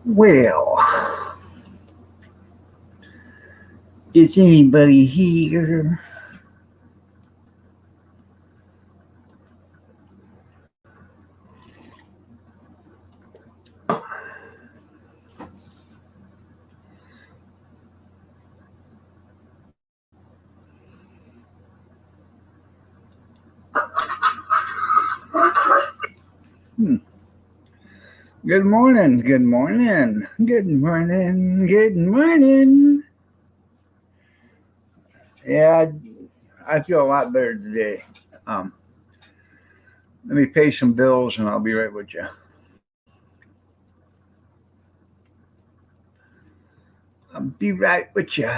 Well, is anybody here? Hmm. Good morning. Good morning. Good morning. Good morning. Yeah, I feel a lot better today. Um, Let me pay some bills and I'll be right with you. I'll be right with you.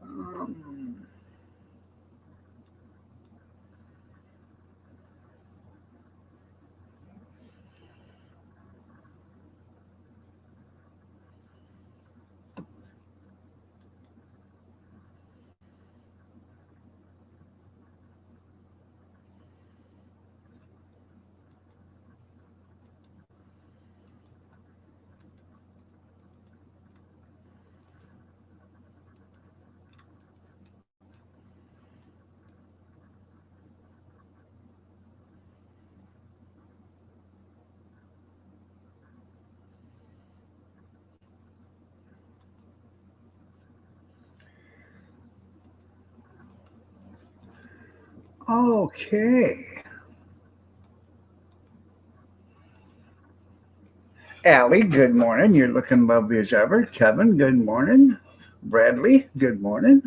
Um, okay. Allie, good morning. You're looking lovely as ever. Kevin, good morning. Bradley, good morning.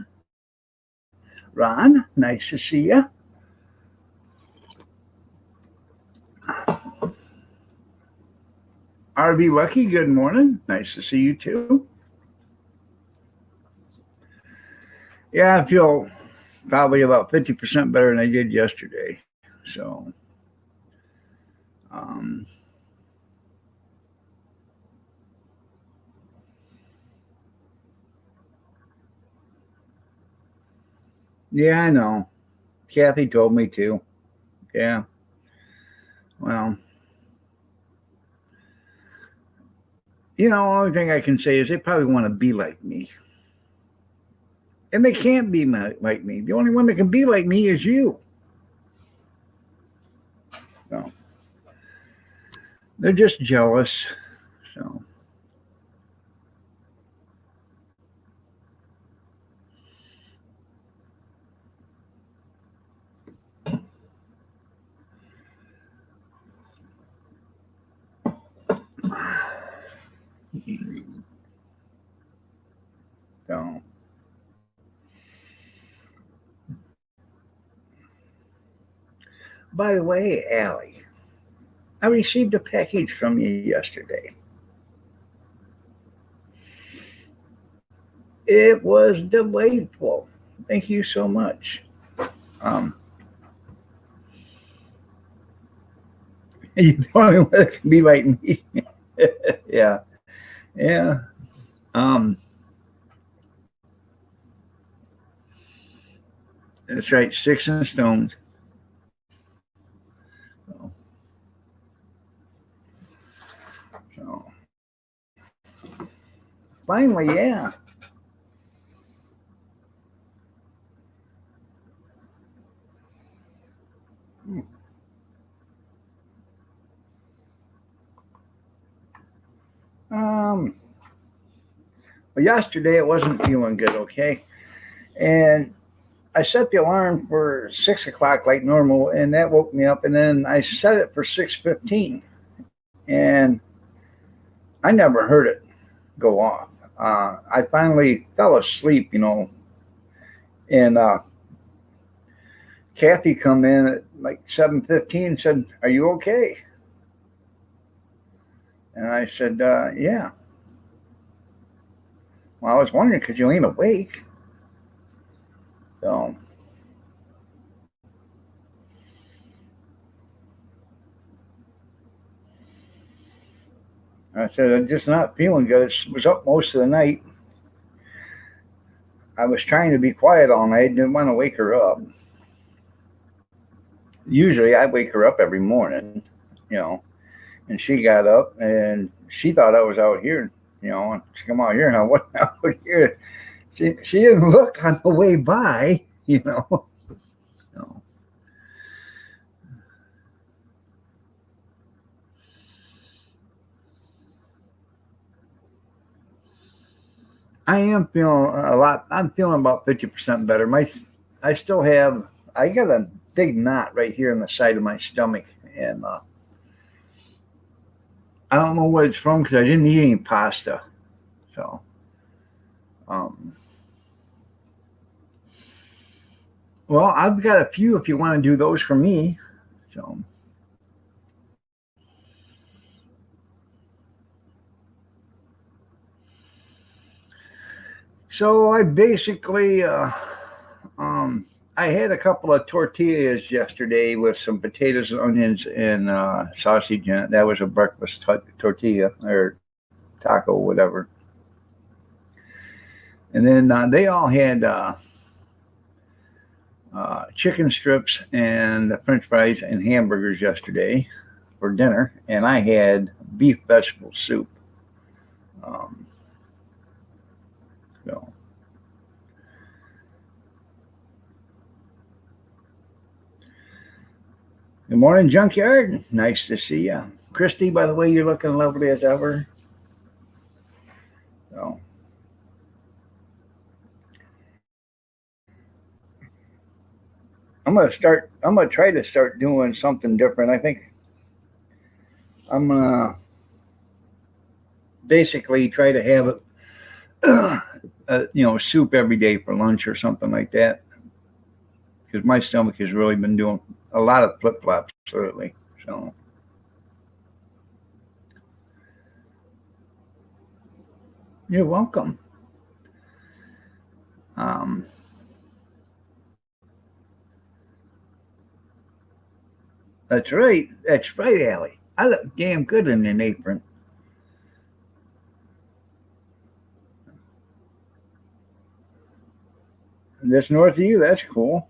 Ron, nice to see you. RV Lucky, good morning. Nice to see you too. Yeah, I feel probably about 50% better than I did yesterday. So, um, yeah, I know. Kathy told me to. Yeah. Well, only thing I can say is they probably want to be like me. And they can't be like me. The only one that can be like me is you. So, they're just jealous. So, so. By the way, Allie, I received a package from you yesterday. It was delightful. Thank you so much. Um, you the only one that can be like me. Yeah, yeah. Um, that's right, sticks and stones. So, so finally, yeah. Um, well, yesterday it wasn't feeling good. Okay, and I set the alarm for 6 o'clock like normal, and that woke me up. And then I set it for 6:15, and I never heard it go off. I finally fell asleep, and Kathy come in at like 7:15 and said, "Are you okay?" And I said, "Yeah." Well, I was wondering because you ain't awake. So I said, "I'm just not feeling good." It was up most of the night. I was trying to be quiet all night. Didn't want to wake her up. Usually, I wake her up every morning, you know. And she got up and she thought I was out here, and she come out here and I wasn't out here. She didn't look on the way by, So, I am feeling a lot. I'm feeling about 50% better. I still have. I got a big knot right here in the side of my stomach, and I don't know what it's from because I didn't eat any pasta. So, um, well, I've got a few if you want to do those for me. So, I basically, um, I had a couple of tortillas yesterday with some potatoes and onions and sausage in it. That was a breakfast tortilla or taco, whatever. And then they all had chicken strips and French fries and hamburgers yesterday for dinner, and I had beef vegetable soup. Um, so, good morning, Junkyard. Nice to see you, Christy. By the way, you're looking lovely as ever. So, I'm gonna start. I'm gonna try to start doing something different. I think I'm gonna basically try to have soup every day for lunch or something like that. Because my stomach has really been doing a lot of flip flops lately. So, you're welcome. Um, that's right. That's right, Allie. I look damn good in an apron. This north of you, that's cool.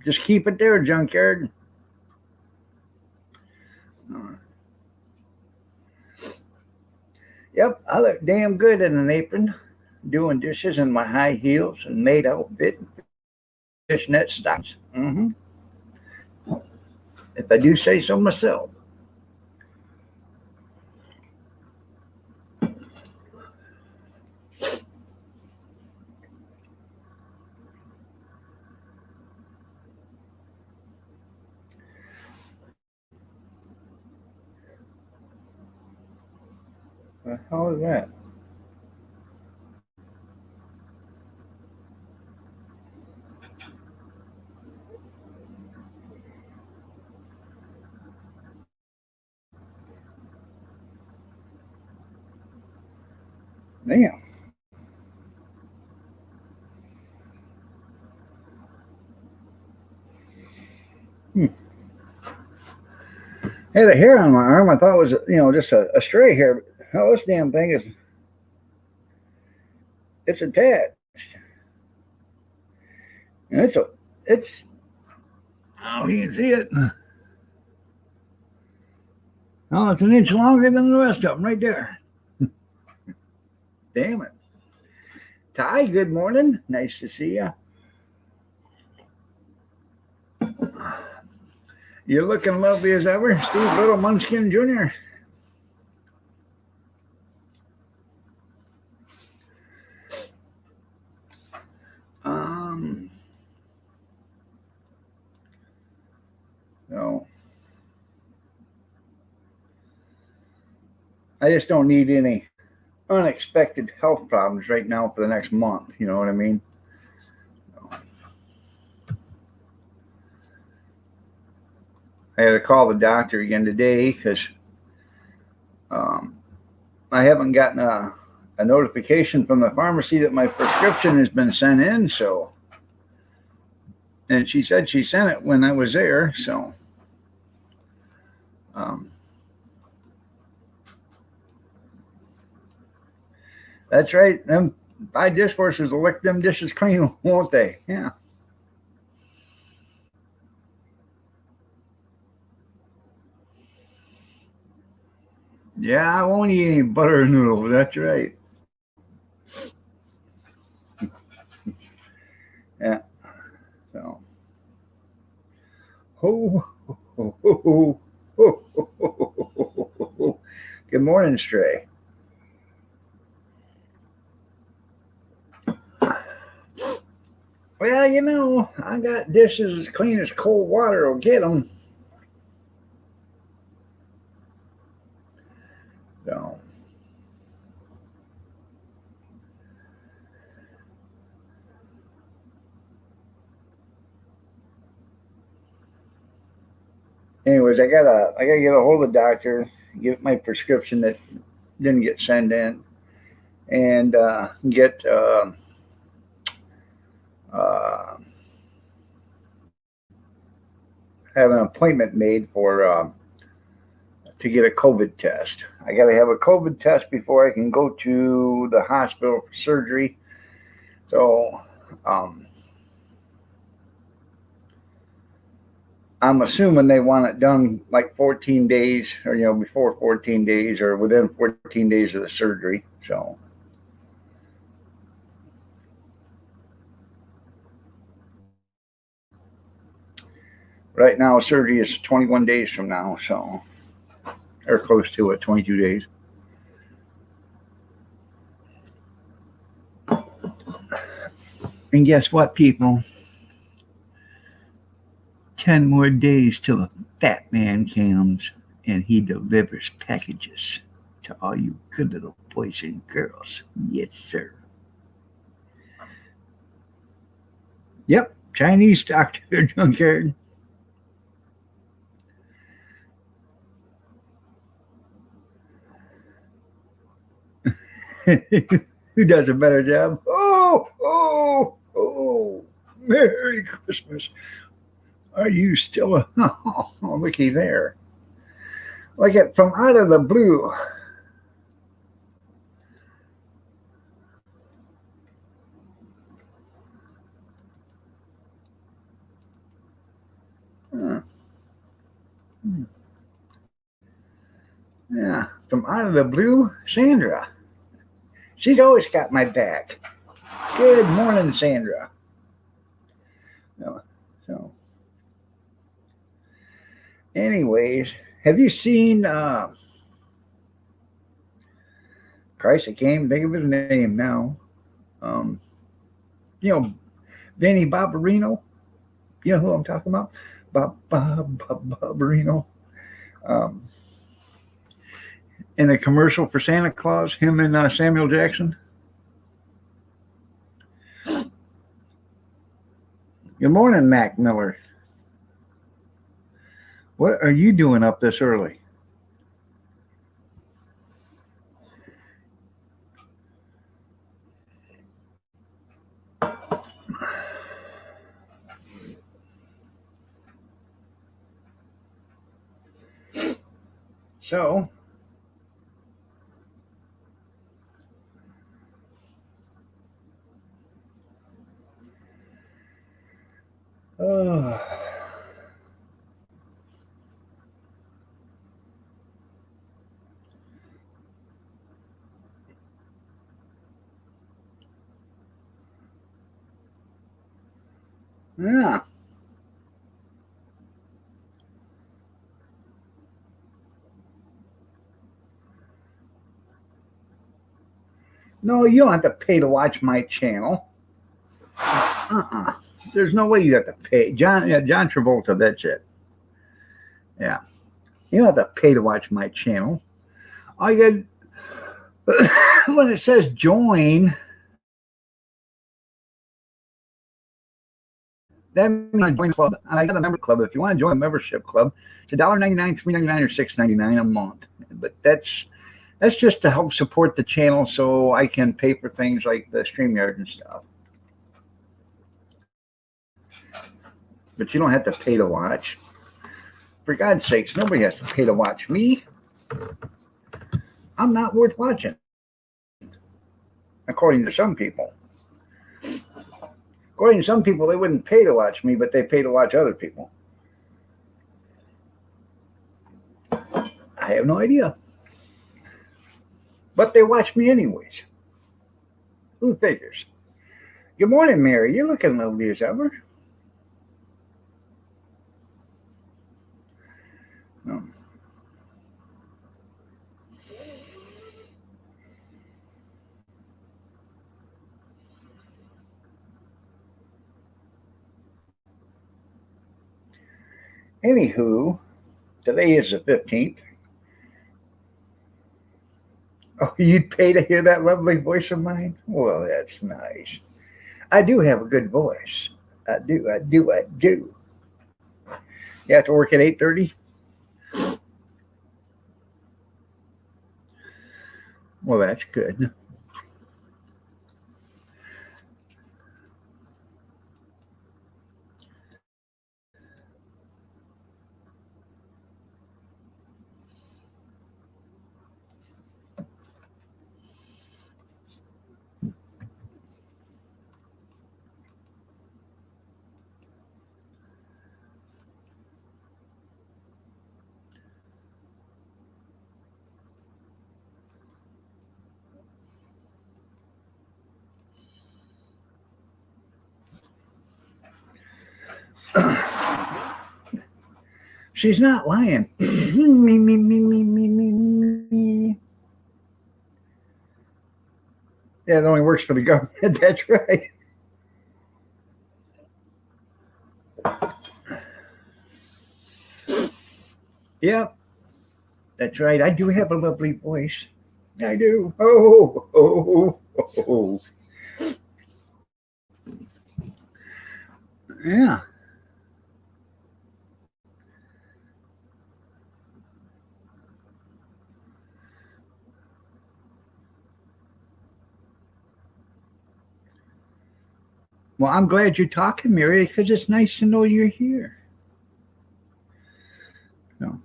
Just keep it there, Junkyard. Uh, yep, I look damn good in an apron, doing dishes in my high heels and maid outfit, fishnet stockings. If I do say so myself. The hell is that? Damn. Hmm. I had a hair on my arm. I thought it was, just a stray hair. But hell, this damn thing it's attached. And it's, oh, you can see it. Oh, it's an inch longer than the rest of them right there. Damn it. Ty, good morning. Nice to see you. You're looking lovely as ever, Steve Little Munchkin Jr. Um, I just don't need any unexpected health problems right now for the next month. You know what I mean? I had to call the doctor again today because um, I haven't gotten a notification from the pharmacy that my prescription has been sent in. So, and she said she sent it when I was there. So, um, that's right. Them my dishwashers will lick them dishes clean, won't they? Yeah. Yeah, I won't eat any butter noodles. That's right. Yeah. So, ho, ho, ho, ho, ho, ho, ho, ho, ho. Good morning, Stray. Well, I got dishes as clean as cold water will get them. So, anyways, I gotta get a hold of the doctor, get my prescription that didn't get sent in, and get uh, have an appointment made for to get a COVID test. I got to have a COVID test before I can go to the hospital for surgery. So um, I'm assuming they want it done like 14 days, or before 14 days, or within 14 days of the surgery. So right now, surgery is 21 days from now, so or close to it, 22 days. And guess what, people? 10 more days till the fat man comes and he delivers packages to all you good little boys and girls. Yes, sir. Yep, Chinese doctor junkyard. Who does a better job? Oh, oh, oh. Merry Christmas. Are you still a. Oh, looky there. Like it from out of the blue. Uh, yeah, from out of the blue, Sandra. She's always got my back. Good morning, Sandra. No, so, anyways, have you seen? Christ, I can't think of his name now. Um, you know, Vinny Barbarino. You know who I'm talking about? Barbarino. Um, in a commercial for Santa Claus, him and Samuel Jackson. Good morning, Mac Miller. What are you doing up this early? So, uh, yeah. No, you don't have to pay to watch my channel. Uh-uh. There's no way you have to pay. John Travolta, that's it. Yeah. You don't have to pay to watch my channel. All you got when it says join, that means join the club. And I got a member club. If you want to join a membership club, it's $1.99, $3.99, or $6.99 a month. But that's just to help support the channel so I can pay for things like the StreamYard and stuff. But you don't have to pay to watch. For God's sakes, nobody has to pay to watch me. I'm not worth watching, according to some people. According to some people, they wouldn't pay to watch me, but they pay to watch other people. I have no idea. But they watch me anyways. Who figures? Good morning, Mary. You're looking lovely as ever. Oh. Anywho, today is the 15th. Oh, you'd pay to hear that lovely voice of mine? Well, that's nice. I do have a good voice. I do. You have to work at 8:30? Well, that's good. She's not lying. me. Yeah, it only works for the government. That's right. Yeah, that's right. I do have a lovely voice. I do. Oh. Yeah. Well, I'm glad you're talking, Mary, because it's nice to know you're here. No.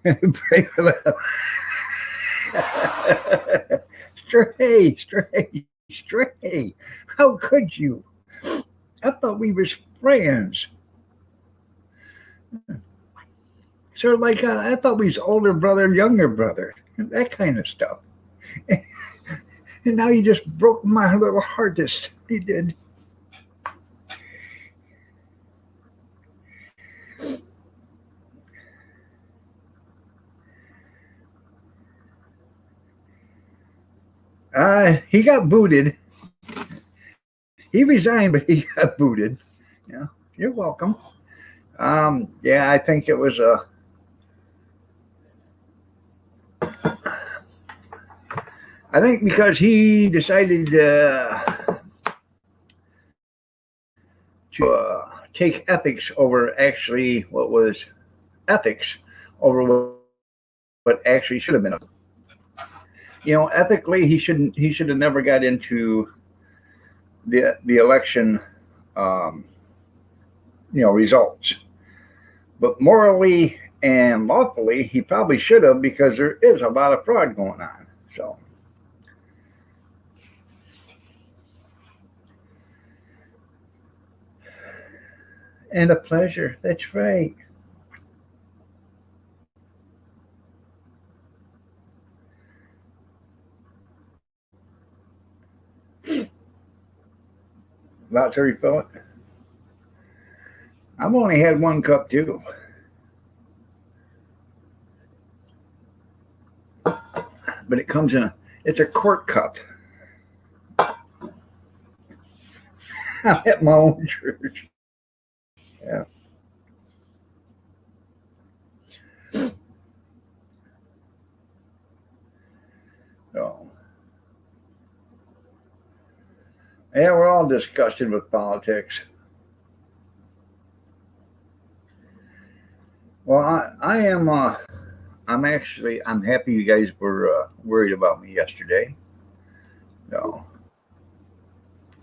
Pray for the- Stray. How could you? I thought we was friends. Sort of like I thought we was older brother, younger brother, that kind of stuff. And now you just broke my little heart. This you did. He got booted. He resigned, but he got booted. Yeah, you're welcome. Yeah, I think it was I think because he decided to take ethics over actually what was ethics over what actually should have been. Ethically, he should have never got into the election, um, results. But morally and lawfully, he probably should have because there is a lot of fraud going on. So. And a pleasure. That's right. About to refill it. I've only had one cup too. But it comes it's a quart cup. I'm at my own church. Yeah. So, yeah, we're all disgusted with politics. Well, I am. I'm happy you guys were worried about me yesterday. So,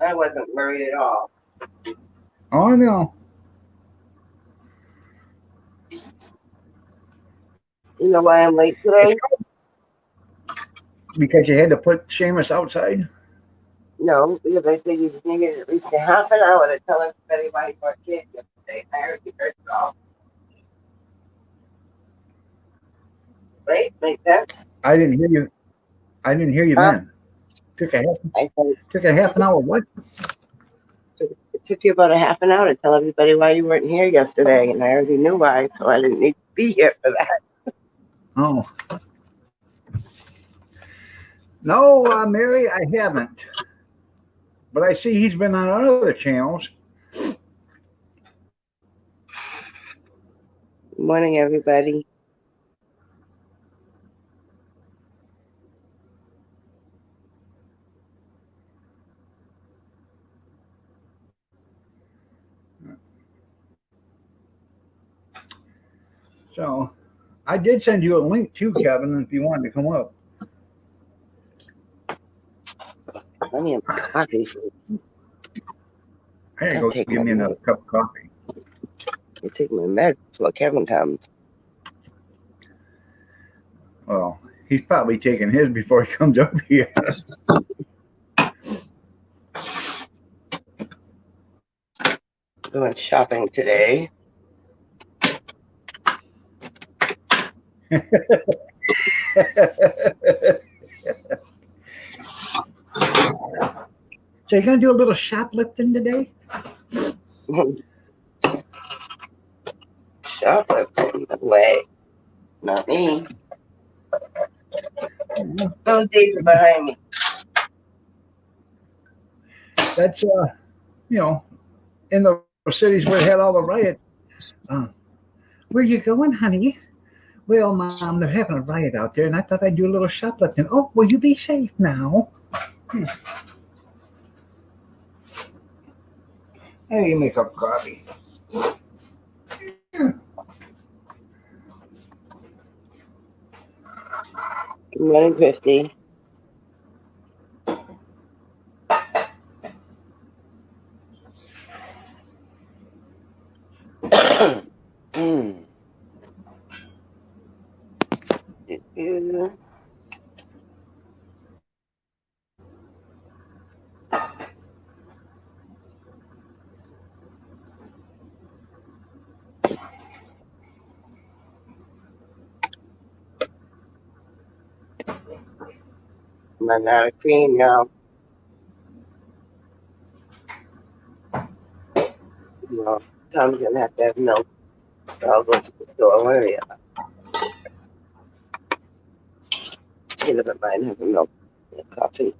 I wasn't worried at all. oh, I know. You know why I'm late It's today? because you had to put Seamus outside. No, because I figured you needed at least a half an hour to tell everybody why you weren't here yesterday. I already heard it all. Right? Make sense? I didn't hear you. I didn't hear you Huh? then. Took a half. I said Took a half an hour. What? it took you about a half an hour to tell everybody why you weren't here yesterday, and I already knew why, so I didn't need to be here for that. Oh, no, Mary, I haven't. But I see he's been on other channels. Good morning, everybody. So I did send you a link too, Kevin, if you wanted to come up. Let me have coffee. I gotta Gotta go take give my me another meds. cup of coffee. I take my meds before Kevin comes. Well, he's probably taking his before he comes up here. Going shopping today. So you're gonna do a little shoplifting today? Shoplifting? No way. Not me. Those days are behind me. That's you know, in the cities where they had all the riots. Uh, where you going, honey? Well, Mom, they're having a riot out there, and I thought I'd do a little shoplifting. Oh, will you be safe now? Hey, you make up coffee. Good morning, Christy. Mm. Do-do. I'm out of cream now. Well, Tom's gonna have to have milk. So I'll go to the store. One or the other. He doesn't mind having milk and coffee.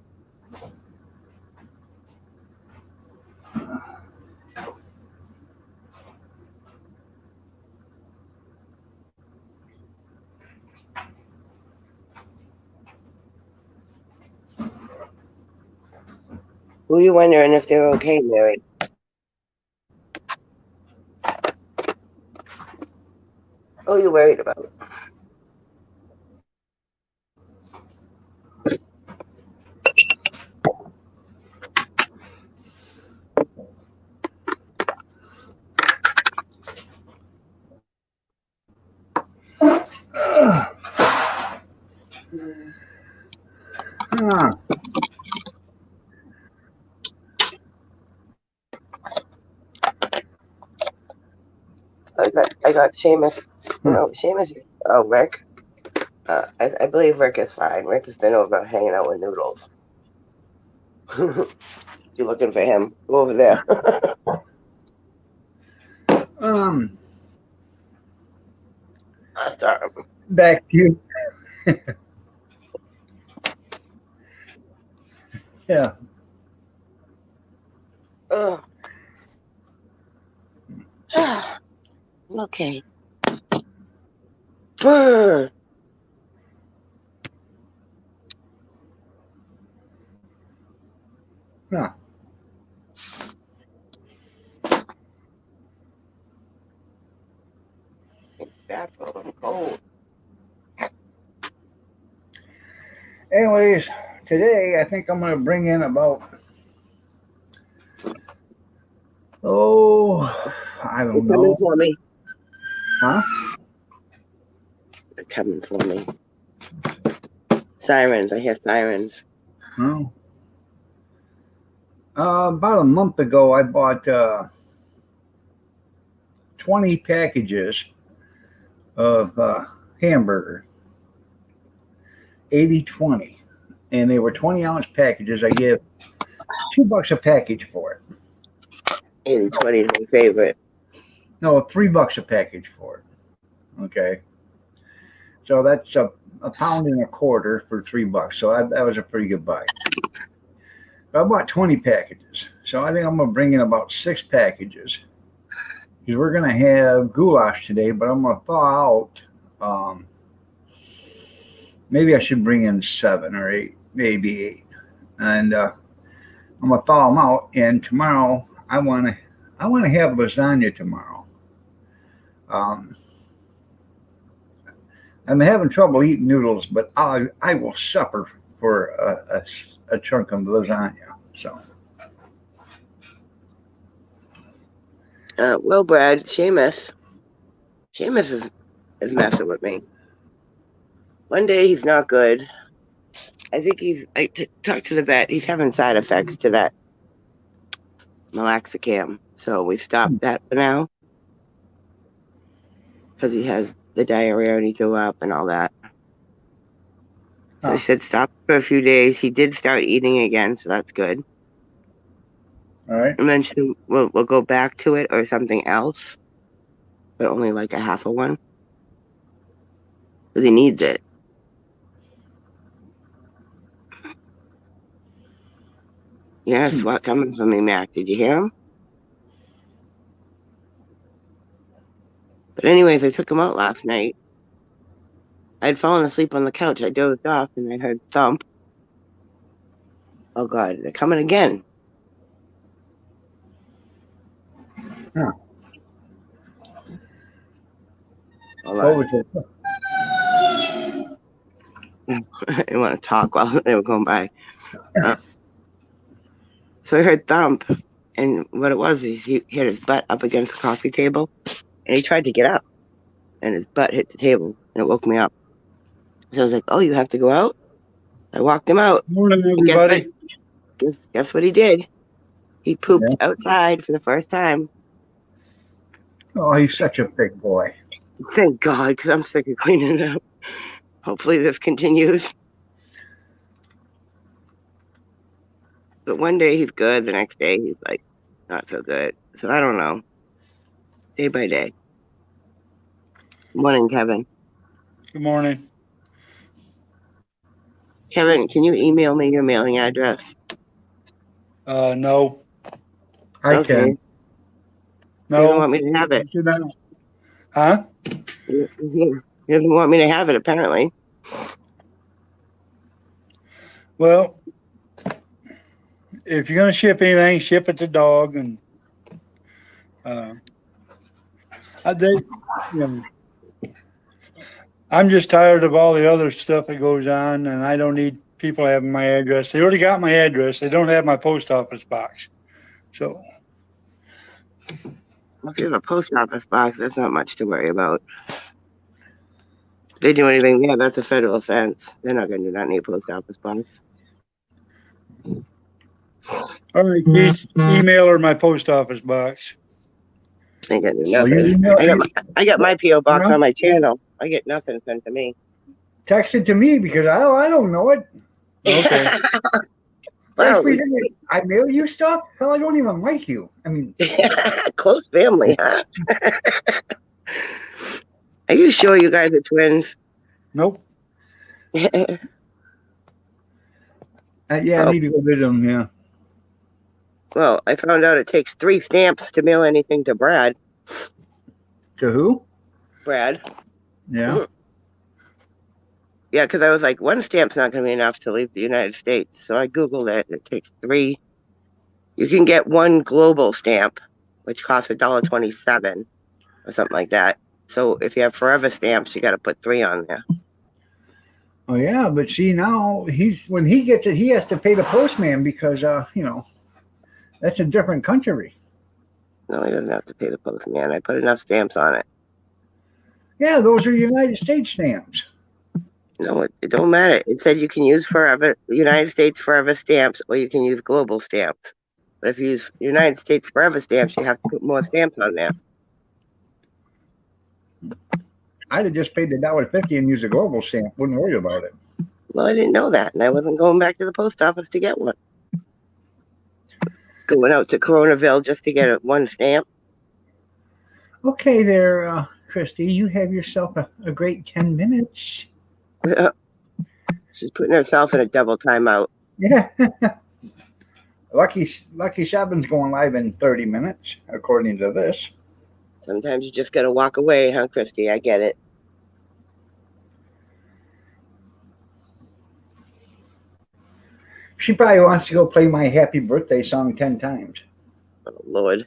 Who you wondering if they're okay, Mary? Who you worried about? Huh. I got Seamus. No, Seamus. Oh, Rick. I believe Rick is fine. Rick has been over hanging out with Noodles. You looking for him? Go over there. Um, I saw him. back to you. Yeah. Oh. Okay. Brr. Huh. That's I'm cold. Anyways, today I think I'm going to bring in about, I don't They're coming know. for me. Huh? They're coming for me. Sirens. I hear sirens. No. About a month ago, I bought 20 packages of hamburger, 80/20, and they were 20-ounce packages. I gave $2 a package for it. 80/20 is my favorite. No, $3 a package for it. Okay, so that's a pound and a quarter for $3. So that was a pretty good buy. But I bought 20 packages, so I think I'm gonna bring in about 6 packages because we're gonna have goulash today. But I'm gonna thaw out. Maybe I should bring in 7 or 8, maybe 8, and I'm gonna thaw them out. And tomorrow I wanna have lasagna tomorrow. Um, I'm having trouble eating noodles, but I will suffer for a chunk of lasagna. So Well, Brad, Seamus is messing with me. One day he's not good. I think I talked to the vet. He's having side effects to that Malaxicam. So we stopped that for now. Because he has the diarrhea and he threw up and all that. So I said stop for a few days. He did start eating again, so that's good. all right. And then we'll go back to it or something else, but only like a half of one. Because he needs it. Yeah, SWAT coming for me, Mac. Did you hear him? But anyways, I took him out last night. I'd fallen asleep on the couch. I dozed off and I heard thump. Oh God, they're coming again. Huh. Hold on. I want to talk while they were going by. So I heard thump, and what it was is he hit his butt up against the coffee table, and he tried to get up, and his butt hit the table, and it woke me up. So I was like, "Oh, you have to go out." I walked him out. Morning, And everybody. guess what he did? He pooped outside for the first time. Oh, he's such a big boy. Thank God, because I'm sick of cleaning it up. Hopefully this continues. But one day he's good, the next day he's like not so good. So I don't know. Day by day. Morning, Kevin. Good morning. Kevin, can you email me your mailing address? No. I Okay. can. You don't No. want me to have it. Huh? He doesn't want me to have it, apparently. Well, if you're going to ship anything, ship it to dog. And I'm just tired of all the other stuff that goes on, and I don't need people having my address. They already got my address. They don't have my post office box. So, If you have a post office box, that's not much to worry about. If they do anything, yeah, that's a federal offense. They're not going to do that in your post office box. all right, Keith, email her my post office box. Ain't gonna do Well, you nothing. email, I got my P.O. box Huh? on my channel. I get nothing sent to me. text it to me because I don't know it. Okay. Wow, Especially I mail you stuff. Hell, I don't even like you. I mean, close family, huh? Are you sure you guys are twins? Nope. yeah, I need to go visit them. Yeah. Well, I found out it takes 3 stamps to mail anything to Brad. To who? Brad. Yeah. Yeah, because I was like, 1 stamp's not going to be enough to leave the United States. So I Googled it. It takes 3 You can get one global stamp, which costs $1.27 or something like that. So if you have forever stamps, you got to put 3 on there. Oh yeah, but see now when he gets it, he has to pay the postman because that's a different country. No, he doesn't have to pay the postman. I put enough stamps on it. Yeah, those are United States stamps. No, it don't matter. It said you can use forever United States forever stamps, or you can use global stamps. But if you use United States forever stamps, you have to put more stamps on there. I'd have just paid the $1.50 and used a global stamp. Wouldn't worry about it. Well, I didn't know that, and I wasn't going back to the post office to get one. Going out to Coronaville just to get one stamp. Okay, there, Christy. You have yourself a great 10 minutes. She's putting herself in a double timeout. Yeah. Lucky 7's going live in 30 minutes, according to this. Sometimes you just got to walk away, huh, Christy? I get it. She probably wants to go play my happy birthday song 10 times. Oh, Lord.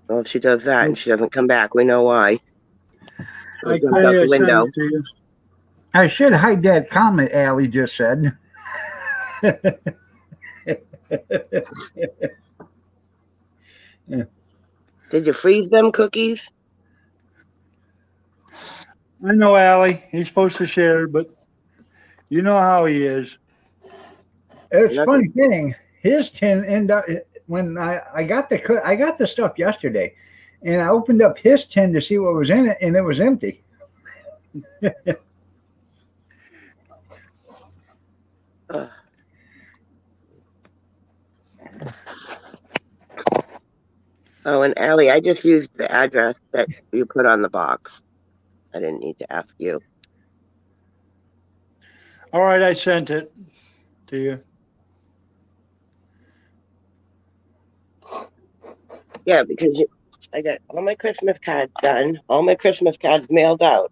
Well, if she does that and she doesn't come back, we know why. I Jumped out the window. I should hide that comment Allie just said. Did you freeze them cookies? I know Allie. He's supposed to share, but you know how he is. It's a funny thing. His tin ended up when I got the stuff yesterday, and I opened up his tin to see what was in it, and it was empty. Oh, and Allie, I just used the address that you put on the box. I didn't need to ask you. All right, I sent it to you. Yeah, because I got all my Christmas cards done, all my Christmas cards mailed out,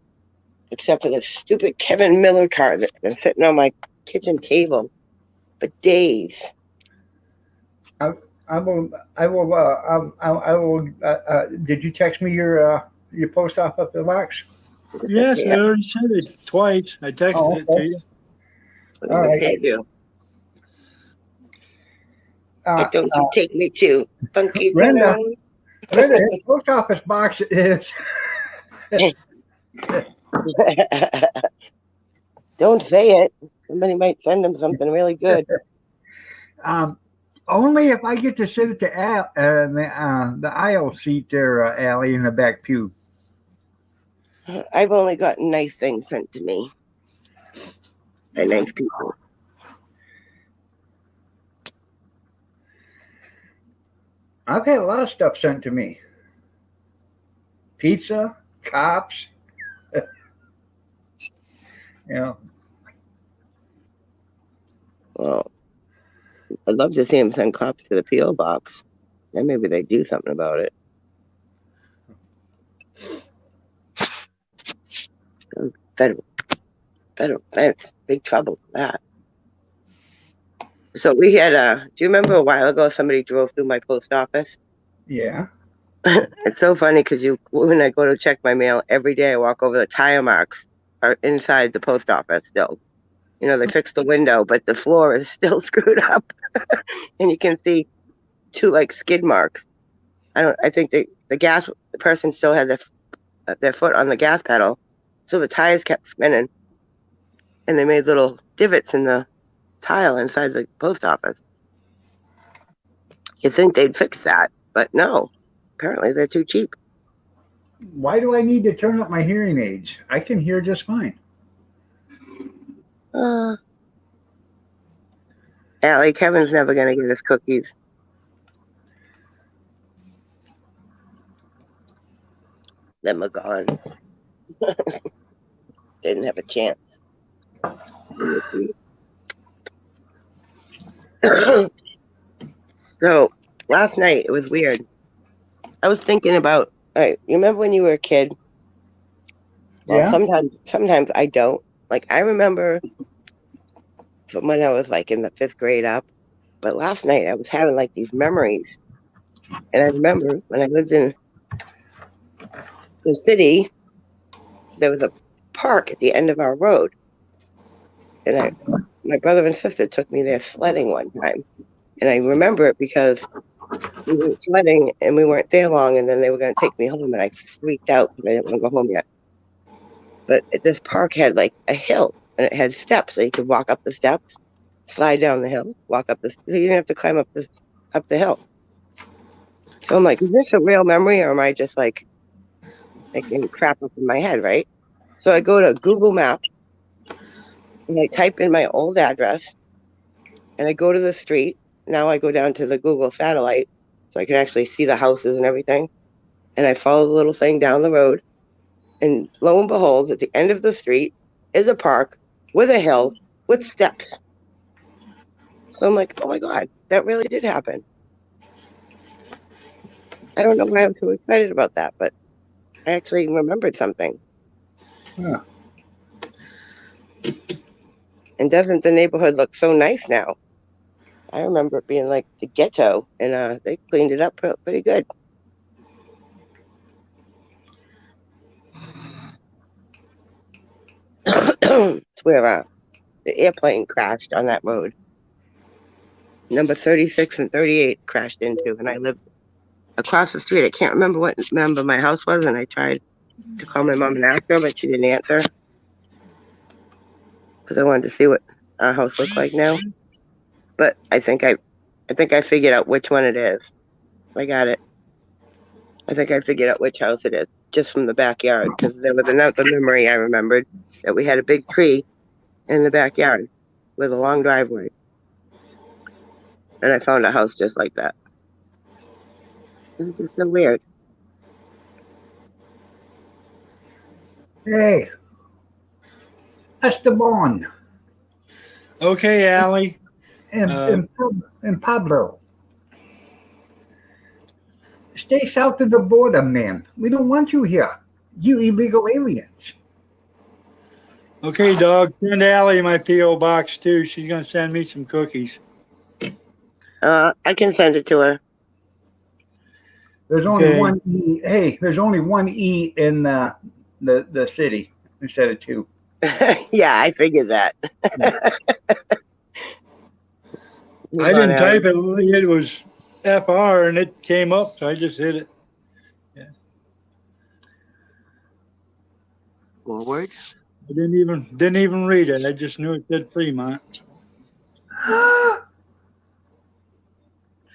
except for the stupid Kevin Miller card that's been sitting on my kitchen table for days. I will. Did you text me your post office box? Yes, I already said it twice. I texted it to you. All right. Thank you. Don't you take me to Funky Brenda, Town? his post office box is. Don't say it. Somebody might send him something really good. Only if I get to sit at the aisle seat there, Allie, in the back pew. I've only gotten nice things sent to me by nice people. I've had a lot of stuff sent to me. Pizza, cops. Well, I'd love to see him send cops to the P.O. box. Then maybe they'd do something about it. Federal fence, big trouble for that. So we had do you remember a while ago somebody drove through my post office? Yeah. It's so funny because when I go to check my mail every day, I walk over the tire marks are inside the post office still. They fixed the window, but the floor is still screwed up. And you can see 2 skid marks. I think the person still had their foot on the gas pedal. So the tires kept spinning and they made little divots in the tile inside the post office. You'd think they'd fix that, but no. Apparently they're too cheap. Why do I need to turn up my hearing aids? I can hear just fine. Allie, Kevin's never going to get his cookies. Them are gone. Didn't have a chance. So last night it was weird. I was thinking about. You remember when you were a kid? Well, yeah. Sometimes I don't. I remember from when I was in the 5th grade up. But last night I was having like these memories. And I remember when I lived in the city, there was a park at the end of our road. And my brother and sister took me there sledding one time. And I remember it because we went sledding and we weren't there long. And then they were going to take me home. And I freaked out because I didn't want to go home yet. But this park had like a hill and it had steps. So you could walk up the steps, slide down the hill, walk up the. You didn't have to climb up the hill. So I'm like, is this a real memory or am I just like making crap up in my head, right? So I go to Google Maps and I type in my old address and I go to the street. Now I go down to the Google satellite so I can actually see the houses and everything. And I follow the little thing down the road. And lo and behold, at the end of the street is a park with a hill with steps. So I'm like, oh my God, that really did happen. I don't know why I'm so excited about that, but I actually remembered something. Huh. And doesn't the neighborhood look so nice now? I remember it being like the ghetto, and they cleaned it up pretty good. It's where the airplane crashed on that road. Number 36 and 38 crashed into, and I lived across the street. I can't remember what number my house was, and I tried to call my mom and ask her, but she didn't answer because I wanted to see what our house looked like now. But I think I figured out which one it is. I got it. I think I figured out which house it is just from the backyard because there was another memory I remembered that we had a big tree in the backyard with a long driveway. And I found a house just like that. It was just so weird. Hey, Esteban Okay, Allie. and Pablo. Stay south of the border, man. We don't want you here. You illegal aliens. Okay, dog. Send Allie my P.O. box too. She's gonna send me some cookies. I can send it to her. There's only Okay. one E. Hey, there's only one E in the city instead of two. Yeah, I figured that. I didn't type it. It was FR and it came up, so I just hit it. Forward. I didn't even read it. I just knew it said Fremont. That's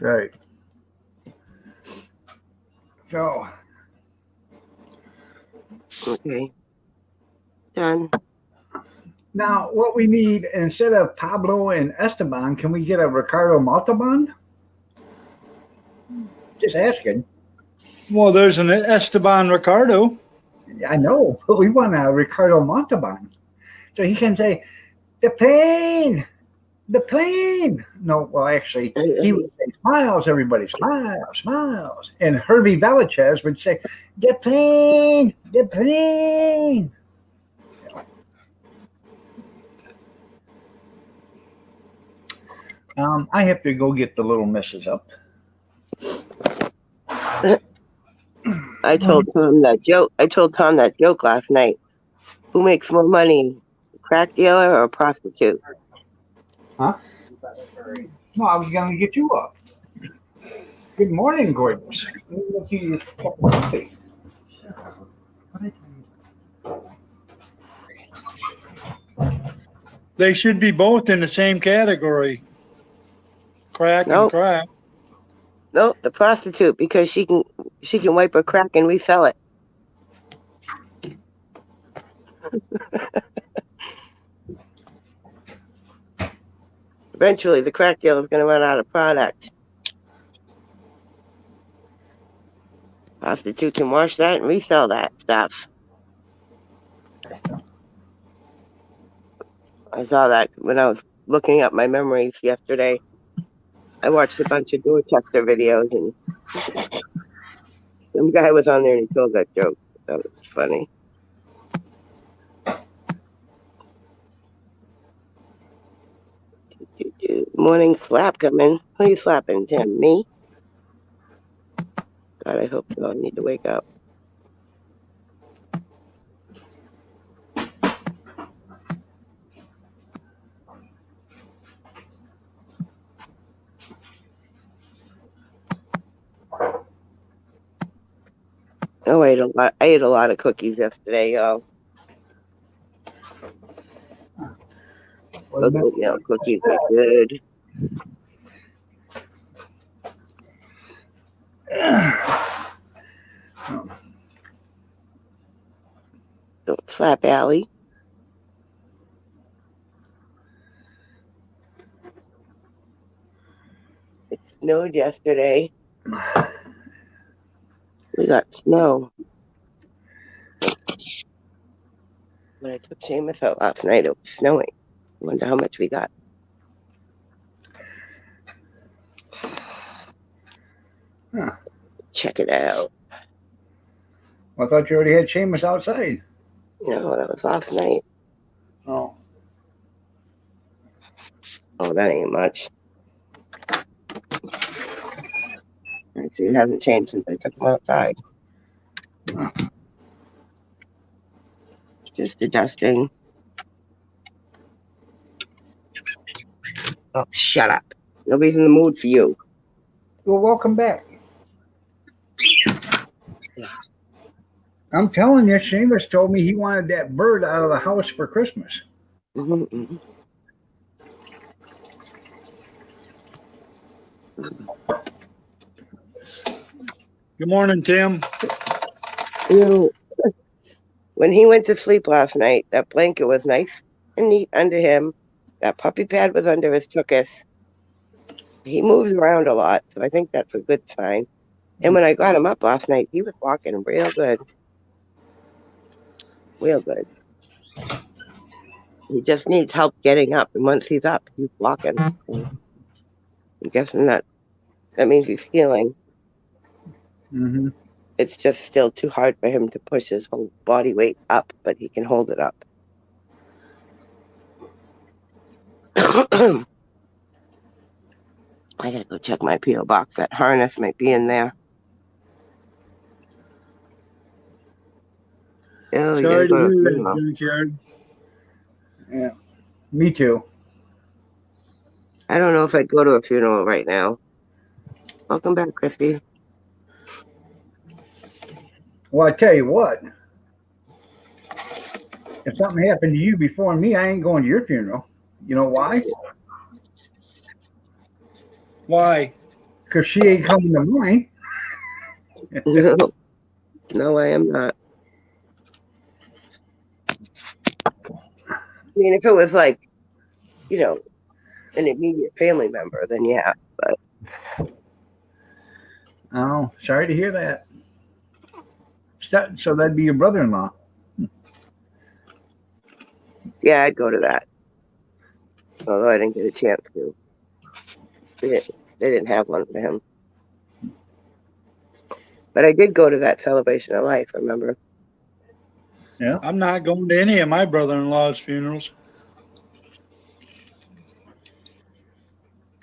right. So Okay. Done. now what we need instead of Pablo and Esteban, can we get a Ricardo Montalban? Just asking. Well, there's an Esteban Ricardo. I know, but we want a Ricardo Montalban. So he can say, the plane, the plane. No, well, actually, he would say, smiles, everybody, smiles, smiles. And Herbie Valachez would say, the plane, the plane. I have to go get the little misses up. I told Tom that joke last night. Who makes more money, a crack dealer or a prostitute? Huh? No, I was going to get you up. Good morning, gorgeous. Let me look at your cup of coffee. They should be both in the same category. Crack Nope. and crack. No, the prostitute because she can wipe her crack and resell it. Eventually, the crack dealer is going to run out of product. Prostitute can wash that and resell that stuff. I saw that when I was looking up my memories yesterday. I watched a bunch of Dorchester videos, and some guy was on there and he told that joke. That was funny. morning slap coming. Who are you slapping, Tim? Me? God, I hope so. I need to wake up. Oh, I ate a lot of cookies yesterday, y'all. Those oatmeal cookies are good. Don't slap Allie. It snowed yesterday. We got snow. When I took Seamus out last night, it was snowing. I wonder how much we got. Huh. Check it out. I thought you already had Seamus outside. No, that was last night. Oh. Oh, that ain't much. I see it hasn't changed since I took him outside. Huh. Just adjusting. Oh, shut up. Nobody's in the mood for you. Well, welcome back. I'm telling you, Seamus told me he wanted that bird out of the house for Christmas. Mm-hmm. Good morning, Tim. You know, when he went to sleep last night, that blanket was nice and neat under him. That puppy pad was under his tuchus. He moves around a lot, so I think that's a good sign. And when I got him up last night, he was walking real good. Real good. He just needs help getting up, and once he's up, he's walking. I'm guessing that means he's healing. Mm-hmm. It's just still too hard for him to push his whole body weight up, but he can hold it up. I gotta go check my P.O. box. That harness might be in there. Oh, you Sorry gotta to go to hear a that, funeral. junkyard. Yeah. Me too. I don't know if I'd go to a funeral right now. Welcome back, Christy. Well, I tell you what. If something happened to you before me, I ain't going to your funeral. You know why? Why? Because she ain't coming to mine. No, I am not. I mean, if it was like, you know, an immediate family member, then yeah. But Oh, sorry to hear that. So that'd be your brother-in-law. yeah, I'd go to that. Although I didn't get a chance to. They didn't have one for him. But I did go to that celebration of life, remember? Yeah. I'm not going to any of my brother-in-law's funerals.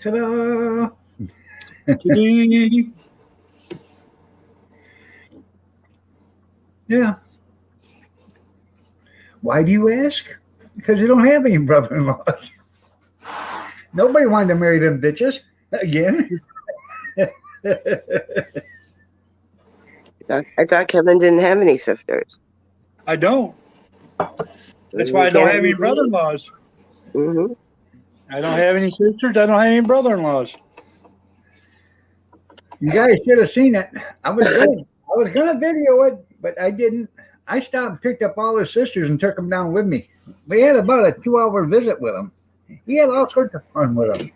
Ta-da! Ding. Yeah. Why do you ask? Because you don't have any brother-in-laws. Nobody wanted to marry them bitches again. I thought Kevin didn't have any sisters. I don't. That's why I don't have any brother-in-laws. Mm-hmm. I don't have any sisters. I don't have any brother-in-laws. You guys should have seen it. I was gonna video it, but I didn't. I stopped and picked up all his sisters and took them down with me. We had about a 2-hour visit with him. He had all sorts of fun with them.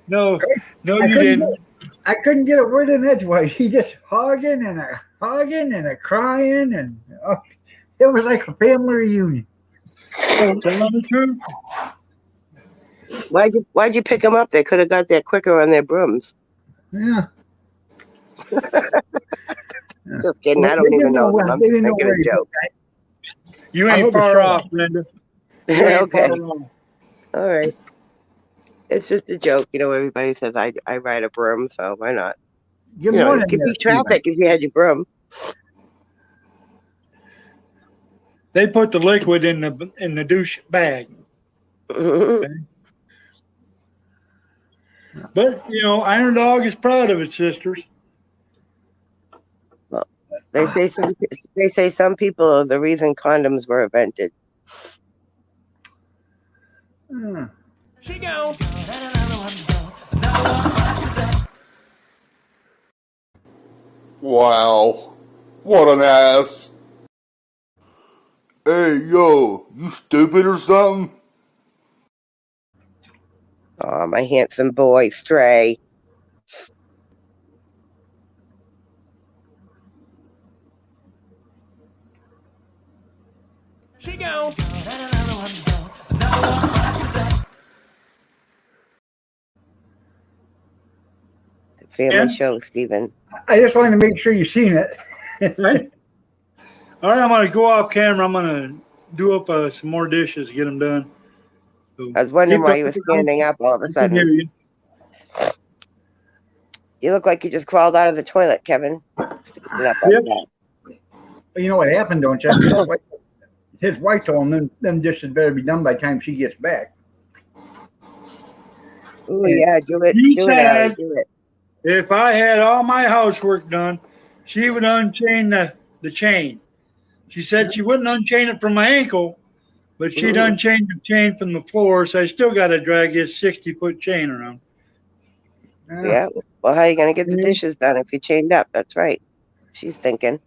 No, you didn't. I couldn't get a word in edgewise. He just hugging and a crying, and it was like a family reunion. Tell them the truth. Why'd you pick them up? They could have got there quicker on their brooms. Yeah. Just kidding. I don't even know them. I'm just making a joke. You I had ain't to far show off, Linda. You ain't Okay. far off. All right. It's just a joke. Everybody says I ride a broom, so why not? Good You morning, could there, be traffic if you had your broom. They put the liquid in the douche bag. But Iron Dog is proud of its sisters. Well, they say some people are the reason condoms were invented. Stephen. She gone. Wow, what an ass. Hey, yo, you stupid or something? Oh, my handsome boy, Stray. She gone. The family Yeah. show, Stephen. I just wanted to make sure you seen it. Right? All right, I'm going to go off camera. I'm going to do up some more dishes, get them done. So I was wondering keep why up you were with the standing up all of a I can hear sudden. you. You look like you just crawled out of the toilet, Kevin. Standing up like Yep. that. You know what happened, don't you? His wife told him them dishes better be done by the time she gets back. Oh yeah, do it, He do it, Allie, said- do it. If I had all my housework done, she would unchain the chain. She said she wouldn't unchain it from my ankle, but she'd Ooh. unchain the chain from the floor, so I still got to drag this 60-foot chain around. Yeah. Well, how are you gonna get the Mhm. dishes done if you chained up? That's right. She's thinking.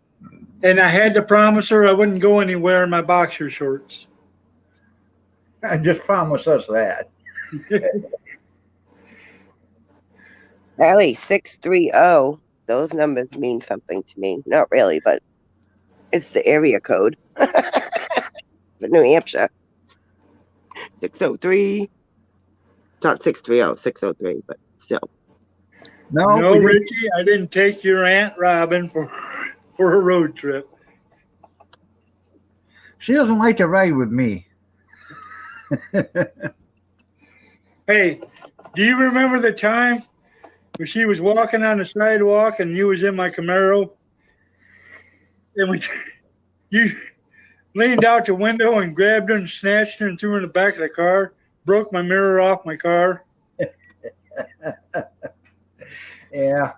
And I had to promise her I wouldn't go anywhere in my boxer shorts. Just promise us that. Allie, 630. Those numbers mean something to me. Not really, but it's the area code. For New Hampshire. 603. It's not 630, 603, but still. No, No, we didn't. Richie, I didn't take your Aunt Robin for a road trip. She doesn't like to ride with me. Hey, do you remember the time when she was walking on the sidewalk and you was in my Camaro? And when you leaned out the window and grabbed her and snatched her and threw her in the back of the car, broke my mirror off my car. Yeah.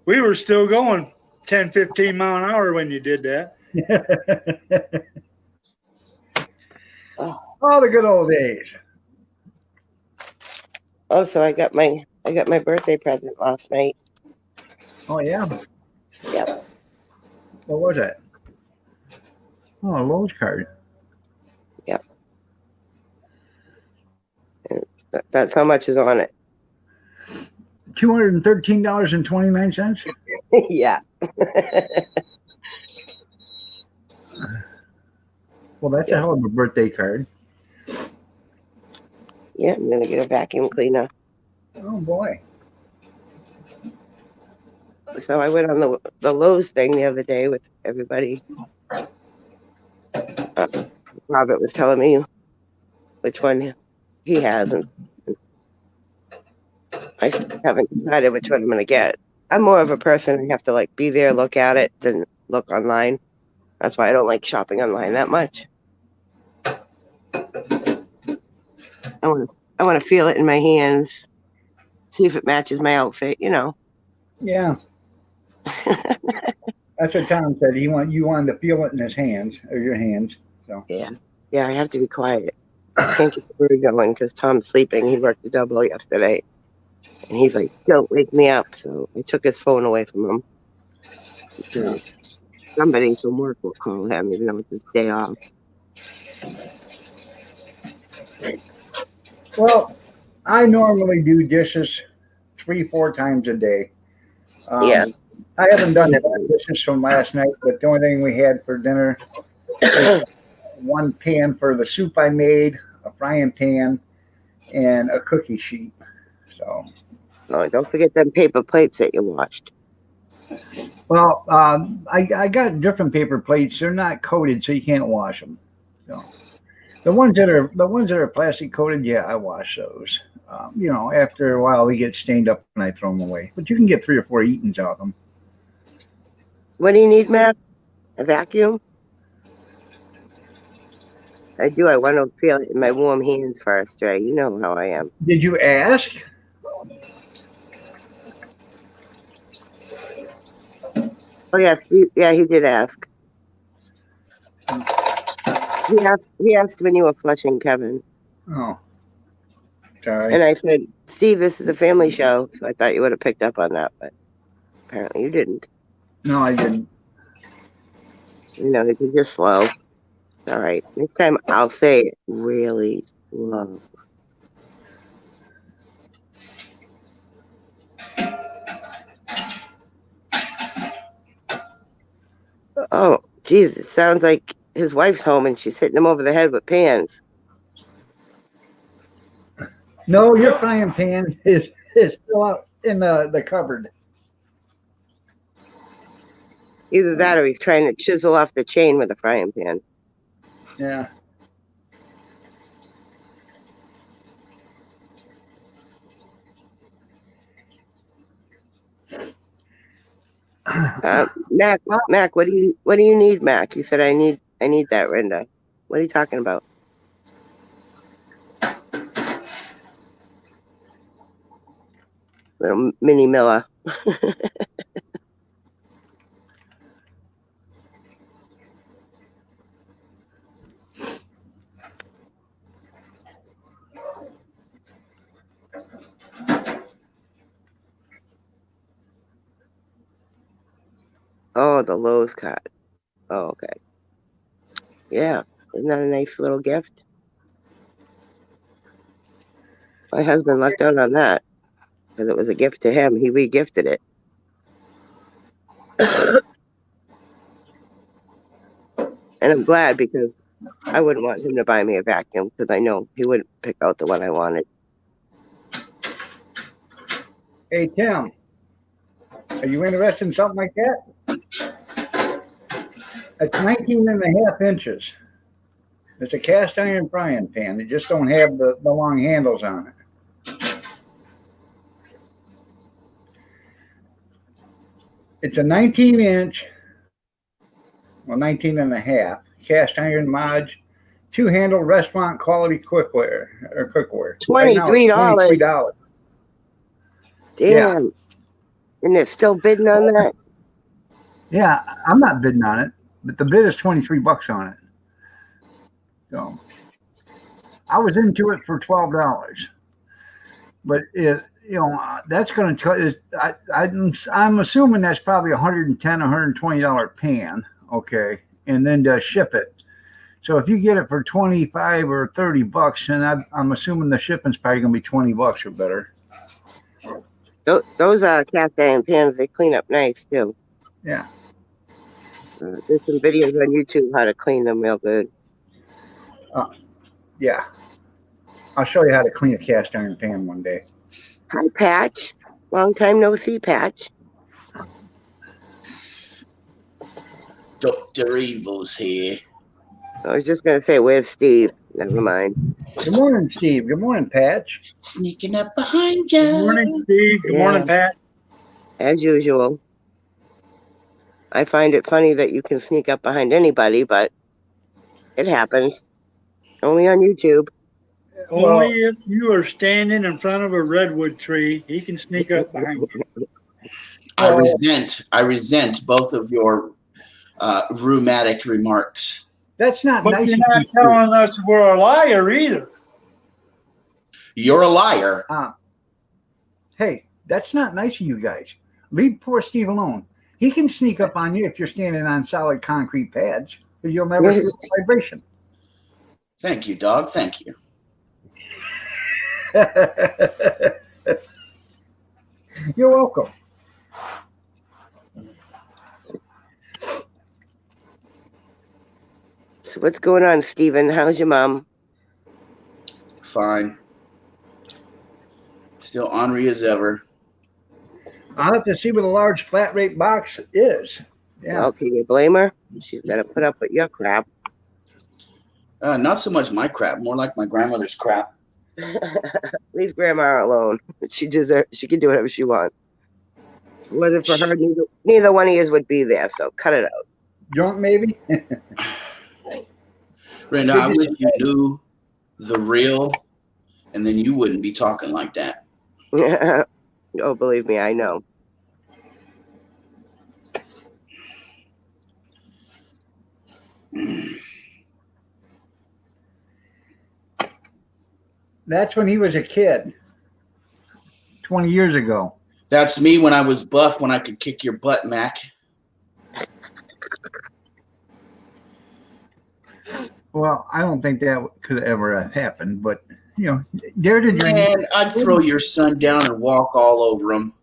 We were still going 10, 15 mile an hour when you did that. Oh, the good old days. Also, I got my birthday present last night. Oh, yeah. Yep. What was that? Oh, a Lowe's card. That's how much is on it. $213.29. Yeah. Well, that's a hell of a birthday card. Yeah, I'm gonna get a vacuum cleaner. Oh boy. So I went on the Lowe's thing the other day with everybody. Robert was telling me which one he has, and I haven't decided which one I'm gonna get. I'm more of a person who have to be there, look at it, than look online. That's why I don't like shopping online that much. I want to feel it in my hands, see if it matches my outfit. Yeah. That's what Tom said. You wanted to feel it in his hands or your hands. So Yeah, I have to be quiet. I can't get the bird going because Tom's sleeping. He worked a double yesterday, and he's like, "Don't wake me up." So I took his phone away from him. Because somebody from work will call him, even though it's his day off. well, I normally do dishes 3-4 times a day. Yeah. I haven't done the dishes from last night, but the only thing we had for dinner was one pan for the soup I made, a frying pan, and a cookie sheet. So, Oh, don't forget them paper plates that you washed. well, I got different paper plates. They're not coated, so you can't wash them. So, The ones that are plastic coated, yeah, I wash those. After a while they get stained up and I throw them away. But you can get 3 or 4 eatings out of them. What do you need, Matt? A vacuum? I do. I want to feel it in my warm hands first, right? You know how I am. Did you ask? Oh yes, he did ask. He asked when you were flushing, Kevin, Oh, sorry. and I said, "Steve, this is a family show," so I thought you would have picked up on that, but apparently you didn't. No, I didn't. Because you're slow. All right, next time I'll say it really slow. Oh, Jesus! Sounds like his wife's home and she's hitting him over the head with pans. No, your frying pan is still out in the cupboard. Either that or he's trying to chisel off the chain with a frying pan. Yeah. Mac, what do you need, Mac? You said I need that, Renda. What are you talking about? Little mini Miller. Oh, the Lowe's card. Oh, okay. Yeah, isn't that a nice little gift? My husband lucked out on that because it was a gift to him. He re-gifted it. And I'm glad because I wouldn't want him to buy me a vacuum because I know he wouldn't pick out the one I wanted. Hey, Tim, are you interested in something like that? It's 19.5 inches. It's a cast iron frying pan. They just don't have the long handles on it. It's a 19-inch, 19.5 cast iron Modge, 2-handle restaurant quality cookware. $23. Damn. Yeah. And they're still bidding on that? Yeah, I'm not bidding on it, but the bid is $23 on it. So I was into it for $12, but that's going to. I'm assuming that's probably $110, $120 pan. Okay, and then to ship it. So if you get it for 25 or $30, then I'm assuming the shipping's probably going to be $20 or better. Those cast iron pans, they clean up nice too. Yeah. There's some videos on YouTube how to clean them real good. Yeah. I'll show you how to clean a cast iron pan one day. Hi, Patch. Long time no see, Patch. Dr. Evil's here. I was just going to say, where's Steve? Never mind. Good morning, Steve. Good morning, Patch. Sneaking up behind you. Good morning, Steve. Good morning, Pat. As usual. I find it funny that you can sneak up behind anybody, but it happens. Only on YouTube. Only if you are standing in front of a redwood tree, he can sneak up behind you. I resent both of your rheumatic remarks. That's not But nice. you're not telling us we're a liar either. You're a liar. Hey, that's not nice of you guys. Leave poor Steve alone. He can sneak up on you if you're standing on solid concrete pads, but you'll never feel the vibration. Thank you, dog. Thank you. You're welcome. So what's going on, Steven? How's your mom? Fine. Still ornery as ever. I'll have to see what a large flat rate box is. Yeah. Well, can you blame her? She's got to put up with your crap. Not so much my crap, more like my grandmother's crap. Leave Grandma alone. She deserves. She can do whatever she wants. If it wasn't for her, neither one of you would be there. So cut it Drunk, maybe? Brenda, I wish you knew the real, and then you wouldn't be talking like that. out. Oh, believe me, I know. That's when he was a kid. 20 years ago. That's me when I was buff, when I could kick your butt, Mac. Well, I don't think that could ever have happened, but dare to drink. Man, I'd throw your son down and walk all over him.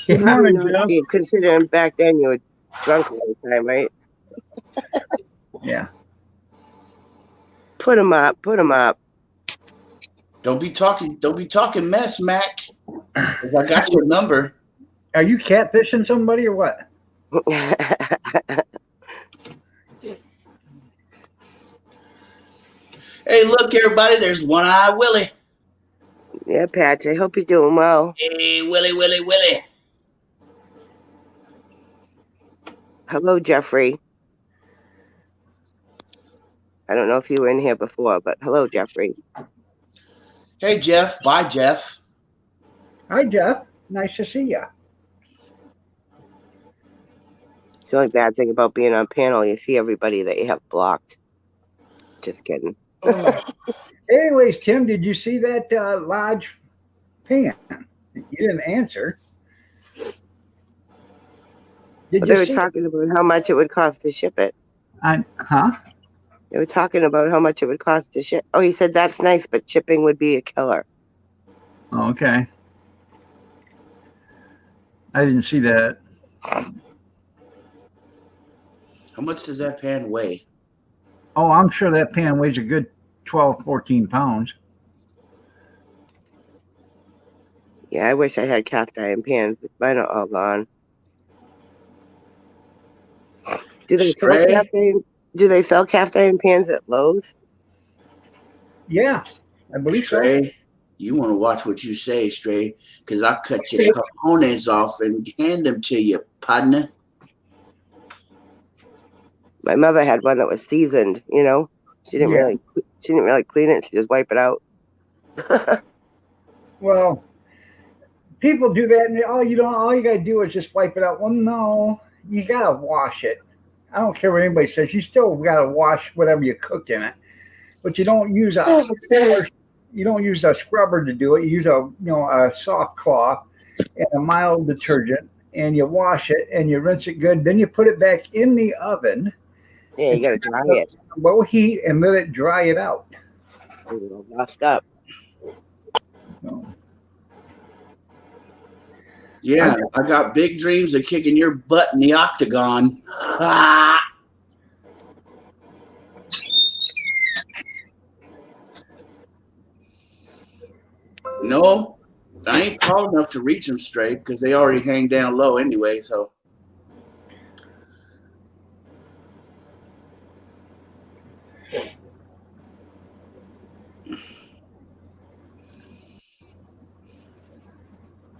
Good I morning, don't know, Jeff. Steve, considering back then you were drunk all the time, right? Yeah. Put him up. Put him up. Don't be talking mess, Mac. 'Cause I got your number. Are you catfishing somebody or what? Hey, look, everybody, there's One Eye Willie. Yeah, Patch, I hope you're doing well. Hey, Willie, Willie, Willie. Hello, Jeffrey. I don't know if you were in here before, but hello, Jeffrey. Hey, Jeff. Bye, Jeff. Hi, Jeff. Nice to see you. It's the only bad thing about being on panel, you see everybody that you have blocked. Just kidding. Oh, Anyways, Tim, did you see that large pan? You didn't answer. Did But they you were see talking about how much it would cost to ship it. Huh? They were talking about how much it would cost to ship. Oh, he said that's nice, but shipping would be a killer. Oh, okay. I didn't see that. how much does that pan weigh? Oh, I'm sure that pan weighs a good 12, 14 pounds. Yeah, I wish I had cast iron pans. Mine are all gone. Do they sell Stray? cast iron? Do they sell cast iron pans at Lowe's? Yeah, I believe so. Stray, you want to watch what you say, Stray, because I'll cut your cojones off and hand them to you, partner. My mother had one that was seasoned. You know, she didn't Yeah. really clean it. She just wipe it out. Well, people do that, and all you gotta do is just wipe it out. Well, no, you gotta wash it. I don't care what anybody says. You still gotta wash whatever you cook in it, but you don't use a scrubber to do it. You use a soft cloth and a mild detergent, and you wash it and you rinse it good. Then you put it back in the oven, Yeah, you gotta dry it. low heat, and let it dry it out. It'll rust up. So, Yeah, I got big dreams of kicking your butt in the octagon. Ah! No, I ain't tall enough to reach them straight because they already hang down low anyway. So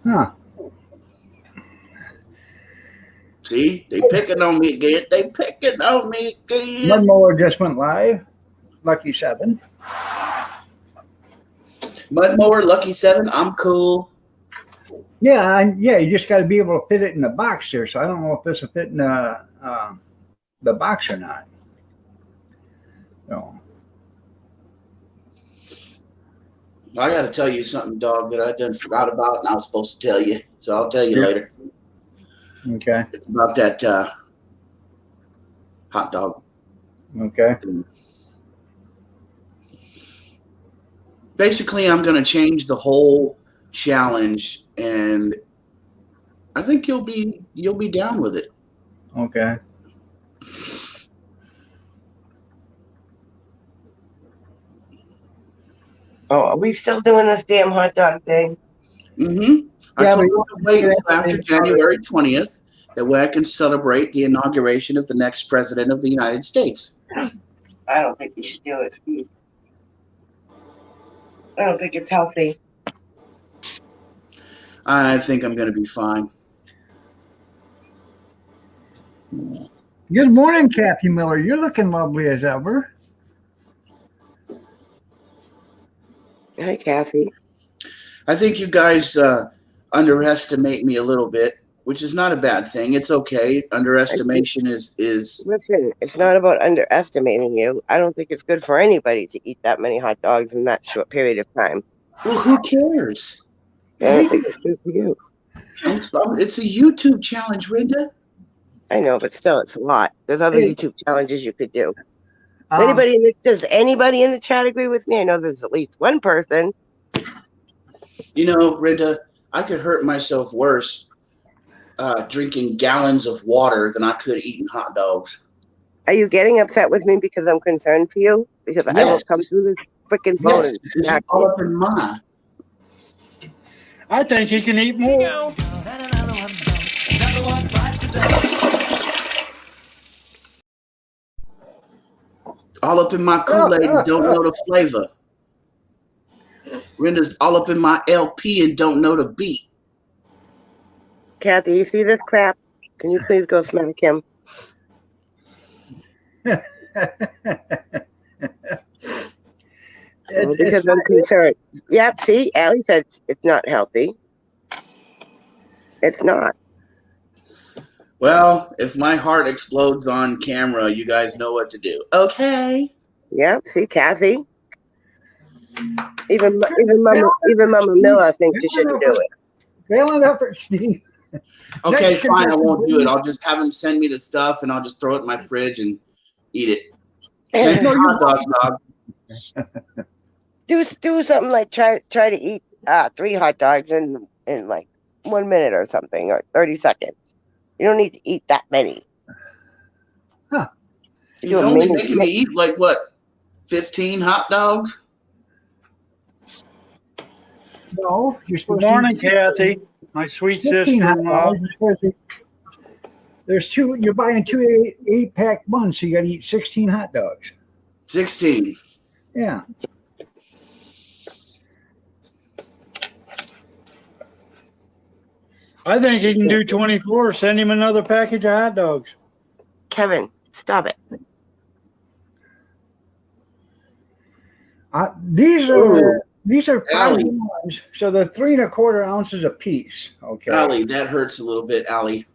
huh? see, they picking on me again. They picking on me again. Mud mower just went live. Lucky 7. Mud mower, Lucky 7. I'm cool. Yeah, you just got to be able to fit it in the box there. So I don't know if this will fit in the box or not. So, I got to tell you something, dog, that I done forgot about and I was supposed to tell you. So I'll tell you Yeah. later. okay, It's about that hot dog. okay. Basically, I'm going to change the whole challenge, and I think you'll be down with it. Okay. Oh, are we still doing this damn hot dog thing? Mm-hmm. I Yeah, told but- you to wait until after January 20th. That way I can celebrate the inauguration of the next president of the United States. I don't think you should do it, Steve. I don't think it's healthy. I think I'm going to be fine. Good morning, Kathy Miller. You're looking lovely as ever. Hi, Kathy. I think you guys underestimate me a little bit, which is not a bad thing. It's okay. Underestimation is Listen, it's not about underestimating you. I don't think it's good for anybody to eat that many hot dogs in that short period of time. well, who cares? I don't think it's good for you. It's a YouTube challenge, Rinda. I know, but still, it's a lot. There's other Hey. YouTube challenges you could do. Does anybody in the chat agree with me? I know there's at least one person. You know, Rinda, I could hurt myself worse drinking gallons of water than I could eating hot dogs. Are you getting upset with me because I'm concerned for you? Because I will Yes. come through this freaking phone Yes, and because you're smack all you. up in mine. I think he can eat more. All up in my Kool-Aid and don't know the flavor. Rinda's all up in my LP and don't know the beat. Kathy, you see this crap? Can you please go smack him? Because I'm concerned. Yep, see, Allie said it's not healthy. It's not. Well, if my heart explodes on camera, you guys know what to do. Okay. Yep, see, Kathy. Even Mama Miller thinks you shouldn't do it. Valiant effort, Steve. Okay, Next fine, I contestant, won't do please. it. I'll just have him send me the stuff and I'll just throw it in my fridge and eat it. Thanks No, for you hot dogs, dog. Do something like try to eat 3 hot dogs in like 1 minute or something, or 30 seconds. You don't need to eat that many. Huh. He's Do a only mini- making me eat like what, 15 hot dogs? No, you're Good supposed to morning, eat Kathy, my sweet 15 hot sister-in-law. dogs. You're supposed to- There's two. You're buying two 8-pack buns, so you got to eat 16 hot dogs. 16. Yeah. I think he can do 24. Send him another package of hot dogs. Kevin, stop it. These are 5 Allie. ones, so they're 3 1/4 ounces a piece. Okay. Allie, that hurts a little bit, Allie.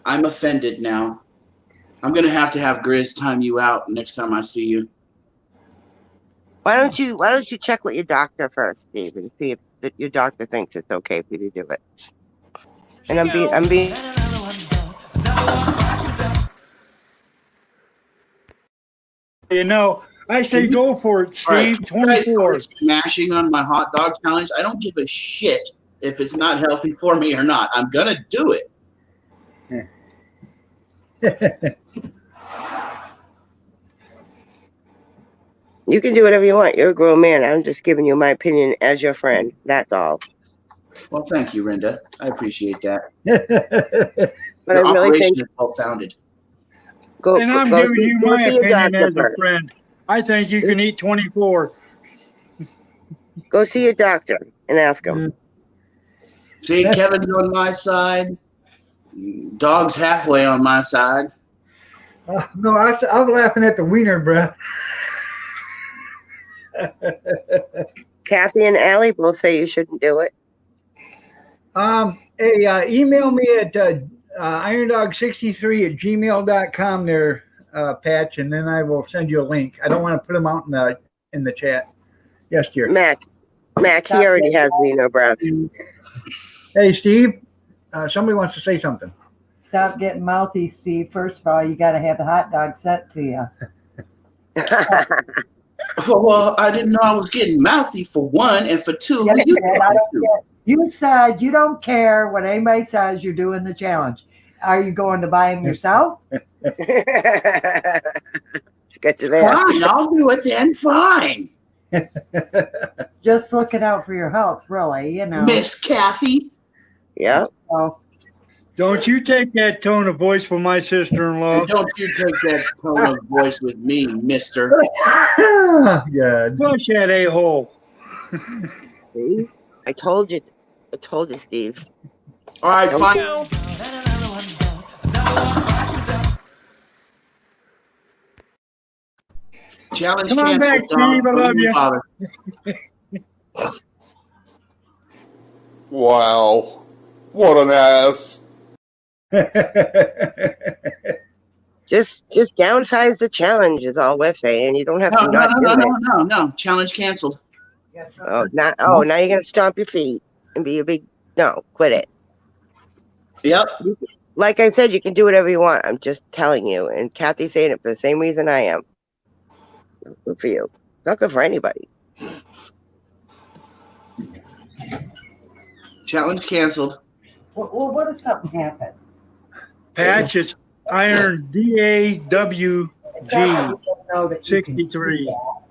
I'm offended now. I'm going to have Grizz time you out next time I see you. Why don't you check with your doctor first, Steve, and see if your doctor thinks it's okay for you to do it. And I'm being You know, I say go for it, All right, Steve. you guys 24. are smashing on my hot dog challenge. I don't give a shit if it's not healthy for me or not. I'm going to do it. You can do whatever you want. You're a grown man. I'm just giving you my opinion as your friend. That's all. Well, thank you, Rinda. I appreciate that. But Your I really operation think is well-founded. go And I'm go giving see, you go my see your opinion doctor as a first. friend. I think you can eat 24. Go see your doctor and ask him. See, Kevin's on my side. Dog's halfway on my side. No, I'm laughing at the wiener breath. Kathy and Allie both say you shouldn't do it. Hey, email me at irondog63@gmail.com there, Patch, and then I will send you a link. I don't want to put them out in the chat. Yes, dear. Mac, he already has wiener breath. Hey, Steve, somebody wants to say something. Stop getting mouthy, Steve. First of all, you got to have the hot dog sent to you. Well, I didn't know I was getting mouthy for one, and for two, Yeah, who you and I talking don't to? care. You said you don't care what anybody says. You're doing the challenge. Are you going to buy them yourself? Let's get you there. Fine, I'll do it then. Fine, Just looking out for your health, really. You know. Miss Kathy. Yeah. So, Don't you take that tone of voice from my sister-in-law. And don't you take that tone of voice with me, mister. Good. Flush that a-hole. See? I told you, Steve. All right, Don't- fine. Challenge Come on canceled, back, Steve. I Don't love even you. bother. Wow. What an ass. Just downsize the challenge is all we're saying. You don't have No, to not do it. no. Challenge canceled. Now you're gonna stomp your feet and be a big no, quit it. Yep. Like I said, you can do whatever you want. I'm just telling you. And Kathy's saying it for the same reason I am. Good for you. It's not good for anybody. Challenge canceled. Well, what if something happened? Patch, it's iron DAWG It's not that we don't know that you can do 63. that.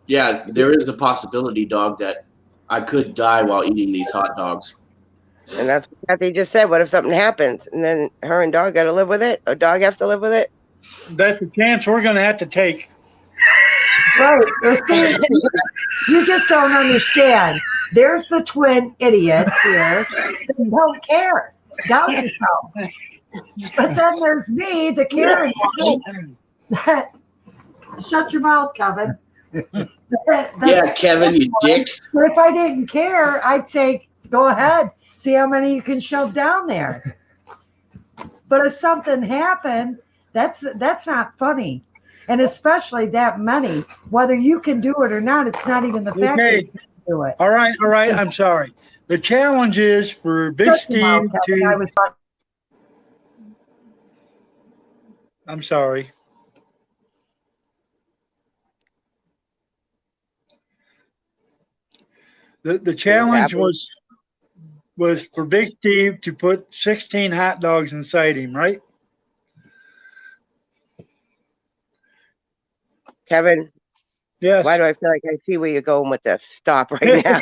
Yeah, there is a possibility, dog, that I could die while eating these hot dogs. And that's what Kathy just said. What if something happens? And then her and dog gotta live with it? Or dog has to live with it? That's a chance we're going to have to take. Right. Well, see, you just don't understand. There's the twin idiots here that don't care. Doubt yourself. But then there's me, the caring one. Shut your mouth, Kevin. Yeah, Kevin, you dick. If I didn't care, I'd say, go ahead. See how many you can shove down there. But if something happened, that's not funny. And especially that many. Whether you can do it or not, it's not even the fact that Okay. you can do it. All right. I'm sorry. The challenge is for Big Shut your mouth, Steve Kevin. I to. was I'm sorry. The challenge was for Big Steve to put 16 hot dogs inside him, right? Kevin, Yes. why do I feel like I see where you're going with this? Stop right now.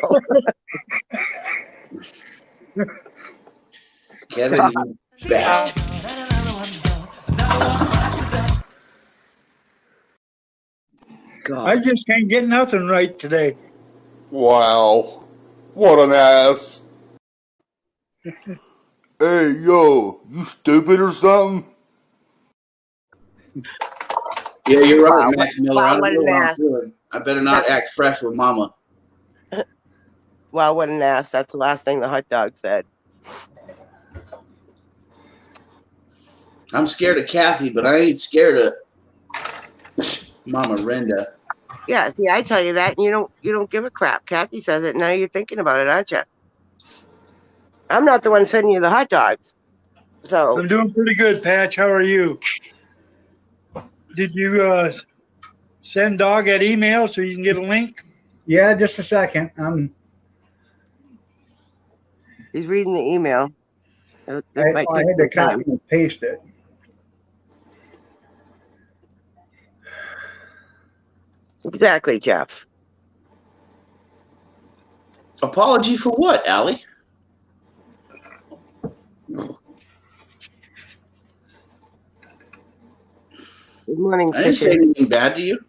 Kevin, you bastard. God. I just can't get nothing right today. Wow. What an ass. Hey, yo, you stupid or something? Yeah, you're right, Wow, Matt Miller. wow, I don't what know an what I'm ass. doing. I better not act fresh with mama. Wow, what an ass. That's the last thing the hot dog said. I'm scared of Kathy, but I ain't scared of Mama Renda. Yeah, see, I tell you that, and you don't give a crap. Kathy says it, now you're thinking about it, aren't you? I'm not the one sending you the hot dogs. So I'm doing pretty good, Patch. How are you? Did you send Dog that email so you can get a link? Yeah, just a second. he's reading the email. This I might had take to some time. copy and paste it. Exactly, Jeff. Apology for what, Allie? Good morning, I didn't say Fisher. anything bad to you.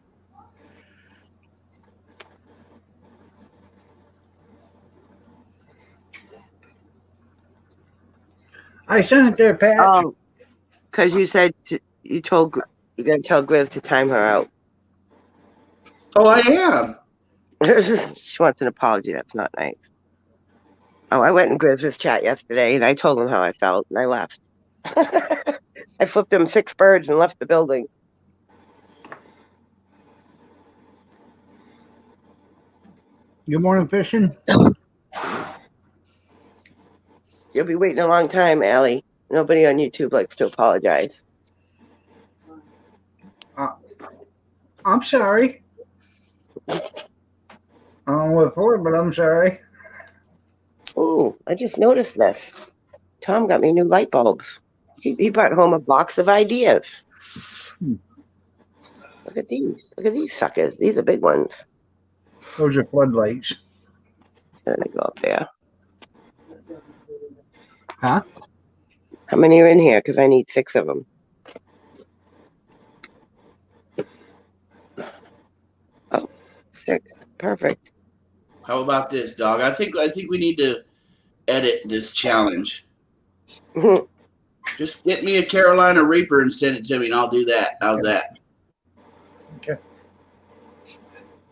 I sent it there, Pat. Oh, because you said you're gonna tell Griff to time her out. Oh, I am. She wants an apology. That's not nice. Oh, I went in Griff's chat yesterday and I told him how I felt and I left. I flipped him 6 birds and left the building. Good morning, fishing. You'll be waiting a long time, Allie. Nobody on YouTube likes to apologize. I'm sorry. I don't know what for, but I'm sorry. Oh, I just noticed this. Tom got me new light bulbs. He brought home a box of ideas. Look at these. Look at these suckers. These are big ones. Those are floodlights. There they go up there. Huh? How many are in here? Because I need 6 of them. Oh, 6. Perfect. How about this, dog? I think we need to edit this challenge. Just get me a Carolina Reaper and send it to me, and I'll do that. How's that? Okay.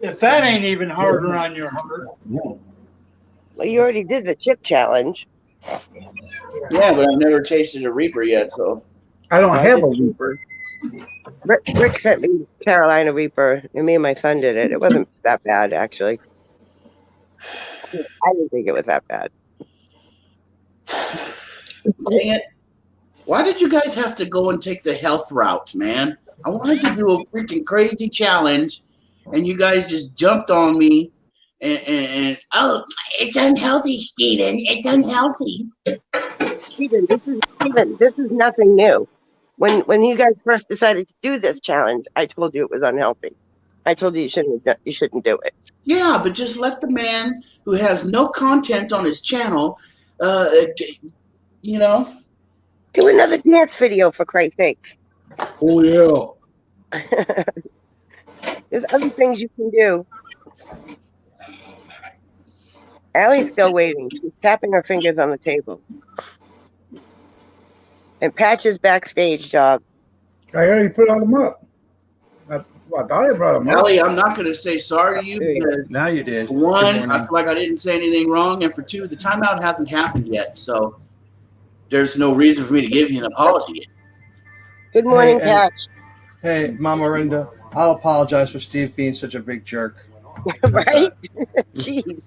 If that ain't even harder on your heart. Well, you already did the chip challenge. Yeah, but I've never tasted a Reaper yet, so. I don't I have a did. Reaper. Rick sent me Carolina Reaper, and me and my son did it. It wasn't that bad, actually. I didn't think it was that bad. Dang it. Why did you guys have to go and take the health route, man? I wanted to do a freaking crazy challenge, and you guys just jumped on me. And oh, it's unhealthy, Steven. It's unhealthy. Steven, this is nothing new. When you guys first decided to do this challenge, I told you it was unhealthy. I told you you shouldn't do it. Yeah, but just let the man who has no content on his channel, you know. Do another dance video, for Christ's sakes. Oh yeah. There's other things you can do. Allie's still waiting. She's tapping her fingers on the table. And Patch is backstage, dog. I already put them up. I thought I brought them up. Allie, I'm not going to say sorry to you because Now you did. for one, I feel like I didn't say anything wrong, and for two, the timeout hasn't happened yet, so there's no reason for me to give you an apology yet. Good morning, Hey, Patch. Hey, Mama Rinda, I'll apologize for Steve being such a big jerk. Right? Jeez.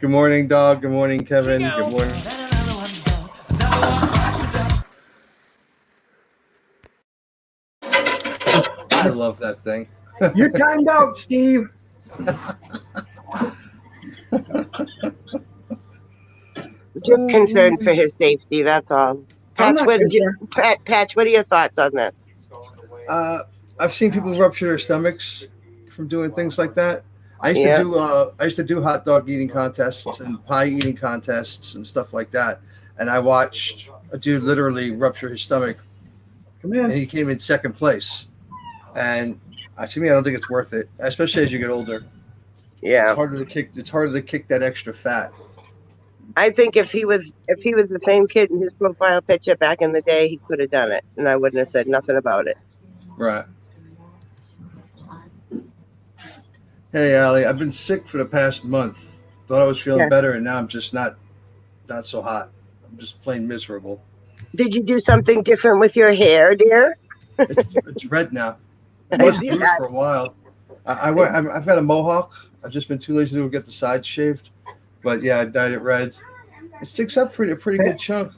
Good morning, dog. Good morning, Kevin. Good morning. I love that thing. You're timed out, Steve. Just concerned for his safety, that's all. I'm Patch, not what concerned. Patch, what are your thoughts on this? I've seen people rupture their stomachs from doing things like that. I used to do hot dog eating contests and pie eating contests and stuff like that. And I watched a dude literally rupture his stomach, Come and in. he came in second place. And I don't think it's worth it, especially as you get older. Yeah. It's harder to kick that extra fat. I think if he was the same kid in his profile picture back in the day, he could have done it, and I wouldn't have said nothing about it. Right. Hey, Allie, I've been sick for the past month. Thought I was feeling better, and now I'm just not so hot. I'm just plain miserable. Did you do something different with your hair, dear? It's red now. It was blue for a while. I've got a mohawk. I've just been too lazy to get the sides shaved. But yeah, I dyed it red. It sticks up a pretty good chunk.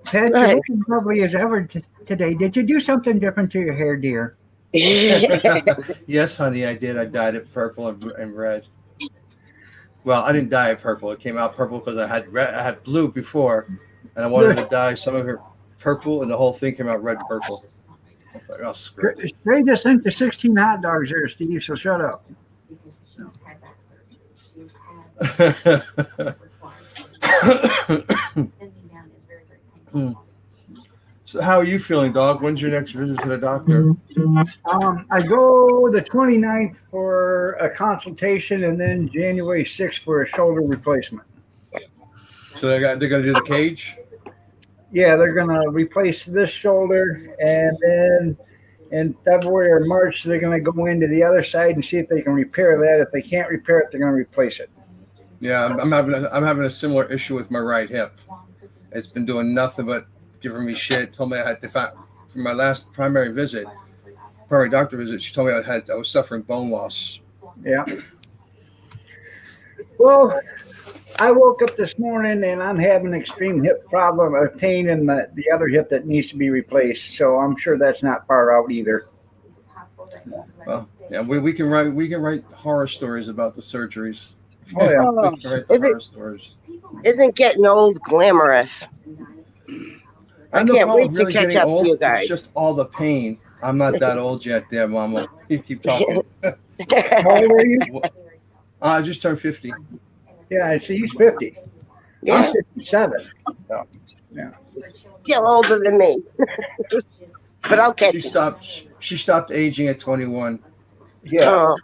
Pat, you're looking lovely as ever today. Did you do something different to your hair, dear? Yes, honey, I did. I dyed it purple and red. Well, I didn't dye it purple. It came out purple because I had blue before, and I wanted to dye some of it purple, and the whole thing came out red purple. I was like, oh, screw it. Stray just sent the 16 hot dogs there, Steve, so shut up. So how are you feeling, dog? When's your next visit to the doctor? I go the 29th for a consultation and then January 6th for a shoulder replacement. So they're going to do the cage? Yeah, they're going to replace this shoulder, and then in February or March, they're going to go into the other side and see if they can repair that. If they can't repair it, they're going to replace it. Yeah, I'm having a similar issue with my right hip. It's been doing nothing but giving me shit. Told me I had for my last primary doctor visit. She told me I was suffering bone loss. Yeah. Well, I woke up this morning and I'm having an extreme hip problem, a pain in the other hip that needs to be replaced. So I'm sure that's not far out either. Well, yeah, we can write horror stories about the surgeries. Oh, yeah. We can write horror stories. Isn't getting old glamorous? I can't wait to catch up to you guys. It's just all the pain. I'm not that old yet, there, Mama. You keep talking. How old are you? I just turned 50. Yeah, I see he's 50. Yeah, I'm 57. still older than me. But I'll catch She it. stopped. She stopped aging at 21. Yeah. Oh,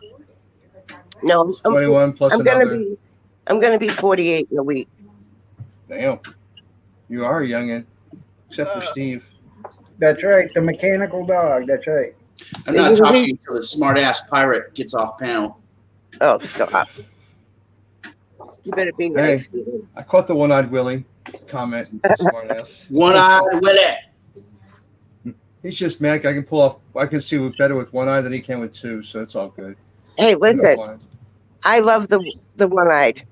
no, It's 21 plus I'm gonna another. be 48 in a week. Damn, you are a youngin, except for Steve. That's right. The mechanical dog. That's right. I'm not talking until the smart ass pirate gets off panel. Oh, stop. You better be Hey. nice, Steven. I caught the one-eyed Willie comment. Smartass. One-eyed Willie. He's just Mac. I can pull off. I can see better with one eye than he can with two, so it's all good. Hey, listen, Fine. I love the one-eyed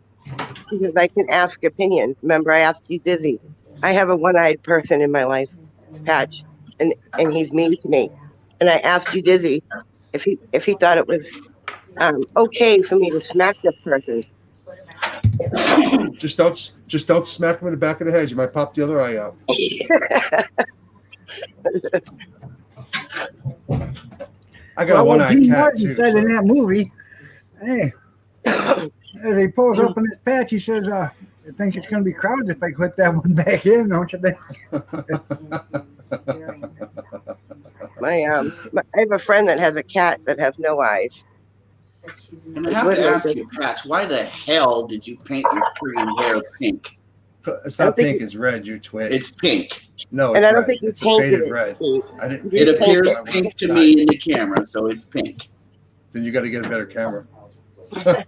because I can ask opinions. Remember, I asked you, Dizzy. I have a one-eyed person in my life, Patch, and he's mean to me. And I asked you, Dizzy, if he thought it was okay for me to smack this person. Just don't smack him in the back of the head. You might pop the other eye out. I got a Well, one-eyed Gene cat Martin too. said in so- that movie, hey, as he pulls open his patch, he says, I think it's going to be crowded if I put that one back in, don't you think? I have a friend that has a cat that has no eyes. And I have to ask you, Patch, why the hell did you paint your freaking hair pink? It's I don't not think pink. It's red. You twit. It's pink. No, And it's I don't red. think you It's a painted faded it, red. Steve. I didn't. You It didn't paint appears it. pink to me in the camera, so it's pink. Then you got to get a better camera. But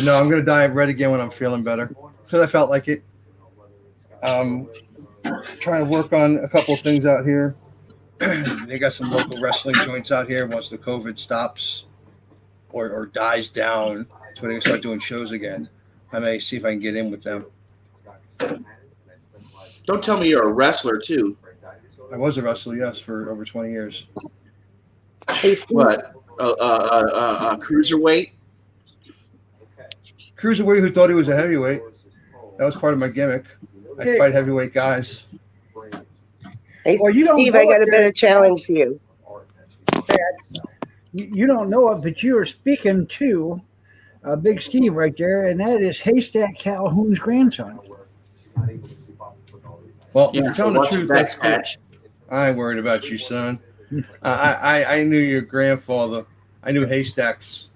no, I'm gonna dye it red again when I'm feeling better because I felt like it. Trying to work on a couple of things out here. They got some local wrestling joints out here. Once the COVID stops or dies down, so they can start doing shows again. I may see if I can get in with them. Don't tell me you're a wrestler too. I was a wrestler, yes, for over 20 years. Hey, Steve, What? Cruiserweight? Cruiserweight who thought he was a heavyweight. That was part of my gimmick. I fight heavyweight guys. hey, Well, you don't Steve, know I got it, a better challenge for you. You don't know it, but you are speaking to Big Steve right there, and that is Haystack Calhoun's grandson. Well, if Yeah, you're so telling the what's truth, that, that's cool. Patch? I ain't worried about you, son. I knew your grandfather. I knew Haystacks.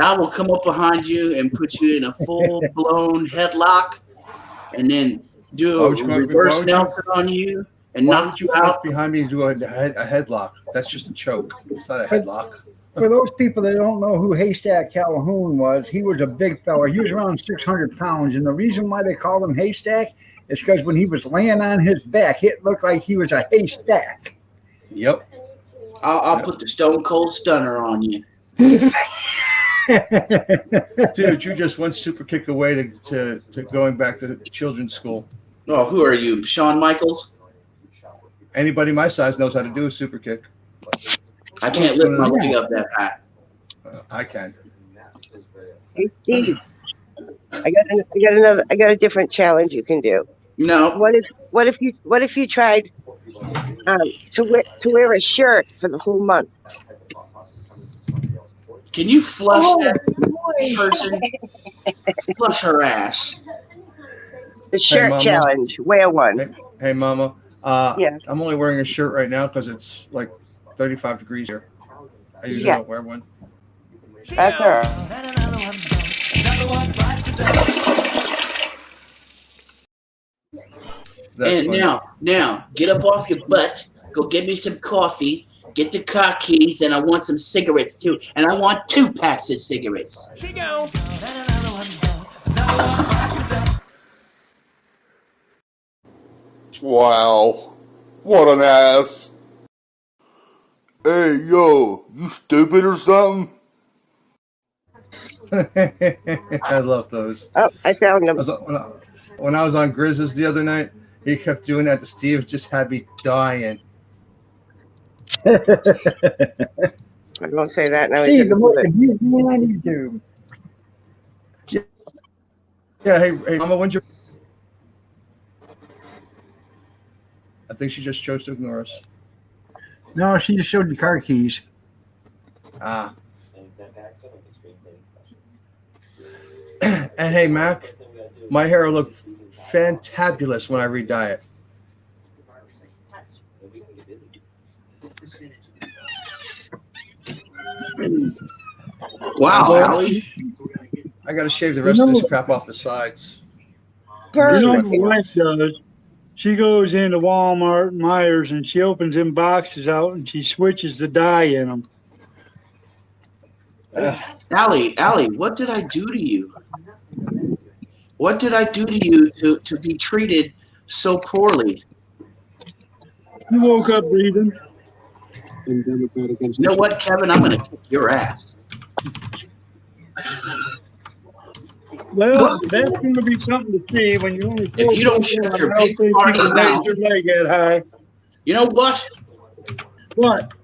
I will come up behind you and put you in a full-blown headlock and then do Why a would you come- reverse why would you- Nelson on you and Why knock would you you come out. up behind me and do a headlock? That's just a choke. It's not a headlock. For those people that don't know who Haystack Calhoun was, he was a big fella. He was around 600 pounds, and the reason why they called him Haystack is because when he was laying on his back, it looked like he was a haystack. Yep. I'll put the Stone Cold Stunner on you. Dude, you just one super kick away to going back to children's school. Oh, who are you, Shawn Michaels? Anybody my size knows how to do a super kick. I can't lift my leg up that high. I can. Hey, Steve, I got a different challenge you can do. No, What if you tried to wear a shirt for the whole month? can you flush Oh, that person? Flush her ass. The shirt Mama. challenge. Wear one. Hey, Mama. Yeah. I'm only wearing a shirt right now because it's like 35 degrees here. I usually Yeah. don't wear one. That's her. That's And funny. now, get up off your butt. Go get me some coffee. Get the car keys, and I want some cigarettes too. And I want 2 packs of cigarettes. Wow. What an ass. Hey, yo, you stupid or something? I love those. Oh, I found I them. was, when I was on Grizzlies the other night, he kept doing that to Steve. Just had me dying. I won't say that now. Steve, the most abused man on YouTube. Yeah, hey, Mama, when's your... I think she just chose to ignore us. No, she just showed the car keys. Ah. And hey, Mac, My hair will look fantabulous when I re-dye it. Wow, Well, Allie. I got to shave the rest of this crap off the sides. You know what Perfect. my wife does? She goes into Walmart, Myers, and she opens them boxes out and she switches the dye in them. Allie, what did I do to you? What did I do to you to be treated so poorly? You woke up breathing. You know what, Kevin? I'm going to kick your ass. Well, that's going to be something to see when you only. If you don't shut your big farting mouth. Your leg that high. You know what? What?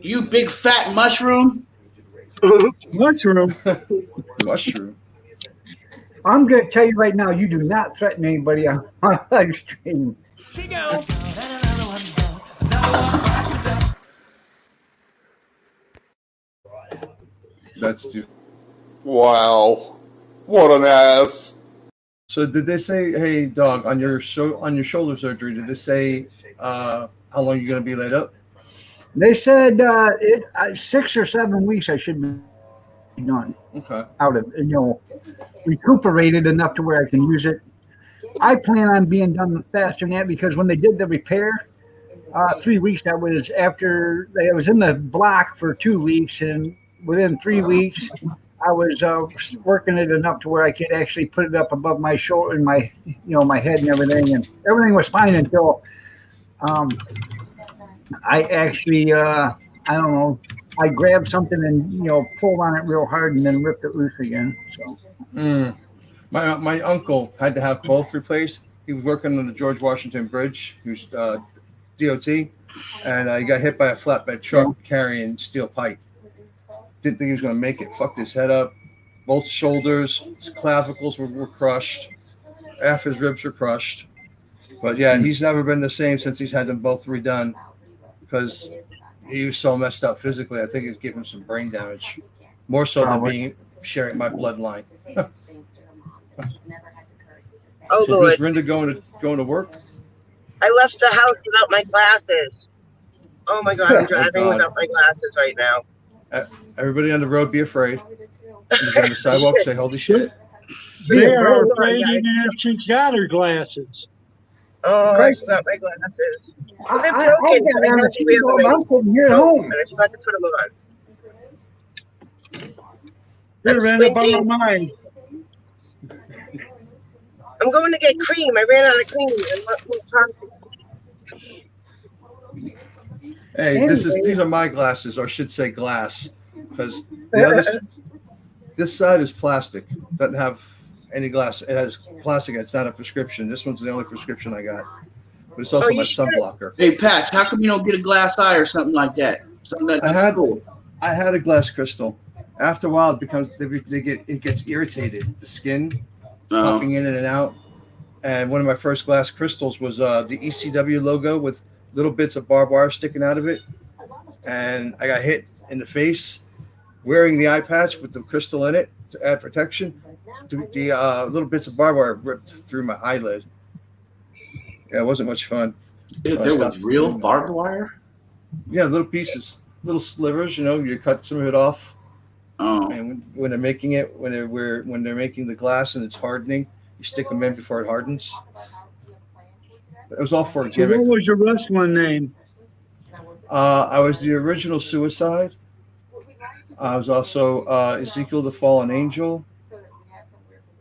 You big fat mushroom. Mushroom. Mushroom. I'm going to tell you right now, you do not threaten anybody on live stream. That's too. Wow. What an ass. So did they say, hey, dog, on your shoulder surgery, did they say how long you're going to be laid up? They said 6 or 7 weeks I should be done Okay. out of, recuperated enough to where I can use it. I plan on being done faster than that because when they did the repair, 3 weeks, that was after I was in the block for 2 weeks, and within 3 weeks, I was working it enough to where I could actually put it up above my shoulder and my, my head and everything was fine until I actually, I don't know, I grabbed something and pulled on it real hard and then ripped it loose again. So. My uncle had to have both replaced. He was working on the George Washington Bridge. He was DOT, and he got hit by a flatbed truck carrying steel pipe. Didn't think he was going to make it. Fucked his head up. Both shoulders, his clavicles were crushed. Half his ribs were crushed. But yeah, he's never been the same since he's had them both redone because he was so messed up physically. I think it's given him some brain damage, more so than sharing my bloodline. Oh, So Lord. is Rinda going to work? I left the house without my glasses. Oh, my God. I'm driving God. without my glasses right now. Everybody on the road, be afraid. When you're on the sidewalk, say, holy shit. They are Hold on, afraid guys. even if she's got her glasses. Oh, I Christ. forgot my glasses. Well, they're I broken, so I got have to wear them I'm sitting here at so, home. and I forgot to put them on. They I'm ran up on my squinting. mind. I'm going to get cream. I ran out of cream. And Hey, these are my glasses, or I should say glass, because the other this side is plastic. Doesn't have any glass. It has plastic. It's not a prescription. This one's the only prescription I got, but it's also Oh, you my should- sunblocker. Hey, Patch, how come you don't get a glass eye or something like that? Something that's cool. I had a glass crystal. After a while, it becomes it gets irritated. The skin popping in and out. And one of my first glass crystals was the ECW logo with little bits of barbed wire sticking out of it. And I got hit in the face wearing the eye patch with the crystal in it to add protection. The little bits of barbed wire ripped through my eyelid. Yeah, it wasn't much fun. There was real barbed wire? Yeah, little pieces, little slivers. You cut some of it off. Oh. And when they're making it, when they're making the glass and it's hardening, you stick them in before it hardens. It was all for a So gimmick. what was your wrestling name? I was the original Suicide. I was also Ezekiel the Fallen Angel.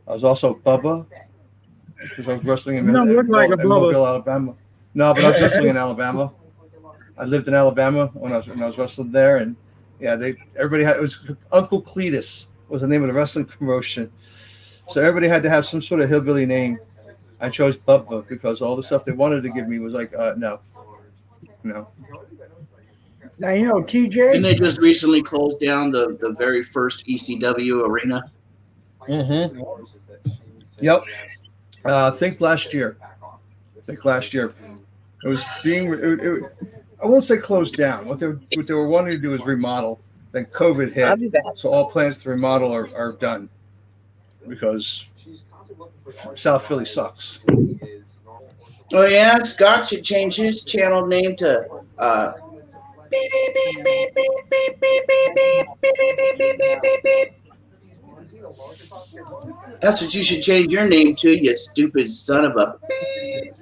I was also Bubba because I was wrestling in, You don't look like a in Bubba. Mobile, Alabama. No, but I was wrestling in Alabama. I lived in Alabama when I was wrestling there, and yeah, everybody had it was Uncle Cletus was the name of the wrestling promotion. So everybody had to have some sort of hillbilly name. I chose Bubba because all the stuff they wanted to give me was like, no. Now, TJ. Didn't they just recently close down the very first ECW arena? Mm-hmm. Yep. Think last year. It was being. I won't say closed down. What they were wanting to do is remodel. Then COVID I'll hit, be back. so all plans to remodel are done because South Philly sucks. Oh yeah, Scott should change his channel name to beep, beep, beep, beep, beep, beep, beep, beep, beep, beep, beep, beep, beep, beep, beep. That's what you should change your name to, you stupid son of a beep.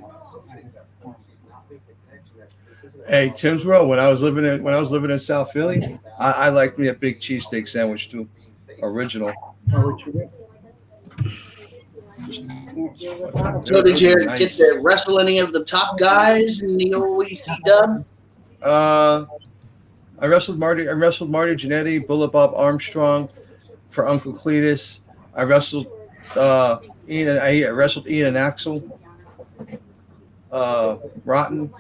Hey, Tim's World. When I was living in South Philly, I liked me a big cheesesteak sandwich too, original. So did you get to wrestle any of the top guys in the OEC dub? I wrestled Marty Jannetty, Bullet Bob Armstrong for Uncle Cletus. I wrestled Ian and Axel. Rotten.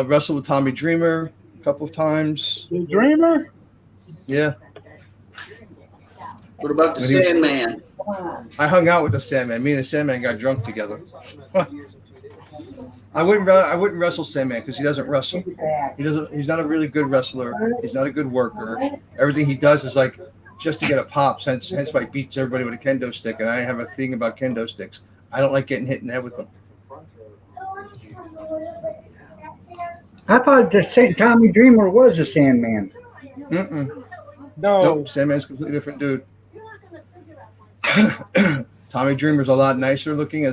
Wrestled with Tommy Dreamer a couple of times. The Dreamer? Yeah. What about the Sandman? I hung out with the Sandman. Me and the Sandman got drunk together. I wouldn't wrestle Sandman because he doesn't wrestle. He's not a really good wrestler. He's not a good worker. Everything he does is like just to get a pop. Hence why he beats everybody with a kendo stick. And I have a thing about kendo sticks. I don't like getting hit in the head with them. I thought the Tommy Dreamer was a Sandman. Mm-mm. No. Nope, Sandman's a completely different dude. Tommy Dreamer's a lot nicer looking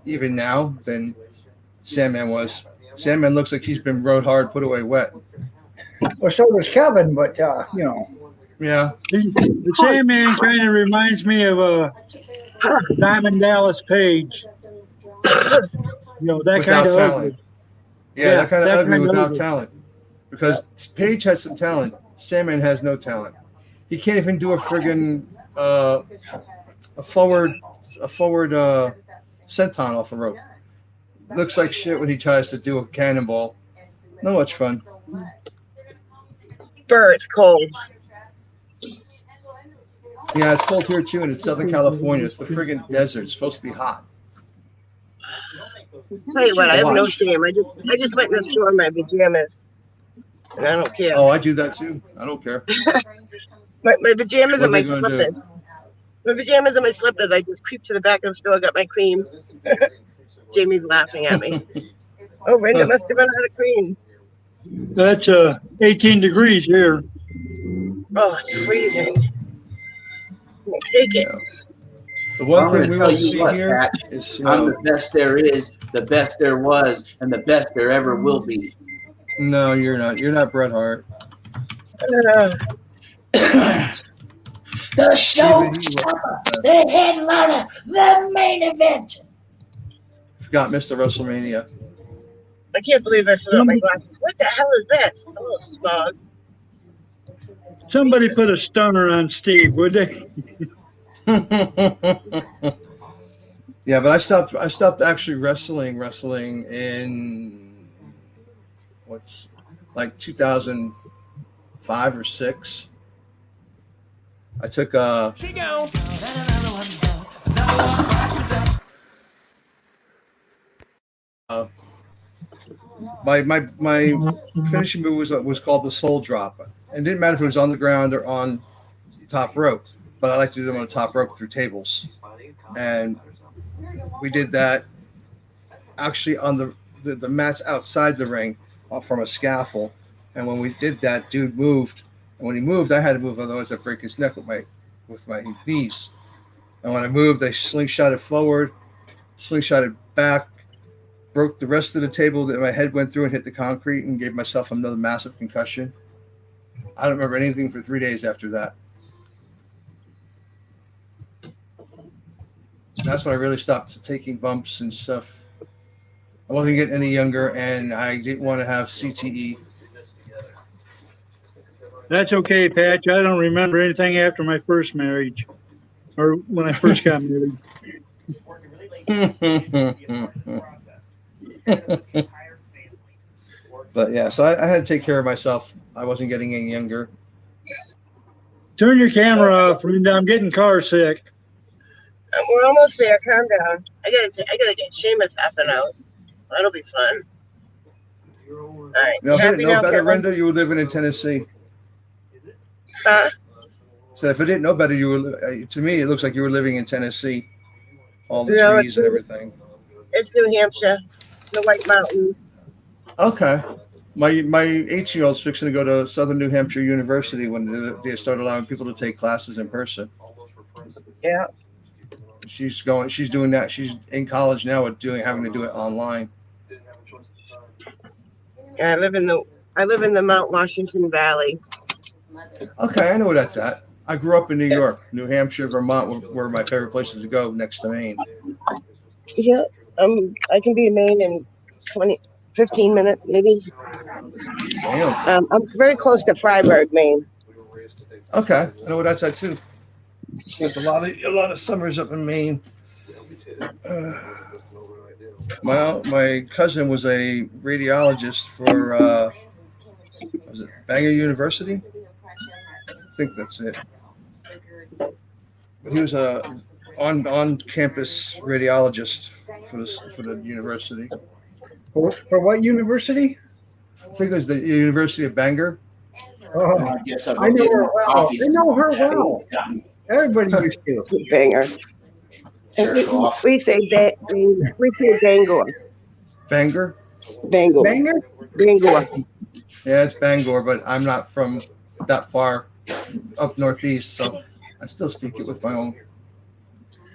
even now than Sandman was. Sandman looks like he's been rode hard, put away wet. Well, so does Kevin, but you know. Yeah. The Sandman kind of reminds me of Diamond Dallas Page. You know, that Without kind of talent. ugly. Yeah, that kind of ugly without ugly. talent. Because Page has some talent. Sandman has no talent. He can't even do a friggin' a forward senton off the rope. Looks like shit when he tries to do a cannonball. Not much fun. Burr, it's cold. Yeah, it's cold here too, and it's Southern California. It's the friggin' desert. It's supposed to be hot. Tell you what, I have no Watch. shame. I just went in the store in my pajamas, and I don't care. Oh, I do that too. I don't care. My pajamas What and my are they gonna do? slippers. My pajamas and my slippers. I just creeped to the back of the store, got my cream. Jamie's laughing at me. Oh, Brenda must have run out of cream. That's 18 degrees here. Oh, it's freezing. Take it. Yeah. The one I'm thing gonna we tell will you see what, here Pat. is I'm the best there is, the best there was, and the best there ever will be. no, you're not. You're not Bret Hart. The show, Even the headliner, the main event. Forgot Mr. WrestleMania. I can't believe I forgot my glasses. What the hell is that? Hello, smog. Somebody put a stunner on Steve, would they? Yeah, but I stopped actually wrestling in what's like 2005 or 6. I took my finishing move was called the soul drop. It didn't matter if it was on the ground or on top rope, but I like to do them on the top rope through tables. And we did that actually on the mats outside the ring from a scaffold. And when we did that, dude moved. And when he moved, I had to move, otherwise I'd break his neck with my knees. And when I moved, I slingshotted forward, slingshotted back, broke the rest of the table that my head went through and hit the concrete and gave myself another massive concussion. I don't remember anything for 3 days after that. That's when I really stopped taking bumps and stuff. I wasn't getting any younger, and I didn't want to have CTE. That's okay, Patch. I don't remember anything after my first marriage or when I first got married. But yeah, so I had to take care of myself. I wasn't getting any younger. Turn your camera off, Linda. I'm getting car sick. We're almost there. Calm down. I gotta get Seamus up and out. That'll be fun. All right. Now, if I Happy didn't know now, better, Kevin? Brenda, you were living in Tennessee. Huh? So if I didn't know better, to me, it looks like you were living in Tennessee. all the No, trees and everything. It's New Hampshire, the White Mountains. Okay. My 8-year-old's fixing to go to Southern New Hampshire University when they start allowing people to take classes in person. Yeah. She's doing that. She's in college now having to do it online. Yeah, I live in the Mount Washington Valley. Okay, I know where that's at. I grew up in New York. New Hampshire, Vermont were my favorite places to go next to Maine. Yeah. I can be in Maine in 15 minutes, maybe. Damn. I'm very close to Freiburg, Maine. Okay, I know where that's at too. Spent a lot of summers up in Maine. My cousin was a radiologist for was it Bangor University? I think that's it. But he was a on-campus radiologist for the university. For what university? I think it was the University of Bangor. Oh, I guess I'll I go know get her more well. coffee. I know her well. Everybody used to. Banger. Jerk off. We say Bangor. Bangor? Bangor. Banger? Bangor. Yeah, it's Bangor, but I'm not from that far up northeast, so I still speak it with my own.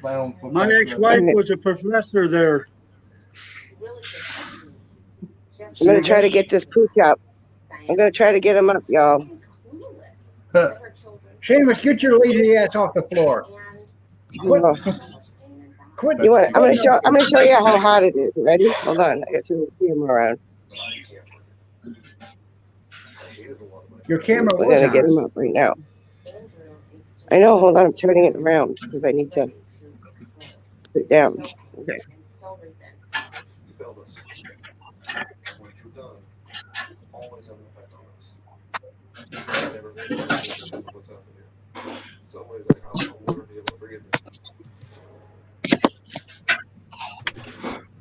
My ex-wife was a professor there. I'm gonna try to get this pooch up. I'm gonna try to get him up, y'all. Seamus, get your lazy ass off the floor. Quit. You want? I'm gonna show you how hot it is. Ready? Hold on. I got to see him around. Your camera We're was gonna on. get him up right now. I know. Hold on. I'm turning it around because I need to put it down. Okay.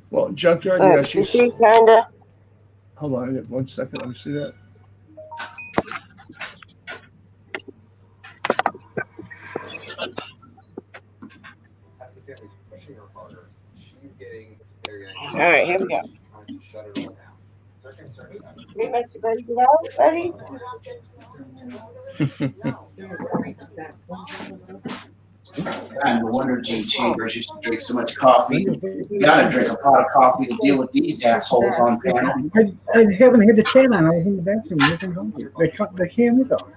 Well, junkyard, yeah, You she's. see, kinda. Hold on, 1 second. Let me see that. All right. Here we go. Hey, Mr. Ready to go? Ready? God, no wonder Gene Chambers used to drink so much coffee. You gotta drink a pot of coffee to deal with these assholes on panel. I haven't had the can on. I was in the bathroom. Looking hungry. The can is on.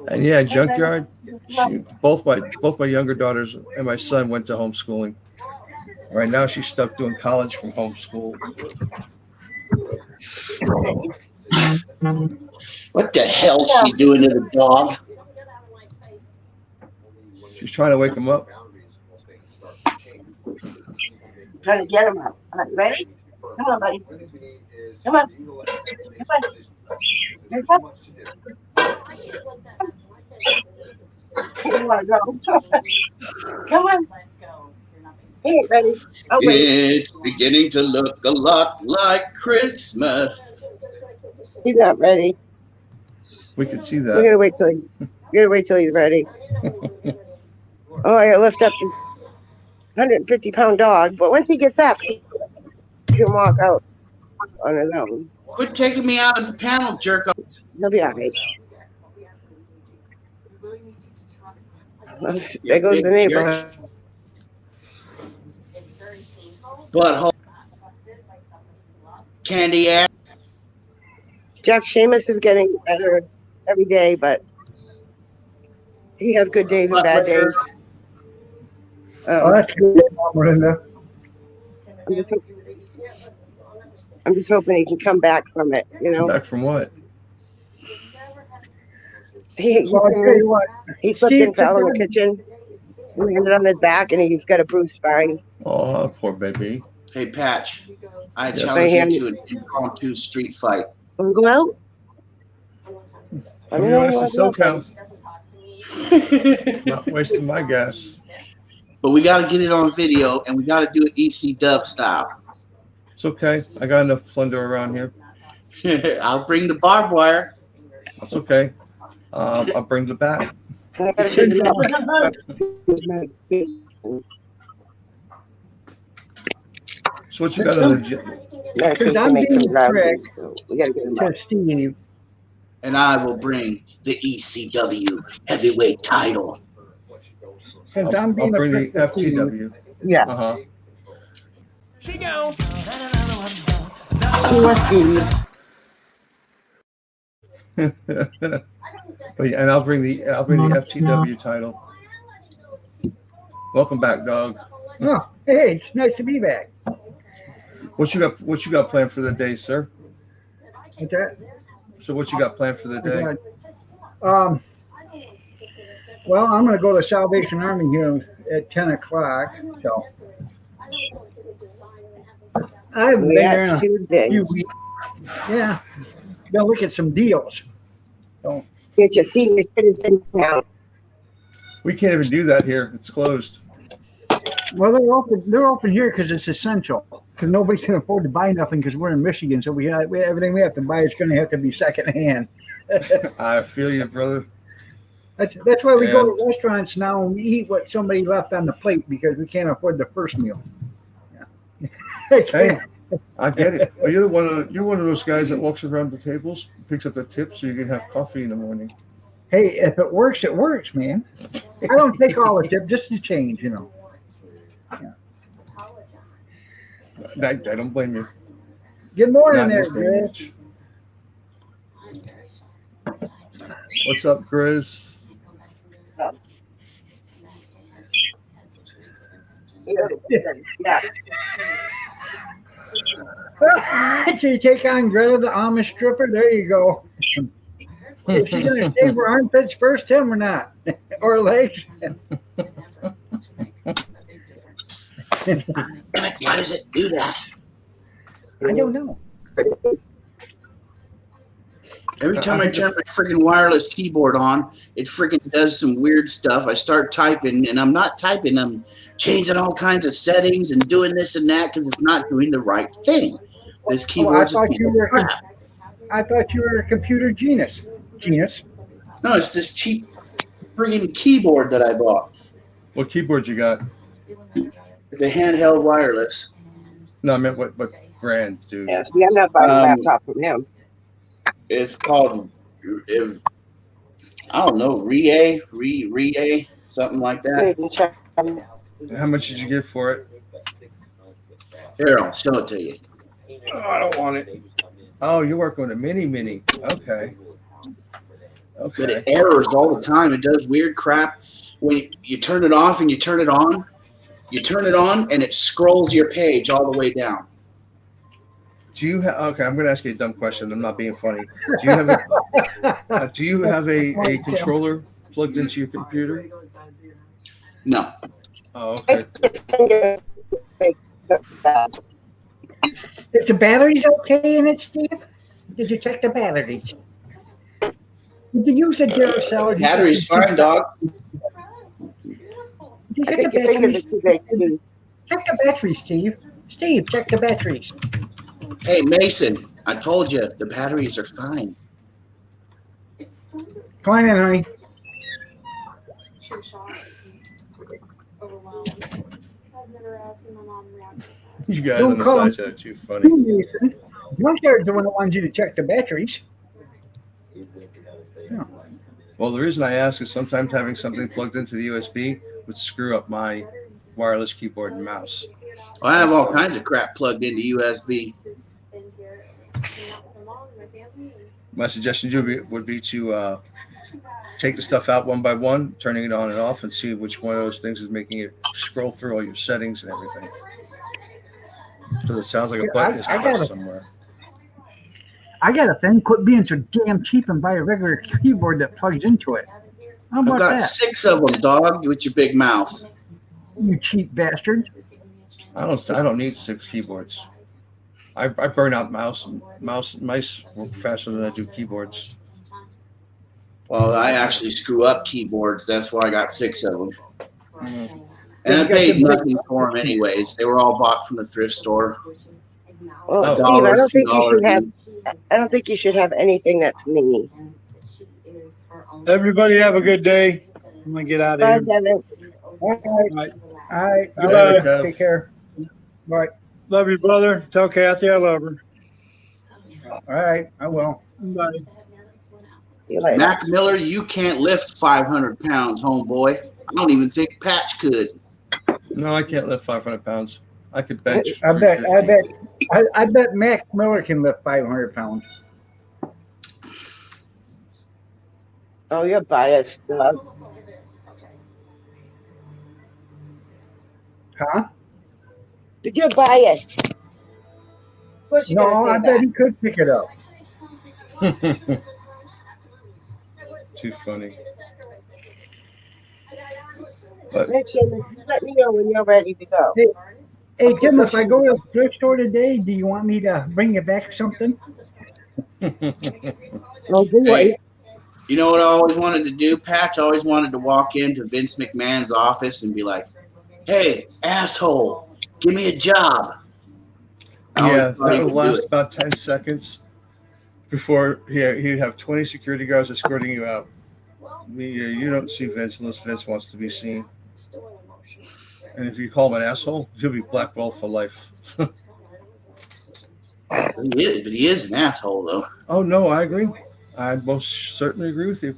And yeah, junkyard. Both my younger daughters and my son went to homeschooling. Right now, she's stuck doing college from homeschool. What the hell's she doing to the dog? She's trying to wake him up. Trying to get him up. All right, ready? Come on, buddy. Come on. Come on. Here you go. You want to go? Come on. Hey, ready? Oh, wait. It's beginning to look a lot like Christmas. He's not ready. We could see We're that. gonna wait till he's ready. Oh, I gotta lift up the 150-pound dog, but once he gets up, he can walk out on his own. Quit taking me out of the panel, jerk off. He'll be all right. There goes the neighbor. Butthole. Candy ass. Jeff Seamus is getting better every day, but he has good days and bad days. Oh, that's good, Miranda. I'm just hoping he can come back from it, you know. Back from what? He Well, I tell you what. slipped and fell in the kitchen. He landed on his back, and he's got a bruised spine. Oh, poor baby. Hey, Patch. I Yes. challenge you to an impromptu street fight. Want to go out? Let me honest to SoCal. Not wasting my gas. But we got to get it on video, and we got to do it EC Dub style. It's okay. I got enough plunder around here. I'll bring the barbed wire. That's okay. I'll bring the bat. So what you got on the agenda? Next week to I'm make some being ground correct. beef, so we gotta get him up. To Steve, And I will bring the ECW heavyweight title. since I'll I'm being bring the a prick to Steve, FTW. Yeah, Uh she was Stevie. huh. But yeah, and I'll bring the FTW title. Welcome back, dog. oh, hey, it's nice to be back. What you got planned for the day, sir? What's that? So what you got planned for the day? Well, I'm going to go to Salvation Army here at 10 o'clock. So I haven't been there in Yeah, a Tuesday. few weeks. Yeah, gonna look at some deals. Get your senior citizen count. We can't even do that here. It's closed. Well, they're open here because it's essential. Because nobody can afford to buy nothing because we're in Michigan, so everything we have to buy is going to have to be secondhand. I feel you, brother. That's why we go to restaurants now and we eat what somebody left on the plate because we can't afford the first meal. Hey, I get it. Well, you're one of those guys that walks around the tables, picks up the tips so you can have coffee in the morning. Hey, if it works, man. I don't take all the tip, just the change, you know. I don't blame you. Good morning Not in there, this day and Grizz. age. What's up, Grizz? Yeah. So you take on Greta, the Amish stripper. There you go. Is she going to shave her armpits first, Tim, or not? Or legs? Why does it do that? I don't know. Every time I turn my freaking wireless keyboard on, it freaking does some weird stuff. I start typing, and I'm not typing. I'm changing all kinds of settings and doing this and that because it's not doing the right thing. This Oh, keyboard's a piece of crap. I thought you were a computer genius. No, it's this cheap freaking keyboard that I bought. What keyboard you got? It's a handheld wireless. No, I meant what brand, dude. Yeah, see, I'm not buying a laptop from him. It's called, I don't know, Re-A, something like that. You can check. How much did you get for it? Here, I'll show it to you. Oh, I don't want it. Oh, you work on a mini. Okay. But it errors all the time. It does weird crap. When you turn it off and you turn it on, and it scrolls your page all the way down. Do you have? Okay, I'm going to ask you a dumb question. I'm not being funny. Do you have a controller plugged into your computer? No. Oh, okay. Is the batteries okay in it, Steve? Did you check the batteries? Did you use a Duracell? Battery's fine, dog. Did you I check the think your fingers batteries? are too big, Steve. Check the batteries, Steve. Steve, check the batteries. Hey, Mason, I told you the batteries are fine. Come on in, honey. You guys Don't on the call side him. chat, too funny. You, Mason. Junkard's the one that wants you to check the batteries. Well, the reason I ask is sometimes having something plugged into the USB would screw up my wireless keyboard and mouse. Well, I have all kinds of crap plugged into USB. My suggestion would be to take the stuff out one by one, turning it on and off, and see which one of those things is making it scroll through all your settings and everything. Because it sounds like a button is I pressed gotta- somewhere. I got a thing. Quit being so damn cheap and buy a regular keyboard that plugs into it. How I've about got that? 6 of them, dog, with your big mouth. You cheap bastard. I don't need 6 keyboards. I burn out mice faster than I do keyboards. Well, I actually screw up keyboards. That's why I got 6 of them. Mhm. And I paid nothing for them anyways. They were all bought from the thrift store. Well, Oh, Steve, I $1, don't think you should $2 have. I don't think you should have anything that's mini. Everybody have a good day. I'm gonna get out of Bye, here. Devin. All right. Right. All right. Goodbye. Kev. Take care. Bye. Love you, brother. Tell Kathy I love her. All right, I will. Bye. See you later. Mac Miller, you can't lift 500 pounds, homeboy. I don't even think Patch could. No, I can't lift 500 pounds. I could bench. I bet 350. I bet Mac Miller can lift 500 pounds. Oh, you're biased, Doug. Huh? You're biased. Of course you're No, gonna I say bet that. he could pick it up. Too funny. But Make sure you let me know when you're ready to go. Hey, Tim, if I go to the thrift store today, do you want me to bring you back something? Well, do Hey, it. you know what I always wanted to do? Patch always wanted to walk into Vince McMahon's office and be like, "Hey, asshole, give me a job." I always yeah, thought he that would would do last it. about 10 seconds before he'd have 20 security guards escorting you out. You don't see Vince unless Vince wants to be seen. And if you call him an asshole, he'll be blackballed for life. He is an asshole, though. Oh, no, I agree. I most certainly agree with you.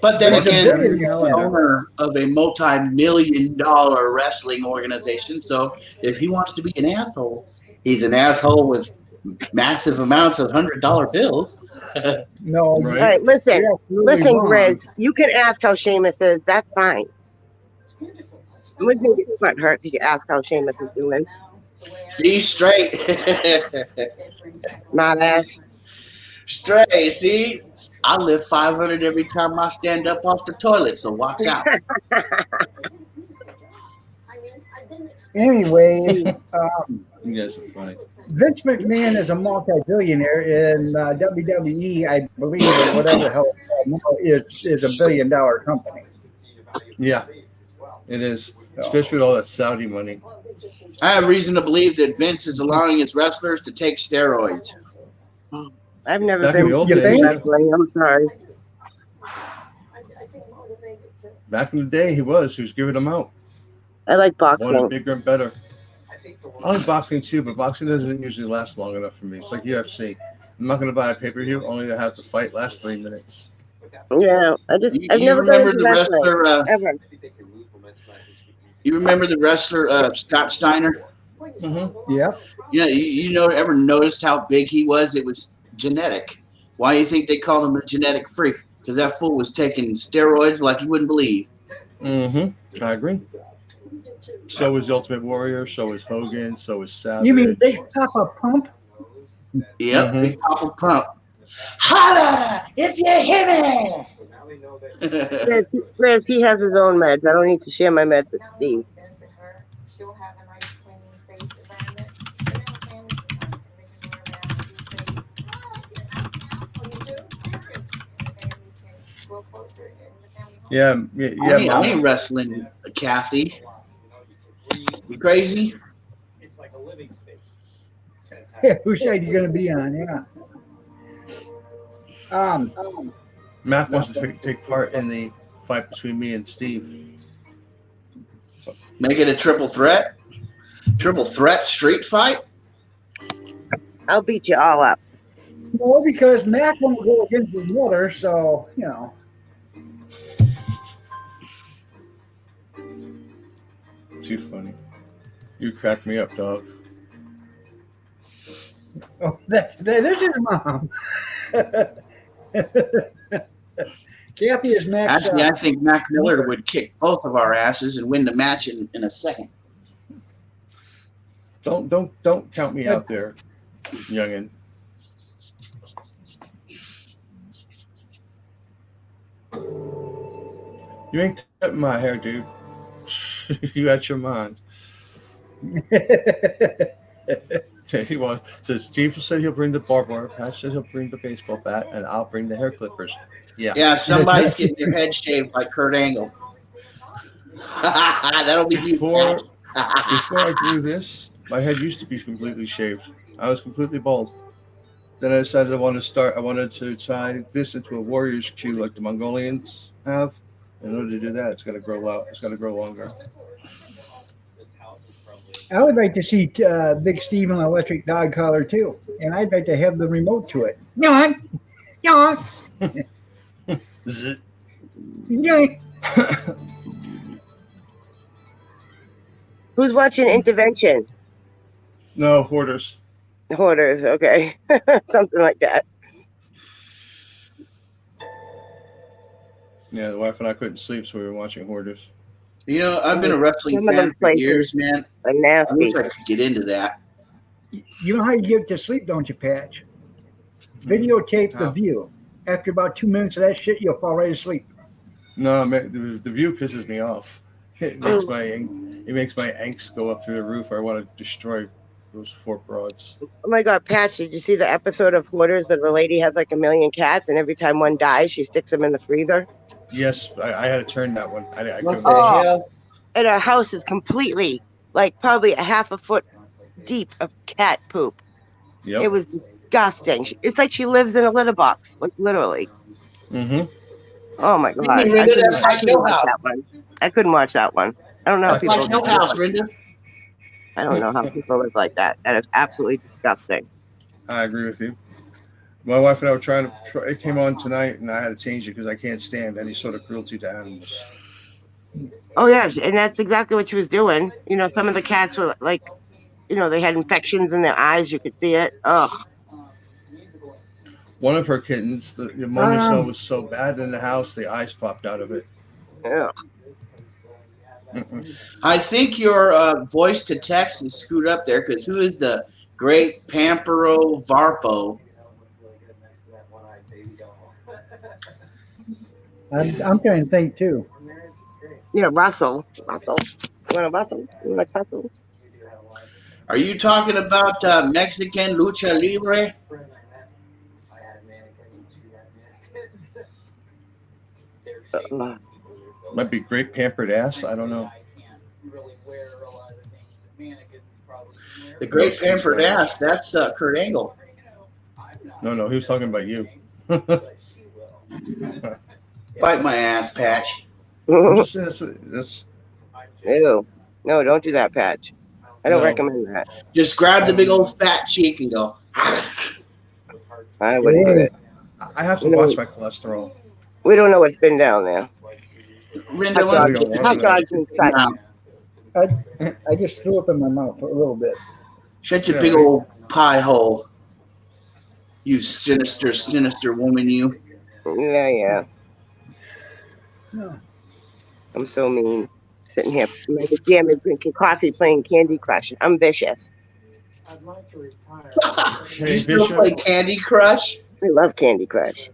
But then He's a again, he's billionaire. the owner of a multi-million-dollar wrestling organization. So if he wants to be an asshole, he's an asshole with massive amounts of $100 bills. No. Right. All right, listen. You're absolutely Listen, wrong. Grizz, you can ask how Seamus is. That's fine. I wouldn't think it's butt hurt if you ask how Seamus is doing. See, straight. Smart ass. Straight, see? I lift 500 every time I stand up off the toilet, so watch out. Anyway, You guys are funny. Vince McMahon is a multi-billionaire, and WWE, I believe, or whatever the hell it's called now, is $1 billion company. Yeah, it is. Especially with all that Saudi money. I have reason to believe that Vince is allowing his wrestlers to take steroids. I've never Back in been the old You into think? wrestling. I'm sorry. Back in the day, he was giving them out. I like Wanted boxing. bigger and better. I like boxing too, but boxing doesn't usually last long enough for me. It's like UFC. I'm not going to buy a pay-per-view only to have the fight last 3 minutes. Yeah, I've You never got remember into the wrestling wrestler? ever. You remember the wrestler Scott Steiner? Mm-hmm. Yeah. Yeah, you know, ever noticed how big he was? It was genetic. Why do you think they called him a genetic freak? Because that fool was taking steroids like you wouldn't believe. Mm-hmm. I agree. So is Ultimate Warrior. So is Hogan. So is Savage. You mean Big Papa Pump? Yep, Mhm. Big Papa Pump. Holla if you hear me. Grizz, he has his own meds. I don't need to share my meds with Steve. Yeah, I Mom. ain't wrestling, Kathy. You crazy? Yeah, whose side you going to be on? Yeah. Mac wants to take part in the fight between me and Steve. Make it a triple threat? Triple threat street fight? I'll beat you all up. No, because Mac won't go against his mother, so, you know. Too funny. You crack me up, dog. Oh, that is his mom. Kathy is Mac's. Actually, I think Mac Miller would kick both of our asses and win the match in a second. Don't count me out there, youngin. You ain't cutting my hair, dude. You got your mind. He wants. So Steve said he'll bring the barbed wire. Pat said he'll bring the baseball bat, and I'll bring the hair clippers. Yeah. Yeah, somebody's getting their head shaved like Kurt Angle. That'll be you. Before Patch. before I grew this, my head used to be completely shaved. I was completely bald. Then I decided I wanted to tie this into a warrior's queue like the Mongolians have. In order to do that, it's got to grow out. It's got to grow longer. I would like to see Big Steve in an electric dog collar too, and I'd like to have the remote to it. Yawn, yawn, Zzz. yawn. Who's watching Intervention? No, hoarders. Hoarders, okay. Something like that. Yeah, the wife and I couldn't sleep, so we were watching hoarders. You know, I've been a wrestling Some of fan them for places years, man. are I nasty. wish I could get into that. You know how you get to sleep, don't you, Patch? Videotape the How? view. After about 2 minutes of that shit, you'll fall right asleep. No, the view pisses me off. It makes my angst go up through the roof. I want to destroy those 4 broads. Oh my God, Patch, did you see the episode of Hoarders where the lady has like 1 million cats and every time one dies, she sticks them in the freezer? Yes, I had to turn that one. I What couldn't. the Oh. hell? And her house is completely, like probably a half a foot deep of cat poop. Yep. It was disgusting. It's like she lives in a litter box, like literally. Mm-hmm. Oh my God. Rinda, that's like your watch house. that one. I couldn't watch that one. I don't know how That's people Like your house, Rinda. I don't know how people live like that. That is absolutely disgusting. I agree with you. My wife and I were trying to. It came on tonight, and I had to change it because I can't stand any sort of cruelty to animals. Oh yeah, and that's exactly what she was doing. You know, some of the cats were like, you know, they had infections in their eyes. You could see it. Ugh. One of her kittens, the ammonia smell was so bad in the house, the eyes popped out of it. Ugh. Mm-mm. I think your voice to text is screwed up there because who is the great Pampero Varpo? I'm trying to think too. Yeah, Russell. Russell. You want a Russell? You want a tussle? Are you talking about Mexican lucha libre? Might be great pampered ass. I don't know. The great pampered ass. That's Kurt Angle. No, he was talking about you. Bite my ass, Patch. I'm just saying that's Ew. No, don't do that, Patch. I don't No. recommend that. Just grab the big old fat cheek and go. I wouldn't do it. I have to watch my cholesterol. We don't know what's been down there. Rinda, Hot we don't dogs, want hot to dogs and such. I just threw up in my mouth a little bit. shut your Yeah, big right. old pie hole. You sinister, sinister woman, you. Yeah. No. I'm so mean. Sitting here in my pajamas drinking coffee, playing Candy Crush. I'm vicious. Hey, You still Bishop. play Candy Crush? I love Candy Crush.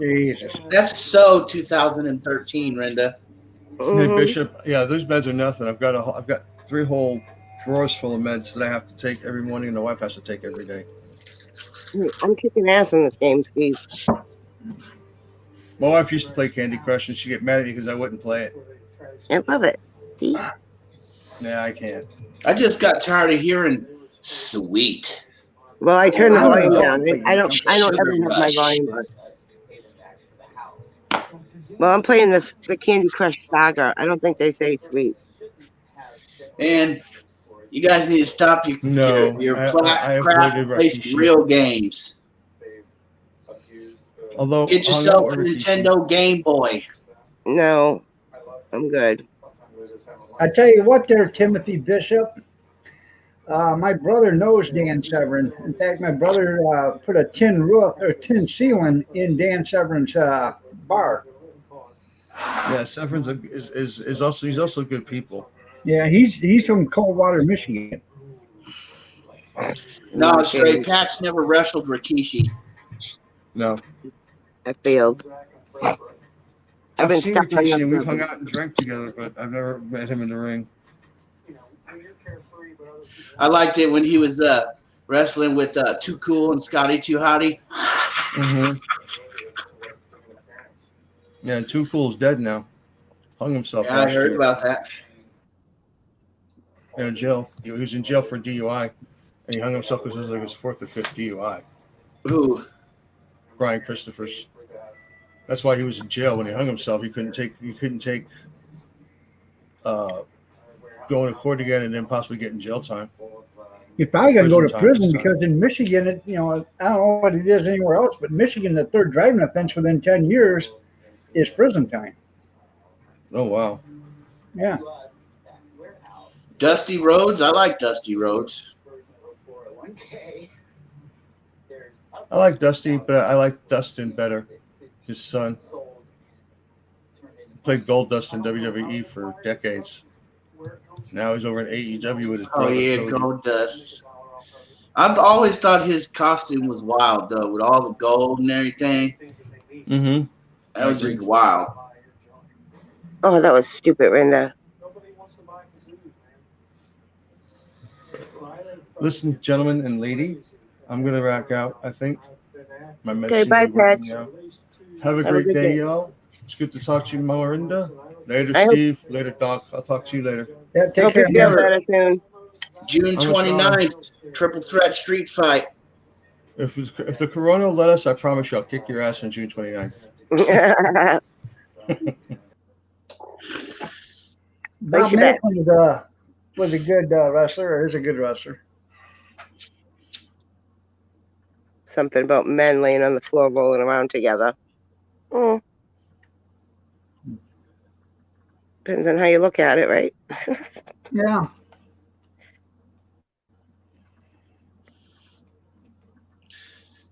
Jesus. That's so 2013, Rinda. Hey, Mhm. Bishop. Yeah, those meds are nothing. I've got 3 whole drawers full of meds that I have to take every morning, and the wife has to take every day. I'm kicking ass in this game, Steve. My wife used to play Candy Crush, and she'd get mad at me because I wouldn't play it. I love it. See? Nah, I can't. I just got tired of hearing sweet. Well, I turned the I don't volume know. down. I don't ever have my volume on. Well, I'm playing the Candy Crush Saga. I don't think they say sweet. And you guys need to stop No, your I crap avoided placing Rikishi. real games. Although Get hung yourself out a with Rikishi. Nintendo Game Boy. No, I'm good. I tell you what, there, Timothy Bishop. My brother knows Dan Severn. In fact, my brother put a tin roof or tin ceiling in Dan Severn's bar. Yeah, Severin's is also he's also good people. Yeah, he's from Coldwater, Michigan. No, straight. Pat's never wrestled Rikishi. No, I failed. I've been seen stuck on Rikishi this. and we've hung out and drank together, but I've never met him in the ring. I liked it when he was wrestling with Too Cool and Scotty Too Hottie. Mm-hmm. Yeah, Too Cool's dead now. Hung himself. Yeah, I last heard year. about that. Yeah, in jail. He was in jail for DUI, and he hung himself because it was like his 4th or 5th DUI. Who? Brian Christophers. That's why he was in jail when he hung himself. He couldn't take going to court again and then possibly getting jail time. You're probably going to go to Prison time prison this because in Michigan, I don't know what it is anywhere else, but Michigan, the third driving offense within 10 years is prison time. Oh, wow. Yeah. Dusty Rhodes. I like Dusty Rhodes. I like Dusty, but I like Dustin better, his son. Played Goldust in WWE for decades. Now he's over in AEW with his Oh brother. yeah, Cody. Goldust. I've always thought his costume was wild though, with all the gold and everything. Mm-hmm. That was just wild. Oh, that was stupid, Linda. Listen, gentlemen and lady, I'm going to rack out, I think. My Okay, medicine bye, is working Patch. now. Have a Have a great good day, day. y'all. It's good to talk to you, Melinda. Later, I hope- Steve. Later, Doc. I'll talk to you later. Yeah, take Hope care, you feel man. better soon. June I'm 29th, triple threat street fight. If the corona will let us, I promise you I'll kick your ass on June 29th. Bob Place your Mack bets. was a good wrestler, or is a good wrestler. Something about men laying on the floor rolling around together. Oh. Depends on how you look at it, right? Yeah.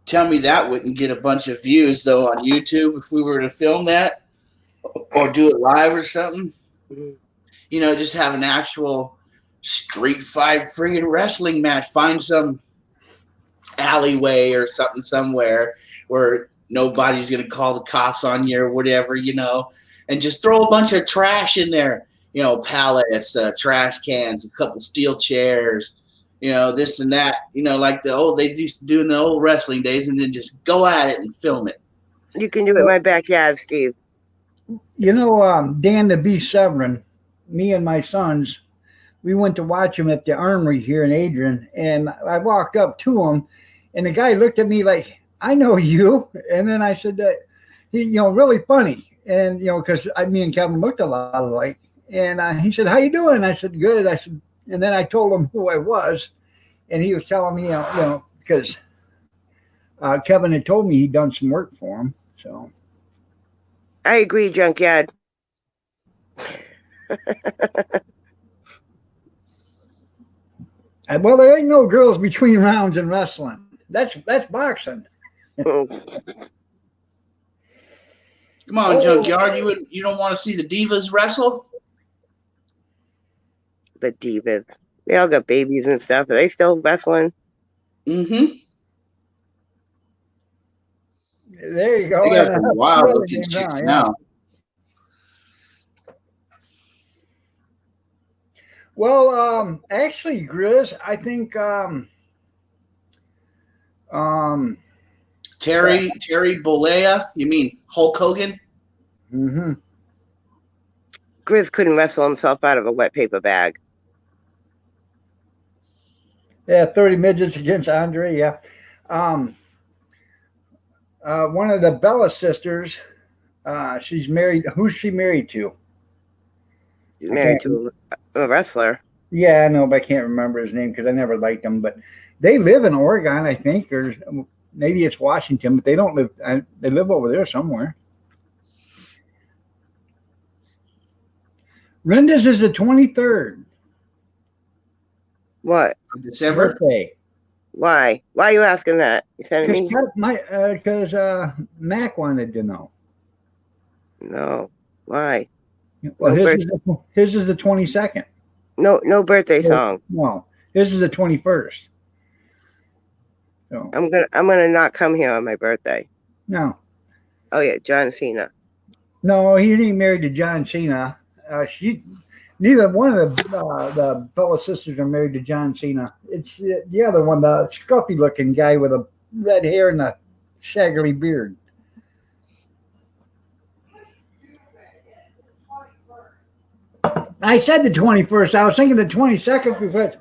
Tell me that wouldn't get a bunch of views though on YouTube if we were to film that or do it live or something. You know, just have an actual street fight friggin' wrestling match. Find some alleyway or something somewhere where nobody's gonna call the cops on you or whatever, you know, and just throw a bunch of trash in there. You know, pallets, trash cans, a couple steel chairs, you know, this and that, you know, like they used to do in the old wrestling days, and then just go at it and film it. You can do it in my backyard, Steve. You know, Dan the Beast Severin, me and my sons, we went to watch him at the Armory here in Adrian, and I walked up to him, and the guy looked at me like, I know you. And then I said, he, really funny. And, because me and Kevin looked a lot alike. And he said, how you doing? I said, good. I said, and then I told him who I was. And he was telling me, because Kevin had told me he'd done some work for him. So I agree, Junkyard. well, there ain't no girls between rounds in wrestling. That's boxing. Come on, Junkyard, you don't want to see the divas wrestle? The divas. They all got babies and stuff. Are they still wrestling? Mm-hmm. There you go. They got some wild looking chicks now. Well, actually, Grizz, I think Terry Bollea, you mean Hulk Hogan? Mm-hmm. Grizz couldn't wrestle himself out of a wet paper bag. Yeah, 30 midgets against Andre. Yeah. One of the Bella sisters, she's married. Who's she married to? He's married to a wrestler. Yeah, I know, but I can't remember his name because I never liked him. But they live in Oregon, I think, or maybe it's Washington, but they don't live. They live over there somewhere. Renda's is the 23rd. What? December? Birthday. Why? Why are you asking that? You sending me? Because Mac wanted to know. No. Why? Well, No his is the 22nd. No birthday song. No, his is the 21st. So I'm gonna not come here on my birthday. no, Oh yeah, John Cena. no, he ain't married to John Cena. Neither one of the Bella sisters are married to John Cena. It's the other one, the scruffy looking guy with a red hair and a shaggly beard. I said the 21st. I was thinking the 22nd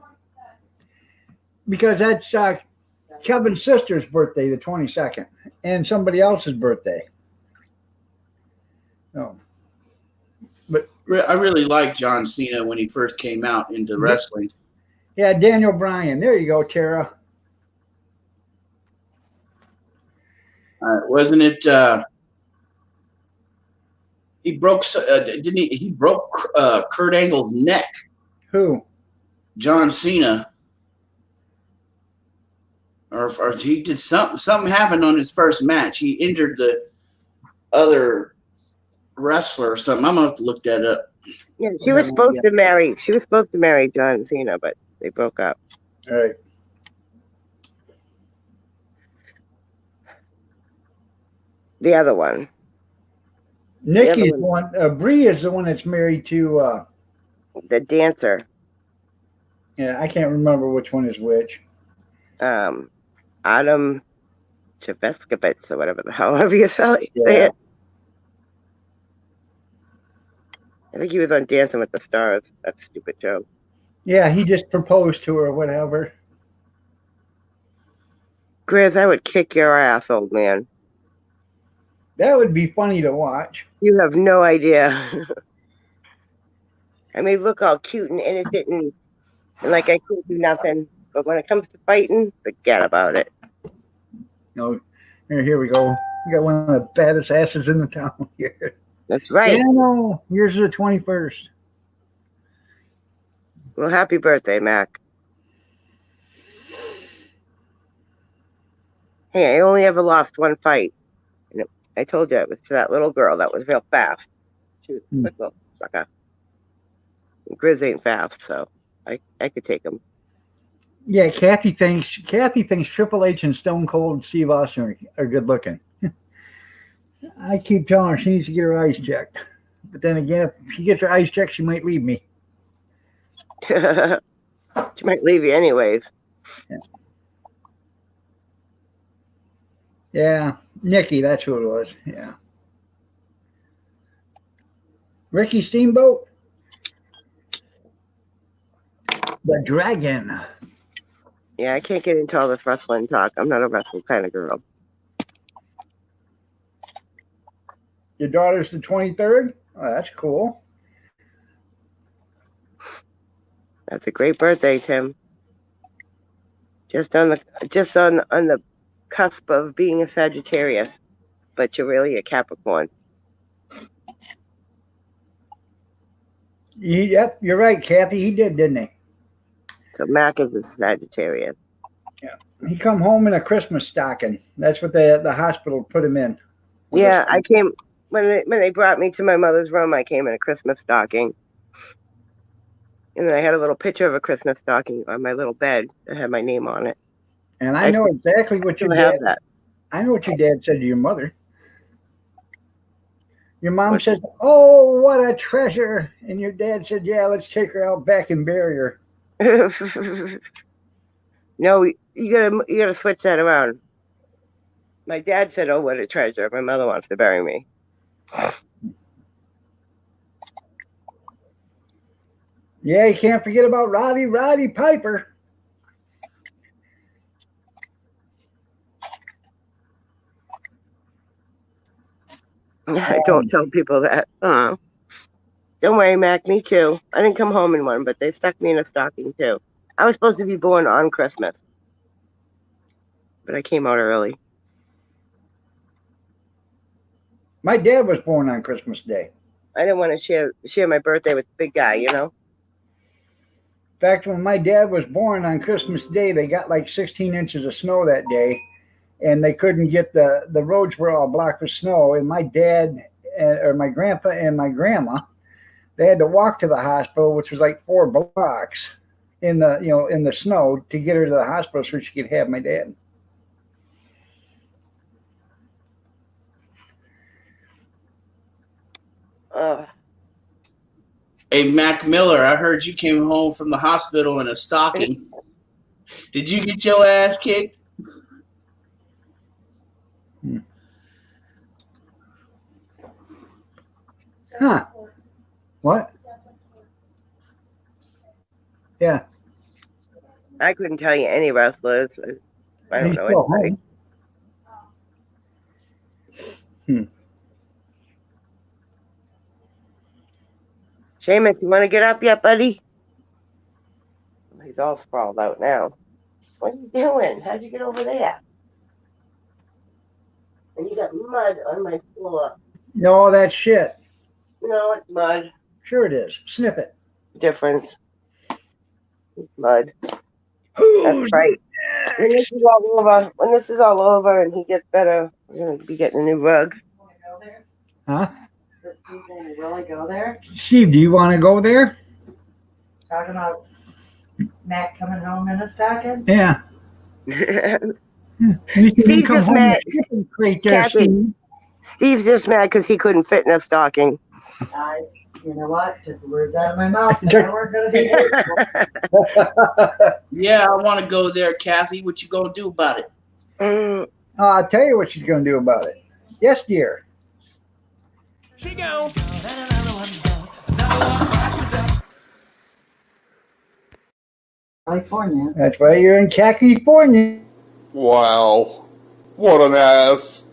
because that's Kevin's sister's birthday, the 22nd, and somebody else's birthday. So I really liked John Cena when he first came out into wrestling. Yeah, Daniel Bryan. There you go, Tara. Wasn't it? He broke. Didn't he? He broke Kurt Angle's neck. Who? John Cena. Or he did something. Something happened on his first match. He injured the other wrestler or something. I'm gonna have to look that up. Yeah, she was supposed to marry. She was supposed to marry John Cena, but they broke up. All right. The other one. Nikki's the one. Bree is the one that's married to. The dancer. Yeah, I can't remember which one is which. Adam Cheveskevitz or whatever the hell, however you say Yeah. it. I think he was on Dancing with the Stars. That stupid show. Yeah, he just proposed to her or whatever. Grizz, I would kick your ass, old man. That would be funny to watch. You have no idea. I may look all cute and innocent and like I can't do nothing. But when it comes to fighting, forget about it. No, here we go. We got one of the baddest asses in the town here. That's right. Yeah, no, yours is the 21st. Well, happy birthday, Mac. Hey, I only ever lost one fight. And I told you it was to that little girl that was real fast. She was a quick little sucker. Grizz ain't fast, so I could take him. Yeah, Kathy thinks Triple H and Stone Cold Steve Austin are good looking. I keep telling her she needs to get her eyes checked. But then again, if she gets her eyes checked, she might leave me. She might leave you anyways. Yeah, Nikki, that's who it was. Yeah. Ricky Steamboat. The Dragon. Yeah, I can't get into all this wrestling talk. I'm not a wrestling kind of girl. Your daughter's the 23rd? Oh, that's cool. That's a great birthday, Tim. Just on the cusp of being a Sagittarius, but you're really a Capricorn. Yep, you're right, Kathy. He did, didn't he? So Mac is a Sagittarius. Yeah. He come home in a Christmas stocking. That's what the hospital put him in. Yeah, I came when they brought me to my mother's room. I came in a Christmas stocking, and then I had a little picture of a Christmas stocking on my little bed that had my name on it. And I know exactly what your dad. I know what your dad said to your mother. Your mom said, "Oh, what a treasure!" And your dad said, "Yeah, let's take her out back and bury her." No, you gotta switch that around. My dad said, "Oh, what a treasure." My mother wants to bury me. Yeah, you can't forget about Roddy Piper. I don't tell people that. Don't worry, Mac. Me too. I didn't come home in one, but they stuck me in a stocking too. I was supposed to be born on Christmas, but I came out early. My dad was born on Christmas Day. I didn't want to share my birthday with the big guy, you know. In fact, when my dad was born on Christmas Day, they got like 16 inches of snow that day, and they couldn't get the roads were all blocked with snow. And my dad, or my grandpa and my grandma, they had to walk to the hospital, which was like 4 blocks in the snow to get her to the hospital so she could have my dad. Hey, Mac Miller, I heard you came home from the hospital in a stocking. Did you get your ass kicked? Huh. What? Yeah. I couldn't tell you any wrestlers. I don't know anybody. Seamus, you want to get up yet, buddy? He's all sprawled out now. What are you doing? How'd you get over there? And you got mud on my floor. No, that's shit. No, it's mud. Sure it is. Sniff it. Difference. It's mud. That's right. When this is all over and he gets better, we're gonna be getting a new rug. Huh? Does Steve really go there? Steve, do you want to go there? Talking about Matt coming home in a stocking? Yeah. Steve's just mad. Right there, Kathy. Steve. Steve's just mad because he couldn't fit in a stocking. You know what? Took the words out of my mouth. They weren't going to be Yeah, I want to go there, Kathy. What you gonna do about it? I'll tell you what she's going to do about it. Yes, dear. She go. California. That's why you're in California. Wow. What an ass.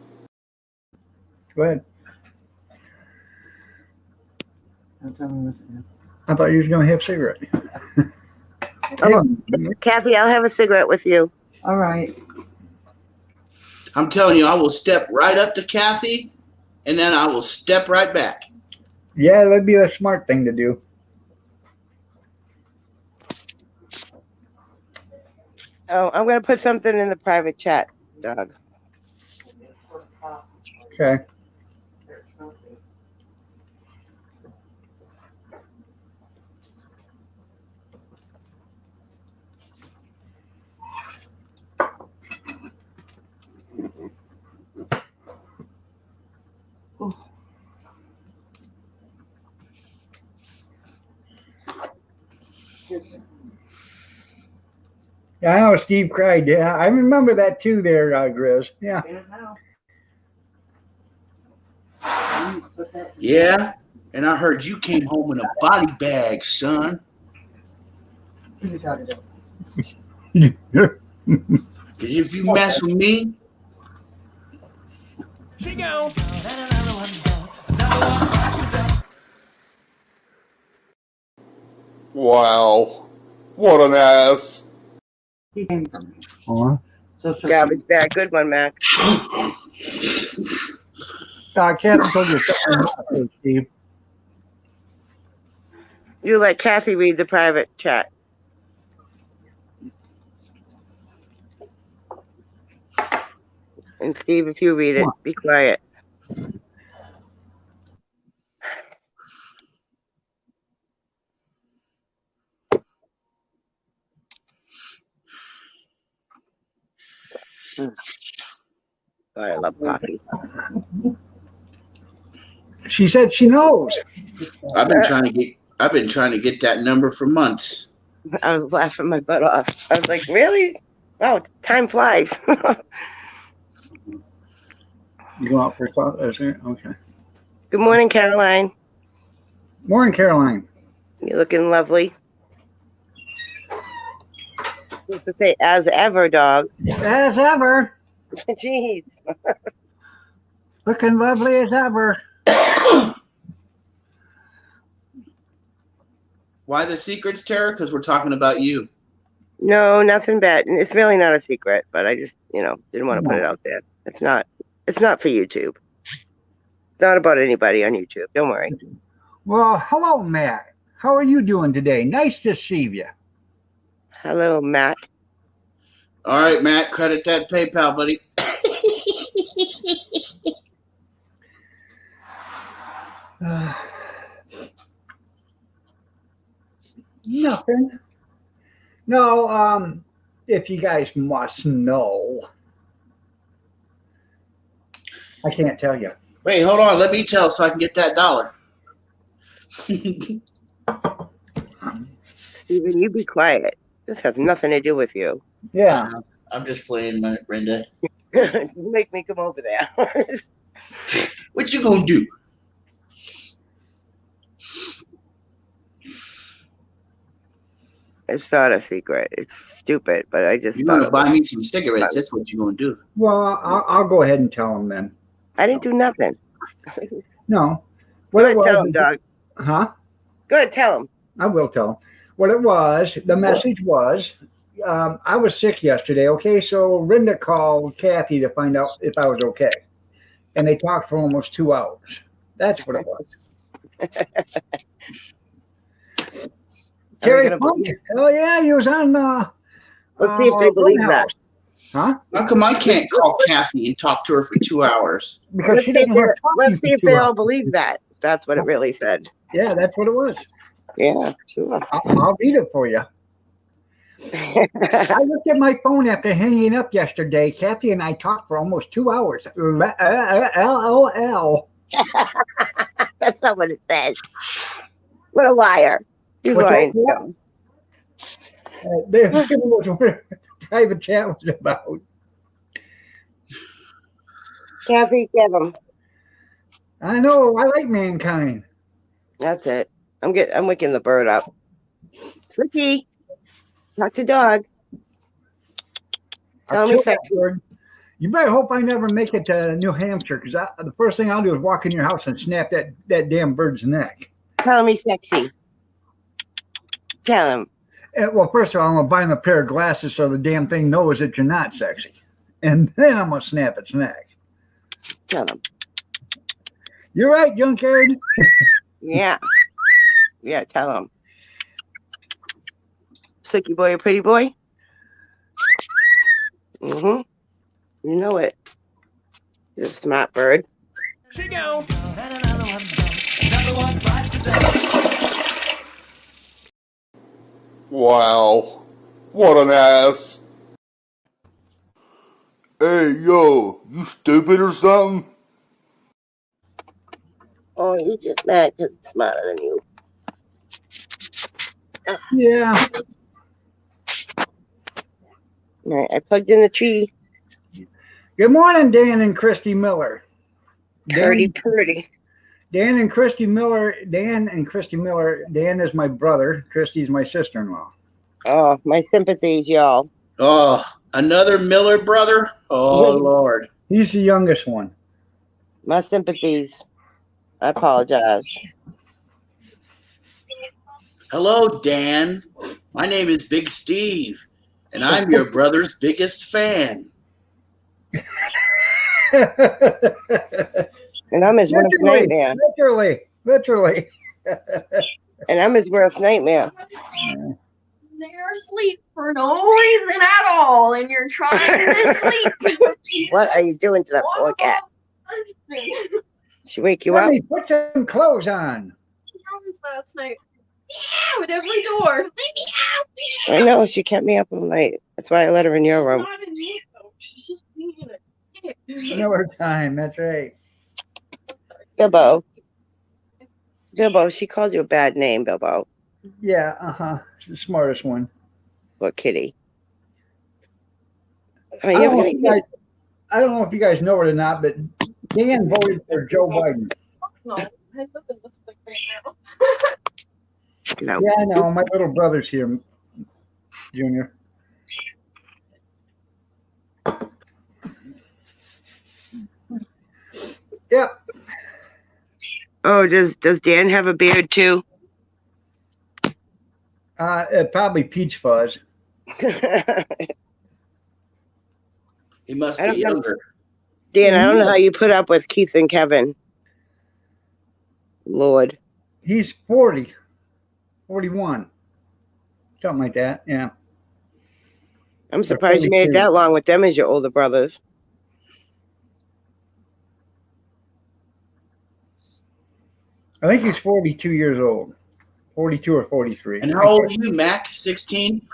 Go ahead. Don't tell me what to do. I thought you was going to have a cigarette. Kathy, I'll have a cigarette with you. All right. I'm telling you, I will step right up to Kathy, and then I will step right back. Yeah, that'd be a smart thing to do. Oh, I'm gonna put something in the private chat, Doug. Okay. Yeah, I know Steve cried. Yeah, I remember that too there, Grizz. Yeah. Yeah, and I heard you came home in a body bag, son. Who you talking to? Because if you mess with me, She go. Wow. What an ass. He came from me. So Garbage bag, good one, Mac. Kathy told you something, Steve. You let Kathy read the private chat. And Steve, if you read it, be quiet. God, I love coffee. She said she knows. I've been trying to get that number for months. I was laughing my butt off. I was like, really? Wow, time flies. You go out for a thought? Okay. Good morning, Caroline. Morning, Caroline. You're looking lovely. Used to say as ever, dog. As ever. Jeez. Looking lovely as ever. Why the secrets, Tara? Because we're talking about you. No, nothing bad. It's really not a secret, but I just, didn't want to put it out there. It's not for YouTube. It's not about anybody on YouTube. Don't worry. Well, hello, Matt. How are you doing today? Nice to see you. Hello, Matt. All right, Matt, credit that PayPal, buddy. Nothing. No, if you guys must know, I can't tell you. Wait, hold on. Let me tell so I can get that $1. Steven, you be quiet. This has nothing to do with you. Yeah. I'm just playing, Brenda. You make me come over there. What you gonna do? It's not a secret. It's stupid, but I just You thought want to buy me some cigarettes? That's what you gonna do. Well, I'll go ahead and tell him then. I didn't do nothing. No. What What it tell him, was? dog? Huh? Good, tell him. I will tell him what it was. The message was, I was sick yesterday. Okay, so Linda called Kathy to find out if I was okay, and they talked for almost 2 hours. That's what it was. Terry gonna Funk. believe- Oh yeah, he was on. Let's see if they believe that. Huh? How come I can't call Kathy and talk to her for 2 hours? Because Let's she see if doesn't want to talk to you let's see for if 2 they hours. all believe that. That's what it really said. Yeah, that's what it was. Yeah, sure. I'll read it for you. I looked at my phone after hanging up yesterday. Kathy and I talked for almost 2 hours. LOL. That's not what it says. What a liar. He's What's lying. that? This was what the private chat was about. Kathy, give him. I know. I like mankind. That's it. I'm waking the bird up. Slicky, talk to dog. Tell I'll me kill that sexy. bird. You better hope I never make it to New Hampshire, because the first thing I'll do is walk in your house and snap that damn bird's neck. Tell me sexy. Tell him. Well, first of all, I'm going to buy him a pair of glasses so the damn thing knows that you're not sexy. And then I'm going to snap its neck. Tell him. You're right, Junkyard. Yeah. Yeah, tell him. Slicky boy or pretty boy? Mm-hmm. You know it. He's a smart bird. She go. Wow. What an ass. Hey, yo, you stupid or something? Oh, you're just mad because it's smarter than you. Yeah. All right, I plugged in the tree. Good morning, Dan and Christy Miller. Purdy, purdy. Dan and Christy Miller. Dan is my brother. Christy's my sister-in-law. Oh, my sympathies, y'all. Oh, another Miller brother? Oh, Lord. He's the youngest one. My sympathies. I apologize. Hello, Dan. My name is Big Steve, and I'm your brother's biggest fan. And I'm his worst nightmare. Literally. And I'm his worst nightmare. They're asleep for no reason at all, and you're trying to sleep. What are you doing to that poor cat? She wake you Let up? me put some clothes on. Last night. Yeah, with every door. I know, she kept me up all night. That's why I let her in your room. Not in me, though. She's just being a dick. Another time. That's right. Bilbo. Bilbo, she called you a bad name, Bilbo. Yeah. She's the smartest one. Or Kitty. I mean, I you're don't know gonna if you guys- I don't know if you guys know it or not, but Dan voted for Joe Biden. No, I live in this thing right now. No. Yeah, I know. My little brother's here, Junior. Yep. Oh, does Dan have a beard too? Probably Peach Fuzz. He must I don't be know. younger. Dan, I don't know how you put up with Keith and Kevin. Lord. He's 40, 41. Something like that. Yeah. I'm surprised you made it that long with them as your older brothers. I think he's 42 years old. 42 or 43. And how old are you, Mac? 16?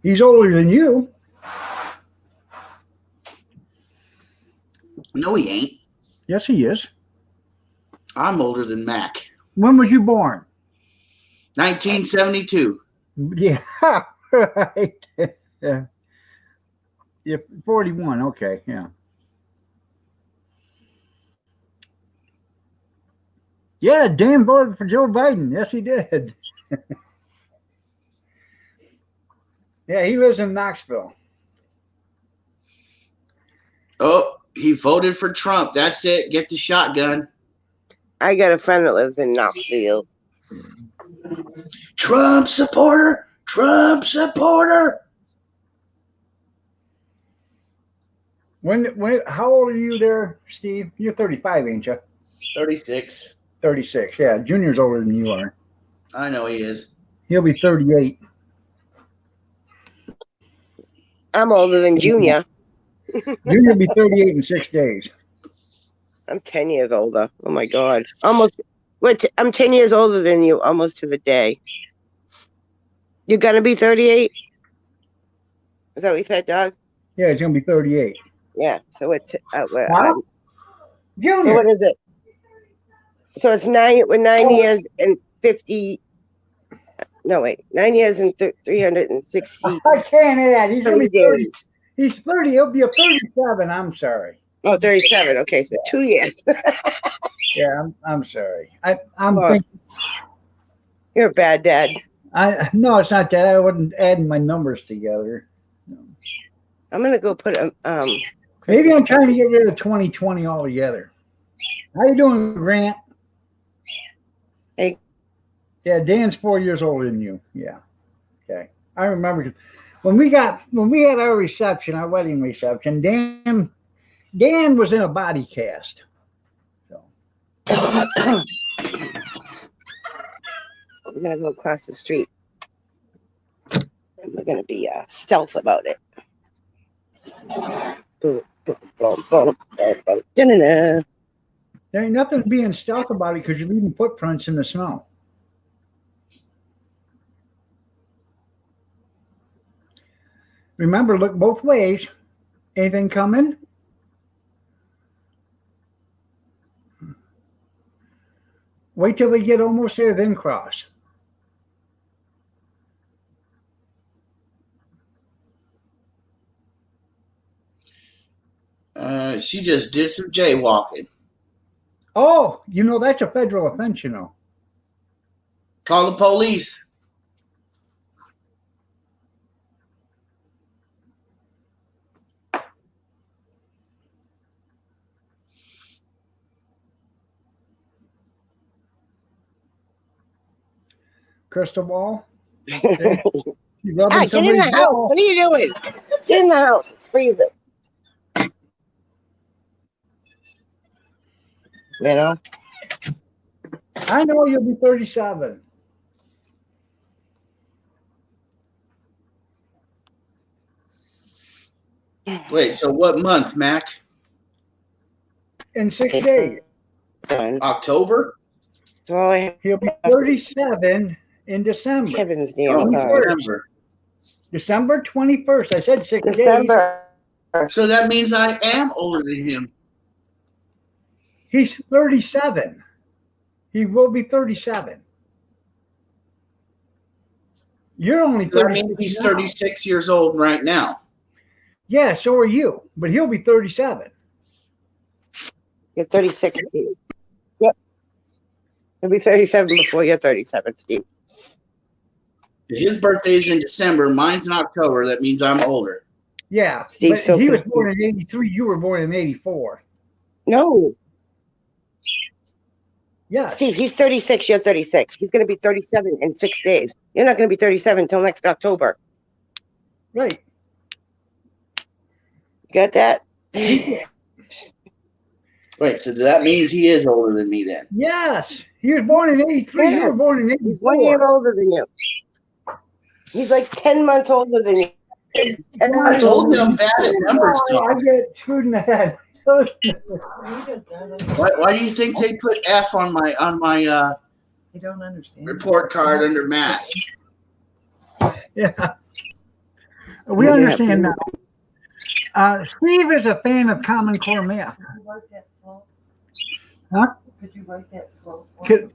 He's older than you. No, he ain't. Yes, he is. I'm older than Mac. When was you born? 1972. Yeah, right. Yeah. Yeah, 41. Okay, yeah. Yeah, Dan voted for Joe Biden. Yes, he did. Yeah, he lives in Knoxville. Oh, he voted for Trump. That's it. Get the shotgun. I got a friend that lives in Knoxville. Trump supporter. Trump supporter. How old are you there, Steve? You're 35, ain't you? 36. 36. Yeah, Junior's older than you are. I know he is. He'll be 38. I'm older than Junior. Junior will be 38 in 6 days. I'm 10 years older. Oh my God. Almost. I'm 10 years older than you, almost to the day. You're going to be 38? Is that what you said, Doug? Yeah, it's going to be 38. Yeah. So it's, Huh? Junior. so what is it? So it's 9 years and 50. No, wait. 9 years and 360 I can't add. He's going to be 30. days. He's 30. He'll be a 37. I'm sorry. Oh, 37. Okay. So 2 years. Yeah, I'm sorry. I'm Look. thinking. You're a bad dad. No, it's not that. I wasn't adding my numbers together. I'm going to go put Maybe I'm trying to get rid of 2020 altogether. How you doing, Grant? Hey. Yeah, Dan's 4 years older than you. Yeah. Okay. I remember when we had our reception, our wedding reception, Dan was in a body cast. So I'm going to go across the street. And we're going to be stealth about it. Boom, boom, boom, boom, boom, boom. Da-na-na. there ain't nothing being stealth about it because you're leaving footprints in the snow. Remember, look both ways. Anything coming? Wait till they get almost there, then cross. She just did some jaywalking. Oh, that's a federal offense, Call the police. Crystal ball. You Hey, rubbing get in somebody's the house. ball. What are you doing? Get in the house. It's freezing. You know? I know you'll be 37 Wait, so what month, Mac? in 6 days. October? Oh, He'll be 37 in December. heavens, Oh, damn. December. December 21st. I said 6 days. December. So that means I am older than him. He's 37. He will be 37. You're only So that 36. means he's now. 36 years old right now. Yeah, so are you. But he'll be 37. You're 36, Steve. Yep. You'll be 37 before you're 37, Steve. His birthday is in December. Mine's in October. That means I'm older. Yeah. Steve, But so he was confused. born in 83. You were born in 84. No. Yeah. Steve, he's 36. You're 36. He's going to be 37 in 6 days. You're not going to be 37 until next October. Right. Got that? Wait, so that means he is older than me then? Yes. He was born in 83. You Yeah. were born in He's 1 year 84. older than you. He's like 10 months older than you. 10 I months told older. you I'm bad at numbers, Oh, I Tom. get screwed in the head. Why do you think they put F on my I don't understand. report card under math? Yeah. We understand now. Steve is a fan of Common Core math. Could you write that slow? Huh? Could you write that slow?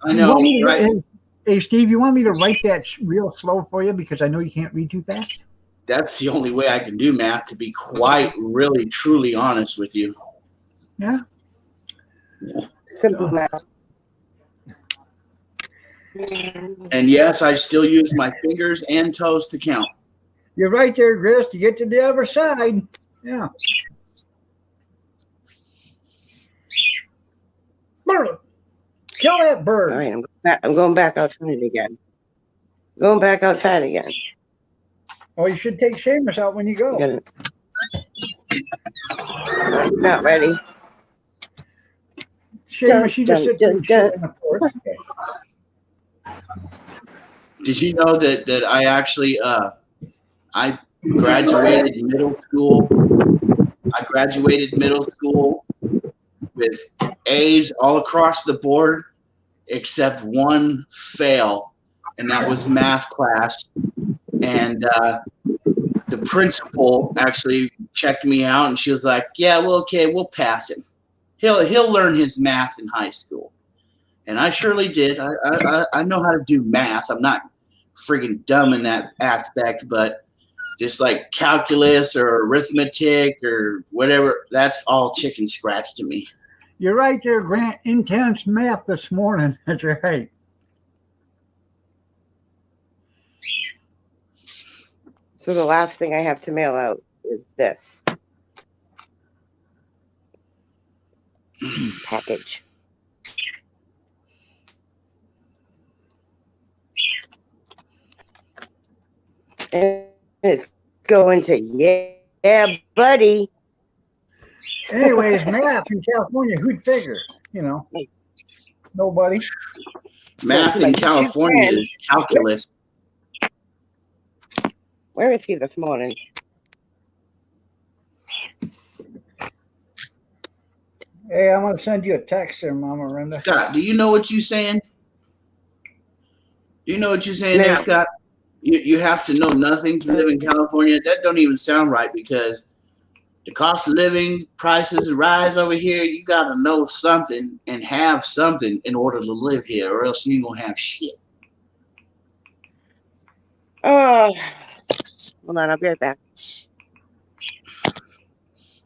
I know, you want me to- right? Hey, Steve, you want me to write that real slow for you because I know you can't read too fast? That's the only way I can do math, to be quite, really, truly honest with you. Yeah. Simple math. And yes, I still use my fingers and toes to count. You're right there, Chris, to get to the other side. Yeah. Kill that bird. All right, I'm going back outside again. Going back outside again. Oh, you should take Seamus out when you go. I'm not ready. Seamus, you just sit there and dun. chill in the porch. Okay. Did you know that I actually I graduated middle school? I graduated middle school with A's all across the board, except one fail, and that was math class. And the principal actually checked me out, and she was like, "Yeah, well, okay, we'll pass him. He'll learn his math in high school." And I surely did. I know how to do math. I'm not friggin' dumb in that aspect, but just like calculus or arithmetic or whatever, that's all chicken scratch to me. You're right there, Grant. Intense math this morning. That's right. So the last thing I have to mail out is this package. And it's going to yeah, buddy. Anyways, math in California, who'd figure? You know, nobody. Math in California is calculus. Where is he this morning? Hey, I'm gonna send you a text there, Mama Renda. Scott, do you know what you're saying? Do you know what you're saying there, No. Scott? You have to know nothing to live in California. That don't even sound right, because the cost of living, prices rise over here. You got to know something and have something in order to live here, or else you ain't gonna have shit. Oh, hold on, I'll be right back.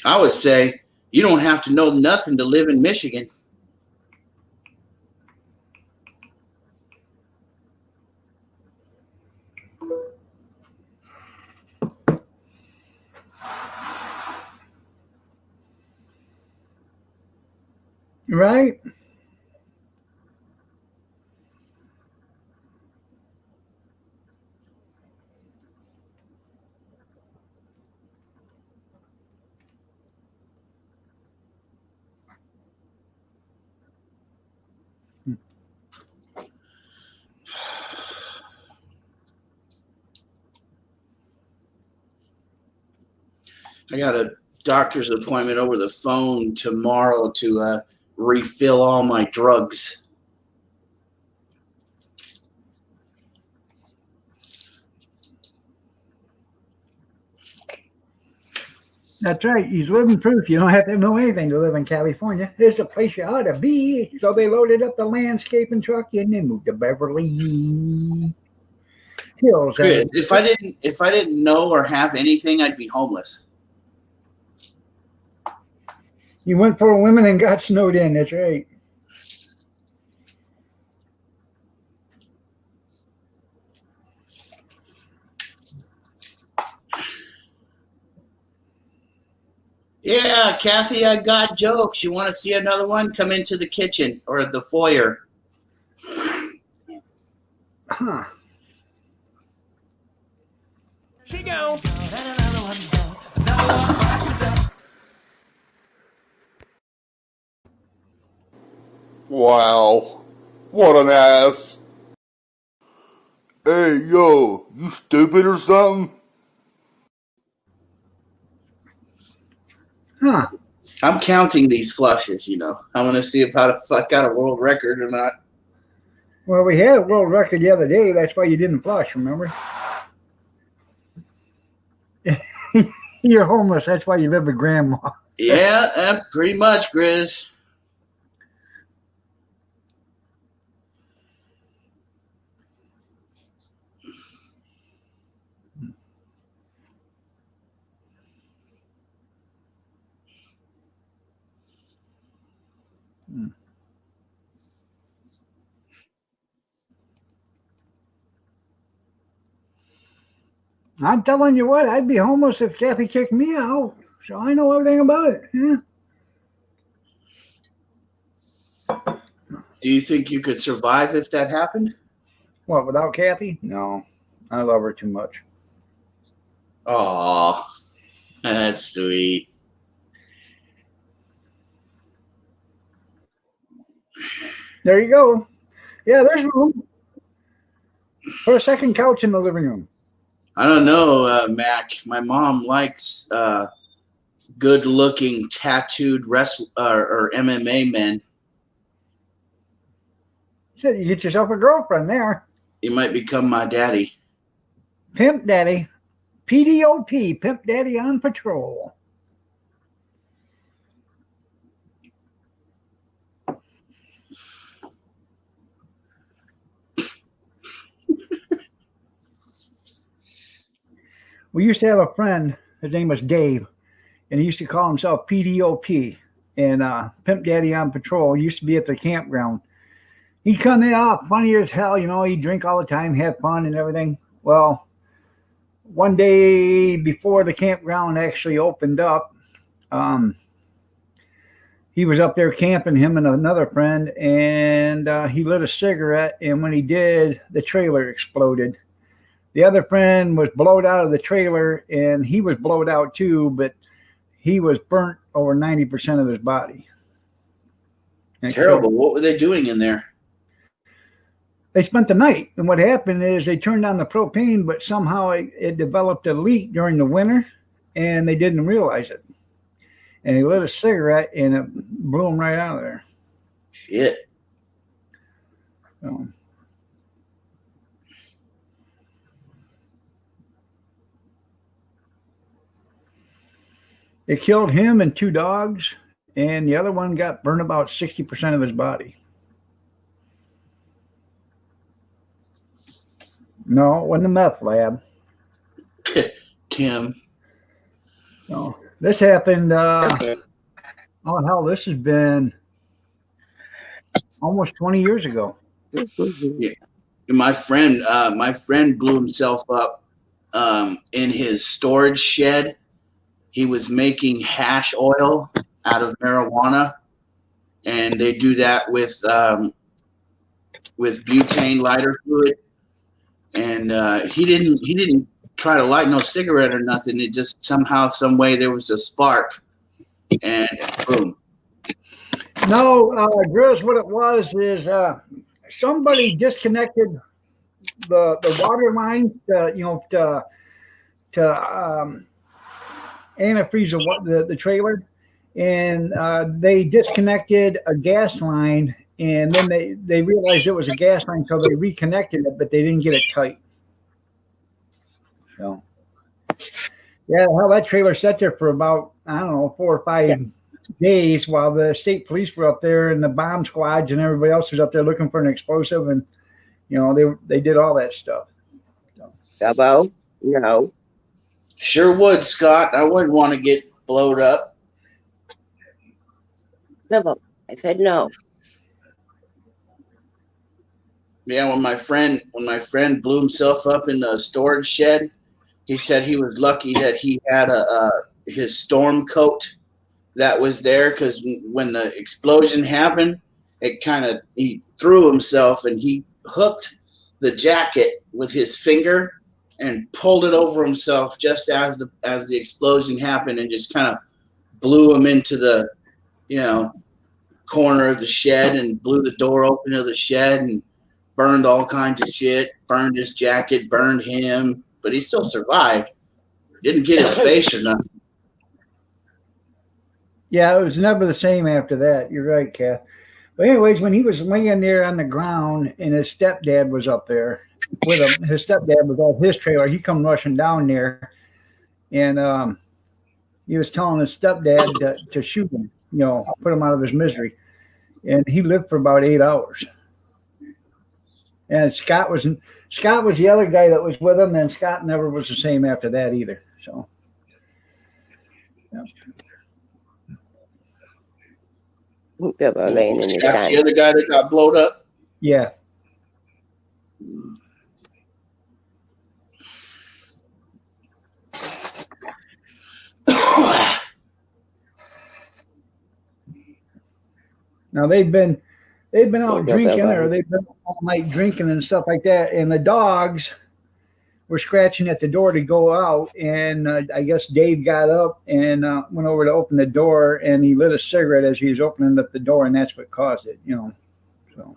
I would say you don't have to know nothing to live in Michigan. Right? I got a doctor's appointment over the phone tomorrow to refill all my drugs. That's right. He's living proof. You don't have to know anything to live in California. It's a place you ought to be. So they loaded up the landscaping truck and they moved to Beverly Hills. Chris, if I didn't know or have anything, I'd be homeless. You went for women and got snowed in. That's right. Yeah, Kathy, I got jokes. You want to see another one? Come into the kitchen or the foyer. Huh. She go. Wow. What an ass. Hey, yo, you stupid or something? Huh. I'm counting these flushes, you know. I want to see if I got a world record or not. Well, we had a world record the other day. That's why you didn't flush, remember? You're homeless. That's why you live with grandma. Yeah, pretty much, Grizz. I'm telling you what, I'd be homeless if Kathy kicked me out. So I know everything about it. Yeah. Do you think you could survive if that happened? What, without Kathy? No, I love her too much. Oh, that's sweet. There you go. Yeah, there's room for a second couch in the living room. I don't know, Mac. My mom likes good-looking, tattooed or MMA men. Shit, you get yourself a girlfriend there. You might become my daddy. Pimp Daddy. PDOP, Pimp Daddy on patrol. We used to have a friend, his name was Dave, and he used to call himself PDOP. And Pimp Daddy on patrol. He used to be at the campground. He'd come in out funny as hell, you know, he'd drink all the time, have fun and everything. Well, one day before the campground actually opened up, he was up there camping, him and another friend, and he lit a cigarette, and when he did, the trailer exploded. The other friend was blowed out of the trailer, and he was blowed out too, but he was burnt over 90% of his body. And Terrible. What were they doing in there? they spent the night. And what happened is they turned on the propane, but somehow it developed a leak during the winter, and they didn't realize it. And he lit a cigarette, and it blew him right out of there. Shit. So, it killed him and 2 dogs, and the other one got burned about 60% of his body. No, it wasn't a meth lab. Tim. No, this happened. Okay. Oh hell, this has been almost 20 years ago. My friend blew himself up in his storage shed. He was making hash oil out of marijuana, and they do that with butane lighter fluid. And he didn't try to light no cigarette or nothing. It just somehow, some way, there was a spark, and boom. No, Grizz, what it was is somebody disconnected the water line to antifreeze the trailer, and they disconnected a gas line, and then they realized it was a gas line, so they reconnected it, but they didn't get it tight. So yeah, well, that trailer sat there for about, I don't know, 4 or 5 days while the state police were up there and the bomb squads and everybody else was up there looking for an explosive, and they did all that stuff. So. Gubbo? No. Sure would, Scott. I wouldn't want to get blowed up. Gubbo. I said no. Yeah, when my friend blew himself up in the storage shed, he said he was lucky that he had his storm coat that was there, because when the explosion happened, he threw himself and he hooked the jacket with his finger and pulled it over himself just as the explosion happened, and just kind of blew him into the corner of the shed and blew the door open of the shed and burned all kinds of shit, burned his jacket, burned him, but he still survived. Didn't get his face or nothing. Yeah, it was never the same after that. You're right, Kath. But anyways, when he was laying there on the ground and his stepdad was up there with him, his stepdad was off his trailer, he come rushing down there, and he was telling his stepdad to shoot him, put him out of his misery. And he lived for about 8 hours. And Scott was the other guy that was with him, and Scott never was the same after that either. So, yeah. Gubbo laying in his That's the time. other guy that got blowed up. Yeah. Now they've been they've been out Yeah, drinking, bye-bye. or they've been all night drinking and stuff like that, and the dogs were scratching at the door to go out, and I guess Dave got up and went over to open the door, and he lit a cigarette as he was opening up the door, and that's what caused it, you know. So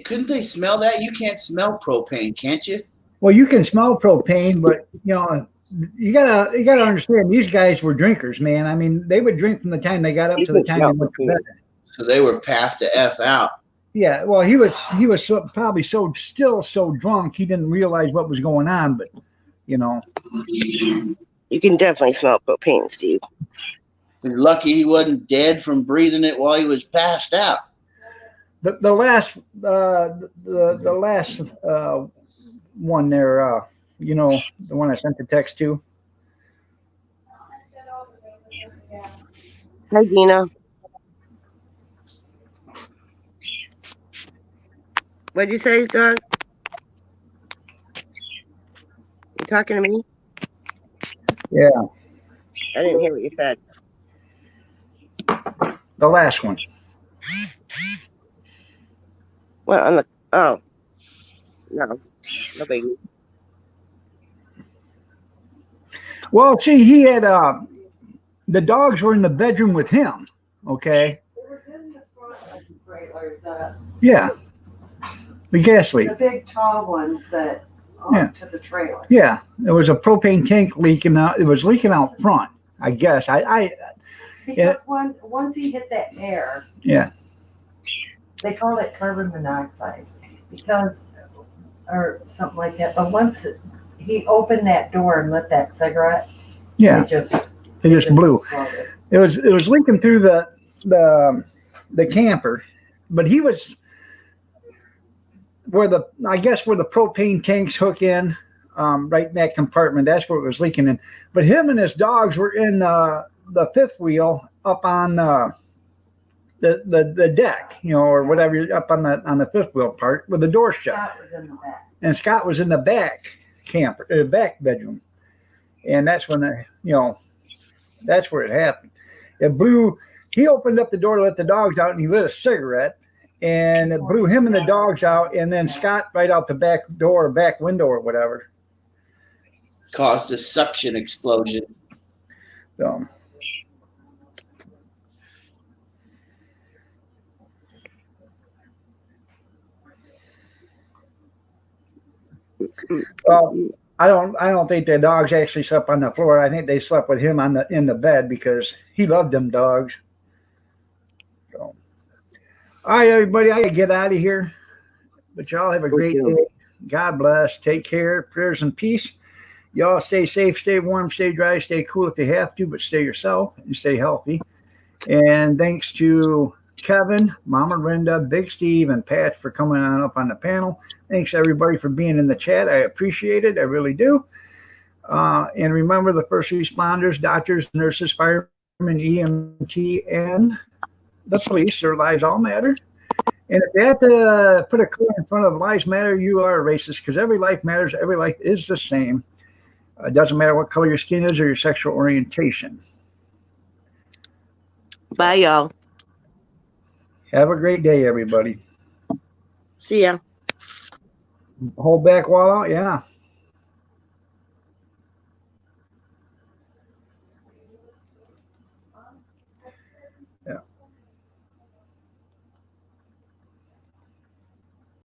Couldn't they smell that? You can't smell propane, can't you? well, you can smell propane, but you know, you gotta understand these guys were drinkers, man. I mean, they would drink from the time they got up You to the can time smell they went to propane. bed. So they were passed the F out. Yeah, well, he was probably still so drunk he didn't realize what was going on, but you know, You can definitely smell propane, Steve. You're lucky he wasn't dead from breathing it while he was passed out. the last the last one there, you know, the one I sent the text to. Hi, Dina. What'd you say, Doug? You talking to me? Yeah, I didn't hear what you said. the last one. Well, on the oh no biggie. Well, see, he had the dogs were in the bedroom with him. Okay, It was in the front of the trailer, yeah, the gas leak. the big tall ones that Yeah. to the trailer. Yeah, there was a propane tank leaking out. It was leaking out front, I guess. Because once he hit that air, Yeah. they call it carbon monoxide because, or something like that. But once he opened that door and lit that cigarette, Yeah, it just blew. exploded. It was leaking through the camper, but he was where the propane tanks hook in, right in that compartment. That's where it was leaking in. But him and his dogs were in the fifth wheel up on the deck, you know, or whatever, up on the fifth wheel part with the door shut. Scott was in the back. And Scott was in the back back bedroom, and that's when that's where it happened. It blew. He opened up the door to let the dogs out, and he lit a cigarette, and it blew him and the dogs out, and then Scott right out the back door, back window, or whatever. Caused a suction explosion. So. Well, I don't think the dogs actually slept on the floor. I think they slept with him in the bed because he loved them dogs. So, all right, everybody, I gotta get out of here. But y'all have a great day. God bless. Take care. Prayers and peace. Y'all stay safe, stay warm, stay dry, stay cool if you have to, but stay yourself and stay healthy. And thanks to Kevin, Mama Linda, Big Steve, and Pat for coming on up on the panel. Thanks everybody for being in the chat. I appreciate it. I really do. And remember the first responders, doctors, nurses, firemen, EMT, and the police. Their lives all matter. And if you have to put a color in front of lives matter, you are a racist because every life matters. Every life is the same. It doesn't matter what color your skin is or your sexual orientation. Bye, y'all. Have a great day, everybody. See ya. Hold back while out. Yeah.